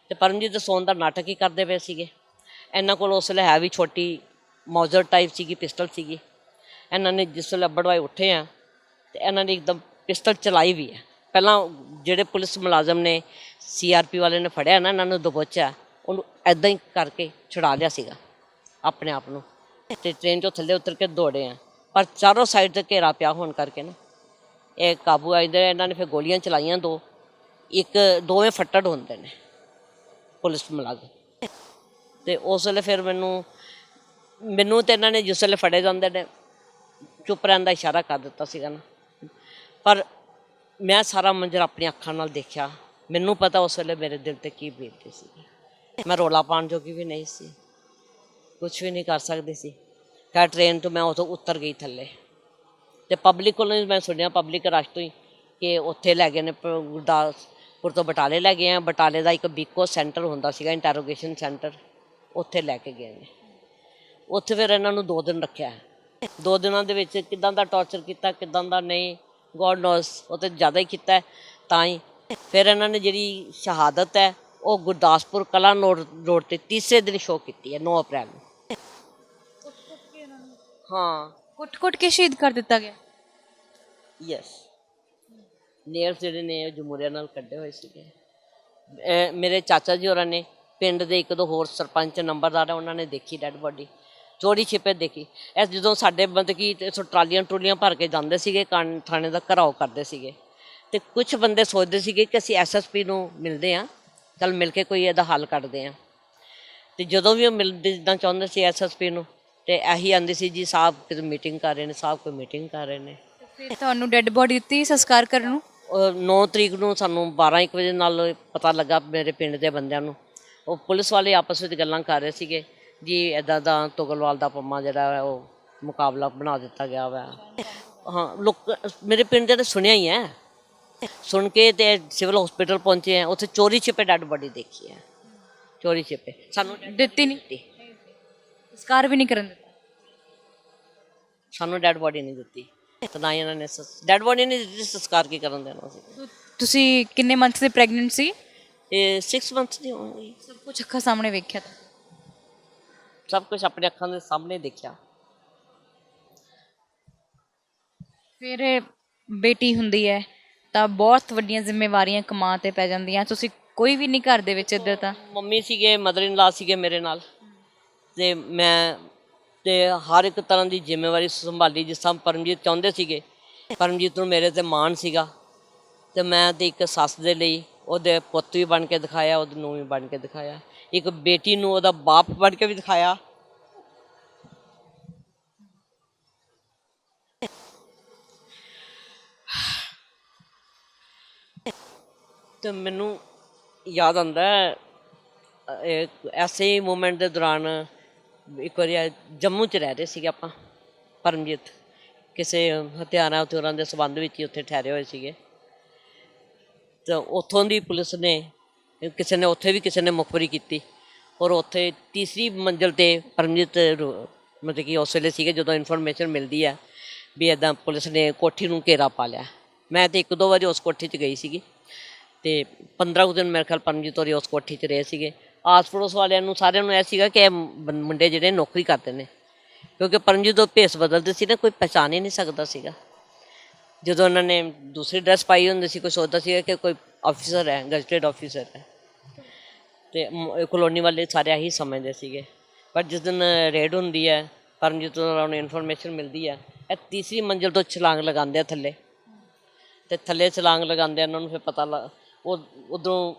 ਅਤੇ ਪਰਮਜੀਤ ਸੌਣ ਦਾ ਨਾਟਕ ਹੀ ਕਰਦੇ ਪਏ ਸੀਗੇ। ਇਹਨਾਂ ਕੋਲ ਉਸ ਵੇਲੇ ਹੈ ਵੀ ਛੋਟੀ ਮੌਜ਼ਰ ਟਾਈਪ ਸੀਗੀ, ਪਿਸਟਲ ਸੀਗੀ। ਇਹਨਾਂ ਨੇ ਜਿਸ ਵੇਲੇ ਅੱਬੜ ਵਾਏ ਉੱਠੇ ਆ ਅਤੇ ਇਹਨਾਂ ਨੇ ਇੱਕਦਮ ਪਿਸਟਲ ਚਲਾਈ ਵੀ ਹੈ। ਪਹਿਲਾਂ ਜਿਹੜੇ ਪੁਲਿਸ ਮੁਲਾਜ਼ਮ ਨੇ CRP ਵਾਲੇ ਨੇ ਫੜਿਆ ਨਾ, ਇਹਨਾਂ ਨੂੰ ਦਬੋਚਿਆ, ਉਹਨੂੰ ਇੱਦਾਂ ਹੀ ਕਰਕੇ ਛੁਡਾ ਲਿਆ ਸੀਗਾ ਆਪਣੇ ਆਪ ਨੂੰ, ਅਤੇ ਟ੍ਰੇਨ 'ਚੋਂ ਥੱਲੇ ਉਤਰ ਕੇ ਦੌੜੇ ਆ। ਪਰ ਚਾਰੋਂ ਸਾਈਡ 'ਤੇ ਘੇਰਾ ਪਿਆ ਹੋਣ ਕਰਕੇ ਨਾ ਇਹ ਕਾਬੂ ਆ ਜਾਂਦੇ। ਇਹਨਾਂ ਨੇ ਫਿਰ ਗੋਲੀਆਂ ਚਲਾਈਆਂ 2, ਦੋਵੇਂ ਫੱਟੜ ਹੁੰਦੇ ਨੇ ਪੁਲਿਸ ਮੁਲਾਜ਼ਮ। ਅਤੇ ਉਸ ਵੇਲੇ ਫਿਰ ਮੈਨੂੰ ਤਾਂ ਇਹਨਾਂ ਨੇ ਜਿਸ ਵੇਲੇ ਫੜੇ ਜਾਂਦੇ ਨੇ ਚੁੱਪ ਰਹਿਣ ਦਾ ਇਸ਼ਾਰਾ ਕਰ ਦਿੱਤਾ ਸੀਗਾ ਨਾ, ਪਰ ਮੈਂ ਸਾਰਾ ਮੰਜ਼ਰ ਆਪਣੀਆਂ ਅੱਖਾਂ ਨਾਲ ਦੇਖਿਆ। ਮੈਨੂੰ ਪਤਾ ਉਸ ਵੇਲੇ ਮੇਰੇ ਦਿਲ 'ਤੇ ਕੀ ਬੀਤਦੀ ਸੀ। ਮੈਂ ਰੌਲਾ ਪਾਉਣ ਜੋਗੀ ਵੀ ਨਹੀਂ ਸੀ, ਕੁਛ ਵੀ ਨਹੀਂ ਕਰ ਸਕਦੀ ਸੀ। ਖੈਰ ਟ੍ਰੇਨ ਤੋਂ ਮੈਂ ਉਦੋਂ ਉਤਰ ਗਈ ਥੱਲੇ, ਅਤੇ ਪਬਲਿਕ ਕੋਲੋਂ ਮੈਂ ਸੁਣਿਆ, ਪਬਲਿਕ ਰਸ਼ ਤੋਂ ਹੀ, ਕਿ ਉੱਥੇ ਲੈ ਗਏ ਨੇ ਗੁਰਦਾਸਪੁਰ ਤੋਂ ਬਟਾਲੇ ਲੈ ਗਏ ਆ। ਬਟਾਲੇ ਦਾ ਇੱਕ ਬੀਕੋ ਸੈਂਟਰ ਹੁੰਦਾ ਸੀਗਾ, ਇੰਟਰੋਗੇਸ਼ਨ ਸੈਂਟਰ, ਉੱਥੇ ਲੈ ਕੇ ਗਏ ਨੇ। ਉੱਥੇ ਫਿਰ ਇਹਨਾਂ ਨੂੰ 2 ਦਿਨ ਰੱਖਿਆ। 2 ਦਿਨਾਂ ਦੇ ਵਿੱਚ ਕਿੱਦਾਂ ਦਾ ਟੌਰਚਰ ਕੀਤਾ, ਕਿੱਦਾਂ ਦਾ ਨਹੀਂ, ਗੋਡ ਨੋਜ਼, ਉਹ ਤਾਂ ਜ਼ਿਆਦਾ ਹੀ ਕੀਤਾ। ਤਾਂ ਹੀ ਫਿਰ ਇਹਨਾਂ ਨੇ ਜਿਹੜੀ ਸ਼ਹਾਦਤ ਹੈ ਉਹ ਗੁਰਦਾਸਪੁਰ ਕਲਾ ਰੋਡ 'ਤੇ ਤੀਸਰੇ ਦਿਨ ਸ਼ੋਅ ਕੀਤੀ ਹੈ, 9 ਅਪ੍ਰੈਲ ਨੂੰ। ਹਾਂ, ਕੁੱਟ-ਕੁੱਟ ਕੇ ਸ਼ਹੀਦ ਕਰ ਦਿੱਤਾ ਗਿਆ। ਯੈਸ, ਨੇਲਸ ਜਿਹੜੇ ਨੇ ਉਹ ਜਮਹੂਰੀਆ ਨਾਲ ਕੱਢੇ ਹੋਏ ਸੀਗੇ। ਮੇਰੇ ਚਾਚਾ ਜੀ ਹੋਰਾਂ ਨੇ, ਪਿੰਡ ਦੇ 1-2 ਹੋਰ ਸਰਪੰਚ ਨੰਬਰਦਾਰ ਆ, ਉਹਨਾਂ ਨੇ ਦੇਖੀ ਡੈਡ ਬੋਡੀ, ਚੋਰੀ ਛਿਪੇ ਦੇਖੀ। ਇਹ ਜਦੋਂ ਸਾਡੇ ਮਤਲਬ ਕਿ ਟਰਾਲੀਆਂ ਭਰ ਕੇ ਜਾਂਦੇ ਸੀਗੇ, ਥਾਣੇ ਦਾ ਘਰਾਓ ਕਰਦੇ ਸੀਗੇ, ਅਤੇ ਕੁਛ ਬੰਦੇ ਸੋਚਦੇ ਸੀਗੇ ਕਿ ਅਸੀਂ SSP ਨੂੰ ਮਿਲਦੇ ਹਾਂ, ਚੱਲ ਮਿਲ ਕੇ ਕੋਈ ਇਹਦਾ ਹੱਲ ਕੱਢਦੇ ਹਾਂ। ਅਤੇ ਜਦੋਂ ਵੀ ਉਹ ਮਿਲਦੇ ਜਿੱਦਾਂ ਚਾਹੁੰਦੇ ਸੀ SSP ਨੂੰ, ਅਤੇ ਇਹੀ ਆਉਂਦੀ ਸੀ ਜੀ ਸਾਹਿਬ ਕਿਤੇ ਮੀਟਿੰਗ ਕਰ ਰਹੇ ਨੇ, ਸਾਹਿਬ ਕੋਈ ਮੀਟਿੰਗ ਕਰ ਰਹੇ ਨੇ। ਫਿਰ ਤੁਹਾਨੂੰ ਡੈੱਡ ਬੋਡੀ ਦਿੱਤੀ ਸੰਸਕਾਰ ਕਰਨ ਨੂੰ? 9 ਤਰੀਕ ਨੂੰ ਸਾਨੂੰ 12-1 ਵਜੇ ਨਾਲ ਪਤਾ ਲੱਗਾ ਮੇਰੇ ਪਿੰਡ ਦੇ ਬੰਦਿਆਂ ਨੂੰ। ਉਹ ਪੁਲਿਸ ਵਾਲੇ ਆਪਸ ਵਿੱਚ ਗੱਲਾਂ ਕਰ ਰਹੇ ਸੀਗੇ ਜੀ, ਇੱਦਾਂ ਦਾ ਤੁਗਲਵਾਲ ਦਾ ਪੰਮਾ ਜਿਹੜਾ ਹੈ ਉਹ ਮੁਕਾਬਲਾ ਬਣਾ ਦਿੱਤਾ ਗਿਆ ਵਾ। ਹਾਂ, ਲੋਕ ਮੇਰੇ ਪਿੰਡ ਦੇ ਤਾਂ ਸੁਣਿਆ ਹੀ ਹੈ, ਸੁਣ ਕੇ ਅਤੇ ਸਿਵਲ ਹਸਪੀਟਲ ਪਹੁੰਚੇ ਹੈ, ਉੱਥੇ ਚੋਰੀ ਛਿਪੇ ਡੈਡ ਬੋਡੀ ਦੇਖੀ ਹੈ, ਚੋਰੀ ਛਿਪੇ। ਸਾਨੂੰ ਦਿੱਤੀ ਨਹੀਂ, ਸੰਸਕਾਰ ਵੀ ਨਹੀਂ ਕਰਨ ਦਿੱਤਾ, ਸਾਨੂੰ ਡੈਡ ਬੋਡੀ ਨਹੀਂ ਦਿੱਤੀ, ਤਾਂ ਨਾ ਹੀ ਇਹਨਾਂ ਨੇ ਡੈਡ ਬੋਡੀ ਨਹੀਂ ਦਿੱਤੀ, ਸੰਸਕਾਰ ਕੀ ਕਰਨ ਦੇਣਾ ਸੀ। ਤੁਸੀਂ ਕਿੰਨੇ ਮੰਥ ਦੇ ਪ੍ਰੈਗਨੈਂਟ ਸੀ? ਇਹ 6 ਮੰਥ ਦੀ ਹੋਊਗੀ। ਸਭ ਕੁਝ ਅੱਖਾਂ ਸਾਹਮਣੇ ਵੇਖਿਆ ਤਾਂ? ਸਭ ਕੁਛ ਆਪਣੇ ਅੱਖਾਂ ਦੇ ਸਾਹਮਣੇ ਦੇਖਿਆ। ਫਿਰ ਬੇਟੀ ਹੁੰਦੀ ਹੈ ਤਾਂ ਬਹੁਤ ਵੱਡੀਆਂ ਜ਼ਿੰਮੇਵਾਰੀਆਂ ਕਮਾਂ ਤੇ ਪੈ ਜਾਂਦੀਆਂ। ਤੁਸੀਂ ਕੋਈ ਵੀ ਨਹੀਂ ਘਰ ਦੇ ਵਿੱਚ ਇੱਧਰ ਤਾਂ? ਮੰਮੀ ਸੀਗੇ, ਮਦਰ ਇਨ ਲਾ ਸੀਗੇ ਮੇਰੇ ਨਾਲ, ਤੇ ਮੈਂ ਤੇ ਹਰ ਇੱਕ ਤਰ੍ਹਾਂ ਦੀ ਜ਼ਿੰਮੇਵਾਰੀ ਸੰਭਾਲੀ। ਜਿਸ ਤਰ੍ਹਾਂ ਪਰਮਜੀਤ ਚਾਹੁੰਦੇ ਸੀਗੇ, ਪਰਮਜੀਤ ਨੂੰ ਮੇਰੇ ਤੇ ਮਾਣ ਸੀਗਾ, ਤੇ ਮੈਂ ਤੇ ਇੱਕ ਸੱਸ ਦੇ ਲਈ ਉਹਦੇ ਪੁੱਤ ਵੀ ਬਣ ਕੇ ਦਿਖਾਇਆ, ਉਹਦੇ ਨੂੰ ਵੀ ਬਣ ਕੇ ਦਿਖਾਇਆ, ਇੱਕ ਬੇਟੀ ਨੂੰ ਉਹਦਾ ਬਾਪ ਬਣ ਕੇ ਵੀ ਦਿਖਾਇਆ। ਤੇ ਮੈਨੂੰ ਯਾਦ ਆਉਂਦਾ ਐਸੇ ਮੂਮੈਂਟ ਦੇ ਦੌਰਾਨ, ਇੱਕ ਵਾਰੀ ਜੰਮੂ 'ਚ ਰਹਿ ਰਹੇ ਸੀਗੇ ਆਪਾਂ, ਪਰਮਜੀਤ ਕਿਸੇ ਹਥਿਆਰਾਂ ਦੇ ਸੰਬੰਧ ਵਿੱਚ ਹੀ ਉੱਥੇ ਠਹਿਰੇ ਹੋਏ ਸੀਗੇ। ਤਾਂ ਉੱਥੋਂ ਦੀ ਪੁਲਿਸ ਨੇ ਕਿਸੇ ਨੇ ਉੱਥੇ ਵੀ ਕਿਸੇ ਨੇ ਮੁਖਬਰੀ ਕੀਤੀ, ਔਰ ਉੱਥੇ ਤੀਸਰੀ ਮੰਜ਼ਿਲ 'ਤੇ ਪਰਮਜੀਤ ਮਤਲਬ ਕਿ ਉਸ ਵੇਲੇ ਸੀਗੇ ਜਦੋਂ ਇਨਫੋਰਮੇਸ਼ਨ ਮਿਲਦੀ ਹੈ ਵੀ ਇੱਦਾਂ ਪੁਲਿਸ ਨੇ ਕੋਠੀ ਨੂੰ ਘੇਰਾ ਪਾ ਲਿਆ। ਮੈਂ ਤਾਂ ਇੱਕ ਦੋ ਵਾਰੀ ਉਸ ਕੋਠੀ 'ਚ ਗਈ ਸੀਗੀ, ਅਤੇ 15 ਕੁ ਦਿਨ ਮੇਰੇ ਖਿਆਲ ਪਰਮਜੀਤ ਹੋਰੀ ਉਸ ਕੋਠੀ 'ਚ ਰਹੇ ਸੀਗੇ। ਆਸ ਪੜੋਸ ਵਾਲਿਆਂ ਨੂੰ ਸਾਰਿਆਂ ਨੂੰ ਇਹ ਸੀਗਾ ਕਿ ਇਹ ਮੁੰਡੇ ਜਿਹੜੇ ਨੌਕਰੀ ਕਰਦੇ ਨੇ, ਕਿਉਂਕਿ ਪਰਮਜੀਤ ਉਹ ਭੇਸ ਬਦਲਦੇ ਸੀ ਨਾ, ਕੋਈ ਪਹਿਚਾਣ ਹੀ ਨਹੀਂ ਸਕਦਾ ਸੀਗਾ। ਜਦੋਂ ਉਹਨਾਂ ਨੇ ਦੂਸਰੀ ਡਰੈਸ ਪਾਈ ਹੁੰਦੀ ਸੀ, ਕੋਈ ਸੋਚਦਾ ਸੀਗਾ ਕਿ ਕੋਈ ਆਫਿਸਰ ਹੈ, ਗਜ਼ਟਡ ਆਫਿਸਰ ਹੈ, ਅਤੇ ਕਲੋਨੀ ਵਾਲੇ ਸਾਰੇ ਇਹੀ ਸਮਝਦੇ ਸੀਗੇ। ਪਰ ਜਿਸ ਦਿਨ ਰੇਡ ਹੁੰਦੀ ਹੈ, ਪਰਮਜੀਤ ਨੂੰ ਇਨਫੋਰਮੇਸ਼ਨ ਮਿਲਦੀ ਹੈ, ਇਹ ਤੀਸਰੀ ਮੰਜ਼ਿਲ ਤੋਂ ਛਲਾਂਗ ਲਗਾਉਂਦੇ ਆ ਥੱਲੇ, ਅਤੇ ਥੱਲੇ ਛਲਾਂਗ ਲਗਾਉਂਦੇ ਉਹਨਾਂ ਨੂੰ ਫਿਰ ਪਤਾ ਉਹ ਉੱਧਰੋਂ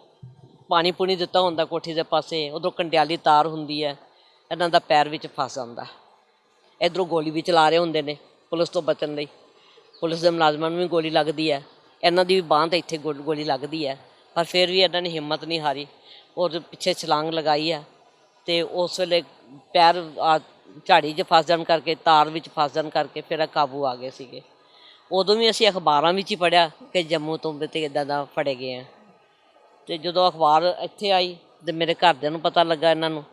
ਪਾਣੀ ਪੂਣੀ ਦਿੱਤਾ ਹੁੰਦਾ ਕੋਠੀ ਦੇ ਪਾਸੇ, ਉੱਧਰੋਂ ਕੰਡਿਆਲੀ ਤਾਰ ਹੁੰਦੀ ਹੈ, ਇਹਨਾਂ ਦਾ ਪੈਰ ਵਿੱਚ ਫਸ ਜਾਂਦਾ। ਇੱਧਰੋਂ ਗੋਲੀ ਵੀ ਚਲਾ ਰਹੇ ਹੁੰਦੇ ਨੇ ਪੁਲਿਸ ਤੋਂ ਬਚਣ ਲਈ, ਪੁਲਿਸ ਦੇ ਮੁਲਾਜ਼ਮਾਂ ਨੂੰ ਵੀ ਗੋਲੀ ਲੱਗਦੀ ਹੈ, ਇਹਨਾਂ ਦੀ ਵੀ ਬਾਂਹ 'ਤੇ ਇੱਥੇ ਗੋਲੀ ਲੱਗਦੀ ਹੈ, ਪਰ ਫਿਰ ਵੀ ਇਹਨਾਂ ਨੇ ਹਿੰਮਤ ਨਹੀਂ ਹਾਰੀ, ਔਰ ਪਿੱਛੇ ਛਲਾਂਗ ਲਗਾਈ ਹੈ। ਅਤੇ ਉਸ ਵੇਲੇ ਪੈਰ ਝਾੜੀ 'ਚ ਫਸ ਜਾਣ ਕਰਕੇ, ਤਾਰ ਵਿੱਚ ਫਸ ਜਾਣ ਕਰਕੇ ਫਿਰ ਕਾਬੂ ਆ ਗਏ ਸੀਗੇ। ਉਦੋਂ ਵੀ ਅਸੀਂ ਅਖਬਾਰਾਂ ਵਿੱਚ ਹੀ ਪੜ੍ਹਿਆ ਕਿ ਜੰਮੂ ਤੋਂ ਤੇ ਇੱਦਾਂ ਦਾ ਫੜੇ ਗਏ ਆ। ਅਤੇ ਜਦੋਂ ਅਖਬਾਰ ਇੱਥੇ ਆਈ ਅਤੇ ਮੇਰੇ ਘਰਦਿਆਂ ਨੂੰ ਪਤਾ ਲੱਗਾ, ਇਹਨਾਂ ਨੂੰ,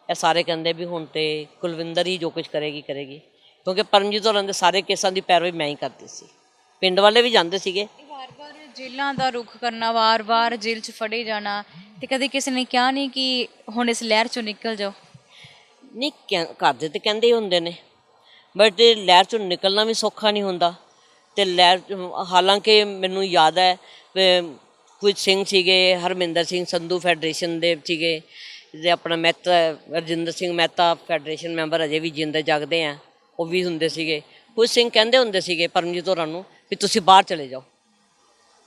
ਇਹ ਸਾਰੇ ਕਹਿੰਦੇ ਵੀ ਹੁਣ ਤਾਂ ਕੁਲਵਿੰਦਰ ਹੀ ਜੋ ਕੁਛ ਕਰੇਗੀ, ਕਿਉਂਕਿ ਪਰਮਜੀਤ ਹੋਰਾਂ ਦੇ ਸਾਰੇ ਕੇਸਾਂ ਦੀ ਪੈਰਵੀ ਮੈਂ ਹੀ ਕਰਦੀ ਸੀ, ਪਿੰਡ ਵਾਲੇ ਵੀ ਜਾਂਦੇ ਸੀਗੇ। ਵਾਰ-ਵਾਰ ਜੇਲ੍ਹਾਂ ਦਾ ਰੁੱਖ ਕਰਨਾ, ਵਾਰ-ਵਾਰ ਜੇਲ੍ਹ 'ਚ ਫੜੇ ਜਾਣਾ, ਤੇ ਕਦੇ ਕਿਸੇ ਨੇ ਕਿਹਾ ਨਹੀਂ ਕਿ ਹੁਣ ਇਸ ਲਹਿਰ 'ਚੋਂ ਨਿਕਲ ਜਾਓ? ਨਹੀਂ, ਘਰ ਦੇ ਤਾਂ ਕਹਿੰਦੇ ਹੀ ਹੁੰਦੇ ਨੇ, ਬਟ ਲਹਿਰ 'ਚੋਂ ਨਿਕਲਣਾ ਵੀ ਸੌਖਾ ਨਹੀਂ ਹੁੰਦਾ। ਅਤੇ ਹਾਲਾਂਕਿ ਮੈਨੂੰ ਯਾਦ ਹੈ ਕੁਝ ਸਿੰਘ ਸੀਗੇ, ਹਰਮਿੰਦਰ ਸਿੰਘ ਸੰਧੂ ਫੈਡਰੇਸ਼ਨ ਦੇ ਸੀਗੇ, ਅਤੇ ਆਪਣਾ ਮਹਿਤਾ ਰਜਿੰਦਰ ਸਿੰਘ ਮਹਿਤਾ ਫੈਡਰੇਸ਼ਨ ਮੈਂਬਰ ਅਜੇ ਵੀ ਜਿੰਦੇ ਜਾਗਦੇ ਆ, ਉਹ ਵੀ ਹੁੰਦੇ ਸੀਗੇ। ਕੁਝ ਸਿੰਘ ਕਹਿੰਦੇ ਹੁੰਦੇ ਸੀਗੇ ਪਰਮਜੀਤ ਹੋਰਾਂ ਨੂੰ ਵੀ ਤੁਸੀਂ ਬਾਹਰ ਚਲੇ ਜਾਓ,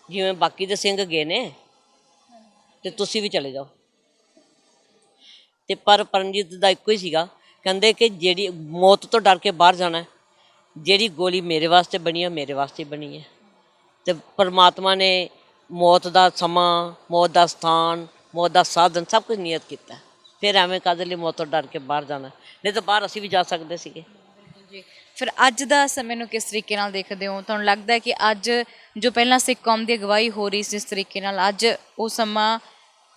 ਜਿਵੇਂ ਬਾਕੀ ਦੇ ਸਿੰਘ ਗਏ ਨੇ ਅਤੇ ਤੁਸੀਂ ਵੀ ਚਲੇ ਜਾਓ। ਅਤੇ ਪਰ ਪਰਮਜੀਤ ਦਾ ਇੱਕੋ ਹੀ ਸੀਗਾ, ਕਹਿੰਦੇ ਕਿ ਜਿਹੜੀ ਮੌਤ ਤੋਂ ਡਰ ਕੇ ਬਾਹਰ ਜਾਣਾ, ਜਿਹੜੀ ਗੋਲੀ ਮੇਰੇ ਵਾਸਤੇ ਬਣੀ ਹੈ ਮੇਰੇ ਵਾਸਤੇ ਬਣੀ ਹੈ, ਅਤੇ ਪਰਮਾਤਮਾ ਨੇ ਮੌਤ ਦਾ ਸਮਾਂ, ਮੌਤ ਦਾ ਸਥਾਨ, ਮੌਤ ਦਾ ਸਾਧਨ ਸਭ ਕੁਝ ਨਿਯਤ ਕੀਤਾ। ਫਿਰ ਐਵੇਂ ਕਾਹਦੇ ਲਈ ਮੌਤ ਤੋਂ ਡਰ ਕੇ ਬਾਹਰ ਜਾਣਾ, ਨਹੀਂ ਤਾਂ ਬਾਹਰ ਅਸੀਂ ਵੀ ਜਾ ਸਕਦੇ ਸੀਗੇ। ਜੀ, ਫਿਰ ਅੱਜ ਦਾ ਸਮੇਂ ਨੂੰ ਕਿਸ ਤਰੀਕੇ ਨਾਲ ਦੇਖਦੇ ਹੋ? ਤੁਹਾਨੂੰ ਲੱਗਦਾ ਹੈ ਕਿ ਅੱਜ ਜੋ ਪਹਿਲਾਂ ਸਿੱਖ ਕੌਮ ਦੀ ਅਗਵਾਈ ਹੋ ਰਹੀ ਸੀ ਜਿਸ ਤਰੀਕੇ ਨਾਲ, ਅੱਜ ਉਹ ਸਮਾਂ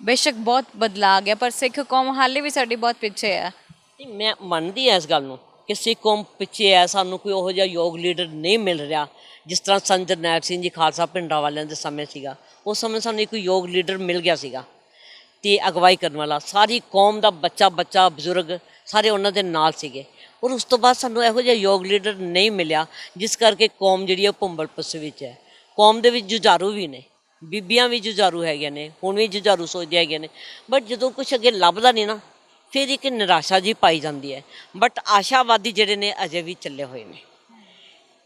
ਬੇਸ਼ੱਕ ਬਹੁਤ ਬਦਲਾ ਗਿਆ, ਪਰ ਸਿੱਖ ਕੌਮ ਹਾਲੇ ਵੀ ਸਾਡੀ ਬਹੁਤ ਪਿੱਛੇ ਹੈ? ਨਹੀਂ, ਮੈਂ ਮੰਨਦੀ ਹਾਂ ਇਸ ਗੱਲ ਨੂੰ ਕਿ ਸਿੱਖ ਕੌਮ ਪਿੱਛੇ ਹੈ, ਸਾਨੂੰ ਕੋਈ ਉਹੋ ਜਿਹਾ ਯੋਗ ਲੀਡਰ ਨਹੀਂ ਮਿਲ ਰਿਹਾ। ਜਿਸ ਤਰ੍ਹਾਂ ਸੰਤ ਜਰਨੈਲ ਸਿੰਘ ਜੀ ਖਾਲਸਾ ਪਿੰਡਾਂ ਵਾਲਿਆਂ ਦੇ ਸਮੇਂ ਸੀਗਾ, ਉਸ ਸਮੇਂ ਸਾਨੂੰ ਇੱਕ ਯੋਗ ਲੀਡਰ ਮਿਲ ਗਿਆ ਸੀਗਾ, ਅਤੇ ਅਗਵਾਈ ਕਰਨ ਵਾਲਾ, ਸਾਰੀ ਕੌਮ ਦਾ ਬੱਚਾ ਬਜ਼ੁਰਗ ਸਾਰੇ ਉਹਨਾਂ ਦੇ ਨਾਲ ਸੀਗੇ। ਔਰ ਉਸ ਤੋਂ ਬਾਅਦ ਸਾਨੂੰ ਇਹੋ ਜਿਹਾ ਯੋਗ ਲੀਡਰ ਨਹੀਂ ਮਿਲਿਆ, ਜਿਸ ਕਰਕੇ ਕੌਮ ਜਿਹੜੀ ਉਹ ਭੁੰਬਲ ਪੁੱਸ ਵਿੱਚ ਹੈ। ਕੌਮ ਦੇ ਵਿੱਚ ਜੁਝਾਰੂ ਵੀ ਨੇ, ਬੀਬੀਆਂ ਵੀ ਜੁਝਾਰੂ ਹੈਗੀਆਂ ਨੇ, ਹੁਣ ਵੀ ਜੁਝਾਰੂ ਸੋਚਦੀਆਂ ਹੈਗੀਆਂ ਨੇ, ਬਟ ਜਦੋਂ ਕੁਛ ਅੱਗੇ ਲੱਭਦਾ ਨਹੀਂ ਨਾ, ਫਿਰ ਇੱਕ ਨਿਰਾਸ਼ਾ ਜੀ ਪਾਈ ਜਾਂਦੀ ਹੈ। ਬਟ ਆਸ਼ਾਵਾਦੀ ਜਿਹੜੇ ਨੇ ਅਜੇ ਵੀ ਚੱਲੇ ਹੋਏ ਨੇ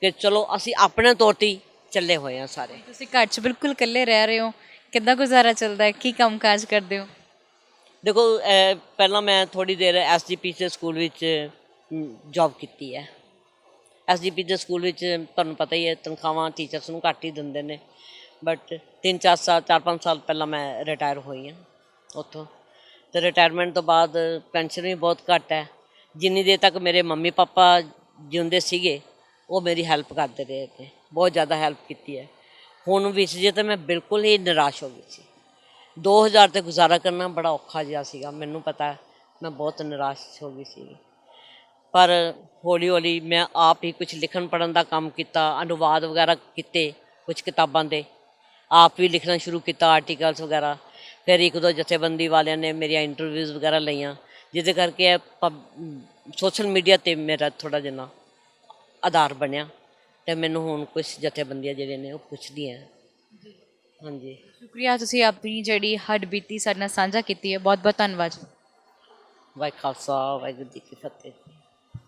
ਕਿ ਚਲੋ ਅਸੀਂ ਆਪਣੇ ਤੌਰ 'ਤੇ ਹੀ ਚੱਲੇ ਹੋਏ ਹਾਂ ਸਾਰੇ। ਤੁਸੀਂ ਘਰ 'ਚ ਬਿਲਕੁਲ ਇਕੱਲੇ ਰਹਿ ਰਹੇ ਹੋ, ਕਿੱਦਾਂ ਗੁਜ਼ਾਰਾ ਚੱਲਦਾ ਹੈ? ਕੀ ਕੰਮ ਕਾਜ ਕਰਦੇ ਹੋ? ਦੇਖੋ, ਪਹਿਲਾਂ ਮੈਂ ਥੋੜ੍ਹੀ ਦੇਰ SGP ਦੇ ਸਕੂਲ ਵਿੱਚ ਜੋਬ ਕੀਤੀ ਹੈ। SGP ਦੇ ਸਕੂਲ ਵਿੱਚ ਤੁਹਾਨੂੰ ਪਤਾ ਹੀ ਹੈ, ਤਨਖਾਹਾਂ ਟੀਚਰਸ ਨੂੰ ਘੱਟ ਹੀ ਦਿੰਦੇ ਨੇ, ਬਟ 4-5 ਸਾਲ ਪਹਿਲਾਂ ਮੈਂ ਰਿਟਾਇਰ ਹੋਈ ਹਾਂ ਉੱਥੋਂ। ਅਤੇ ਰਿਟਾਇਰਮੈਂਟ ਤੋਂ ਬਾਅਦ ਪੈਨਸ਼ਨ ਵੀ ਬਹੁਤ ਘੱਟ ਹੈ। ਜਿੰਨੀ ਦੇਰ ਤੱਕ ਮੇਰੇ ਮੰਮੀ ਪਾਪਾ ਜਿਉਂਦੇ ਸੀਗੇ, ਉਹ ਮੇਰੀ ਹੈਲਪ ਕਰਦੇ ਰਹੇ ਨੇ, ਬਹੁਤ ਜ਼ਿਆਦਾ ਹੈਲਪ ਕੀਤੀ ਹੈ। ਹੁਣ ਵਿੱਚ ਜੇ ਤਾਂ ਮੈਂ ਬਿਲਕੁਲ ਹੀ ਨਿਰਾਸ਼ ਹੋ ਗਈ ਸੀ। 2000 'ਤੇ ਗੁਜ਼ਾਰਾ ਕਰਨਾ ਬੜਾ ਔਖਾ ਜਿਹਾ ਸੀਗਾ, ਮੈਨੂੰ ਪਤਾ, ਮੈਂ ਬਹੁਤ ਨਿਰਾਸ਼ ਹੋ ਗਈ ਸੀ। ਪਰ ਹੌਲੀ ਹੌਲੀ ਮੈਂ ਆਪ ਹੀ ਕੁਛ ਲਿਖਣ ਪੜ੍ਹਨ ਦਾ ਕੰਮ ਕੀਤਾ, ਅਨੁਵਾਦ ਵਗੈਰਾ ਕੀਤੇ ਕੁਛ ਕਿਤਾਬਾਂ ਦੇ, ਆਪ ਵੀ ਲਿਖਣਾ ਸ਼ੁਰੂ ਕੀਤਾ, ਆਰਟੀਕਲਸ ਵਗੈਰਾ। ਫਿਰ ਇੱਕ ਦੋ ਜਥੇਬੰਦੀ ਵਾਲਿਆਂ ਨੇ ਮੇਰੀਆਂ ਇੰਟਰਵਿਊਜ਼ ਵਗੈਰਾ ਲਈਆਂ, ਜਿਹਦੇ ਕਰਕੇ ਸੋਸ਼ਲ ਮੀਡੀਆ 'ਤੇ ਮੇਰਾ ਥੋੜ੍ਹਾ ਜਿਹਾ ਆਧਾਰ ਬਣਿਆ, ਤੇ ਮੈਨੂੰ ਹੁਣ ਕੁਝ ਜਥੇਬੰਦੀਆਂ ਜਿਹੜੀਆਂ ਨੇ ਉਹ ਪੁੱਛਦੀਆਂ। ਹਾਂਜੀ, ਸ਼ੁਕਰੀਆ, ਤੁਸੀਂ ਆਪਣੀ ਜਿਹੜੀ ਹੱਡਬੀਤੀ ਸਾਡੇ ਨਾਲ ਸਾਂਝਾ ਕੀਤੀ ਹੈ, ਬਹੁਤ ਬਹੁਤ ਧੰਨਵਾਦ ਜੀ। ਵਾਹਿਗੁਰੂ ਖਾਲਸਾ ਵਾਹਿਗੁਰੂ ਜੀ ਕੀ ਫਤਿਹ।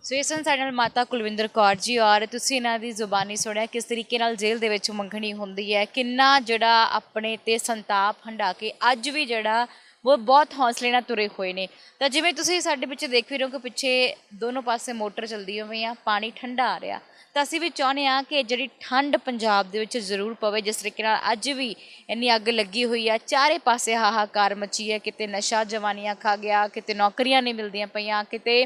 ਸੋ ਇਸ ਸਨ ਸਾਡੇ ਨਾਲ ਮਾਤਾ ਕੁਲਵਿੰਦਰ ਕੌਰ ਜੀ, ਔਰ ਤੁਸੀਂ ਇਹਨਾਂ ਦੀ ਜ਼ੁਬਾਨੀ ਸੁਣਿਆ ਕਿਸ ਤਰੀਕੇ ਨਾਲ ਜੇਲ੍ਹ ਦੇ ਵਿੱਚ ਮੰਗਣੀ ਹੁੰਦੀ ਹੈ, ਕਿੰਨਾ ਜਿਹੜਾ ਆਪਣੇ ਤੇ ਸੰਤਾਪ ਹੰਢਾ ਕੇ ਅੱਜ ਵੀ ਜਿਹੜਾ ਉਹ ਬਹੁਤ ਹੌਸਲੇ ਨਾਲ ਤੁਰੇ ਹੋਏ ਨੇ। ਤਾਂ ਜਿਵੇਂ ਤੁਸੀਂ ਸਾਡੇ ਪਿੱਛੇ ਦੇਖ ਵੀ ਰਹੇ ਹੋ ਕਿ ਪਿੱਛੇ ਦੋਨੋਂ ਪਾਸੇ ਮੋਟਰ ਚੱਲਦੀ ਹੋਈ ਆ, ਪਾਣੀ ਠੰਡਾ ਆ ਰਿਹਾ। ਤਾਂ ਅਸੀਂ ਵੀ ਚਾਹੁੰਦੇ ਹਾਂ ਕਿ ਜਿਹੜੀ ਠੰਡ ਪੰਜਾਬ ਦੇ ਵਿੱਚ ਜ਼ਰੂਰ ਪਵੇ, ਜਿਸ ਤਰੀਕੇ ਨਾਲ ਅੱਜ ਵੀ ਇੰਨੀ ਅੱਗ ਲੱਗੀ ਹੋਈ ਆ, ਚਾਰੇ ਪਾਸੇ ਹਾਹਾਕਾਰ ਮਚੀ ਹੈ। ਕਿਤੇ ਨਸ਼ਾ ਜਵਾਨੀਆਂ ਖਾ ਗਿਆ, ਕਿਤੇ ਨੌਕਰੀਆਂ ਨਹੀਂ ਮਿਲਦੀਆਂ ਪਈਆਂ, ਕਿਤੇ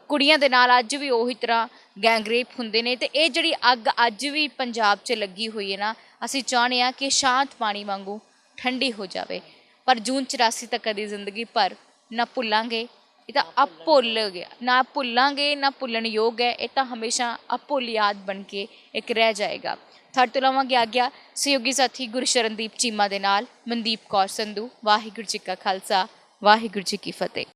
ਕੁੜੀਆਂ ਦੇ ਨਾਲ ਅੱਜ ਵੀ ਉਹੀ ਤਰ੍ਹਾਂ ਗੈਂਗਰੇਪ ਹੁੰਦੇ ਨੇ। ਤੇ ਇਹ ਜਿਹੜੀ ਅੱਗ ਅੱਜ ਵੀ ਪੰਜਾਬ 'ਚ ਲੱਗੀ ਹੋਈ ਹੈ ਨਾ, ਅਸੀਂ ਚਾਹੁੰਦੇ ਹਾਂ ਕਿ ਸ਼ਾਂਤ ਪਾਣੀ ਵਾਂਗੂ ਠੰਡੀ ਹੋ ਜਾਵੇ। ਪਰ ਜੂਨ 84 ਤੱਕ ਕਦੀ ਜ਼ਿੰਦਗੀ ਭਰ ਨਾ ਭੁੱਲਾਂਗੇ, ਇਹ ਤਾਂ ਅਭੁੱਲ ਗਿਆ, ਨਾ ਭੁੱਲਾਂਗੇ ਨਾ ਭੁੱਲਣ ਯੋਗ ਹੈ। ਇਹ ਤਾਂ ਹਮੇਸ਼ਾ ਅਭੁੱਲ ਯਾਦ ਬਣ ਕੇ ਇੱਕ ਰਹਿ ਜਾਏਗਾ। ਤੁਹਾਡੇ ਤੋਂ ਲਵਾਂਗੇ ਆਗਿਆ ਸਹਿਯੋਗੀ ਸਾਥੀ ਗੁਰਸ਼ਰਨਦੀਪ ਚੀਮਾ ਦੇ ਨਾਲ। ਮਨਦੀਪ ਕੌਰ ਸੰਧੂ। ਵਾਹਿਗੁਰੂ ਜੀ ਕਾ ਖਾਲਸਾ, ਵਾਹਿਗੁਰੂ ਜੀ ਕੀ ਫਤਿਹ।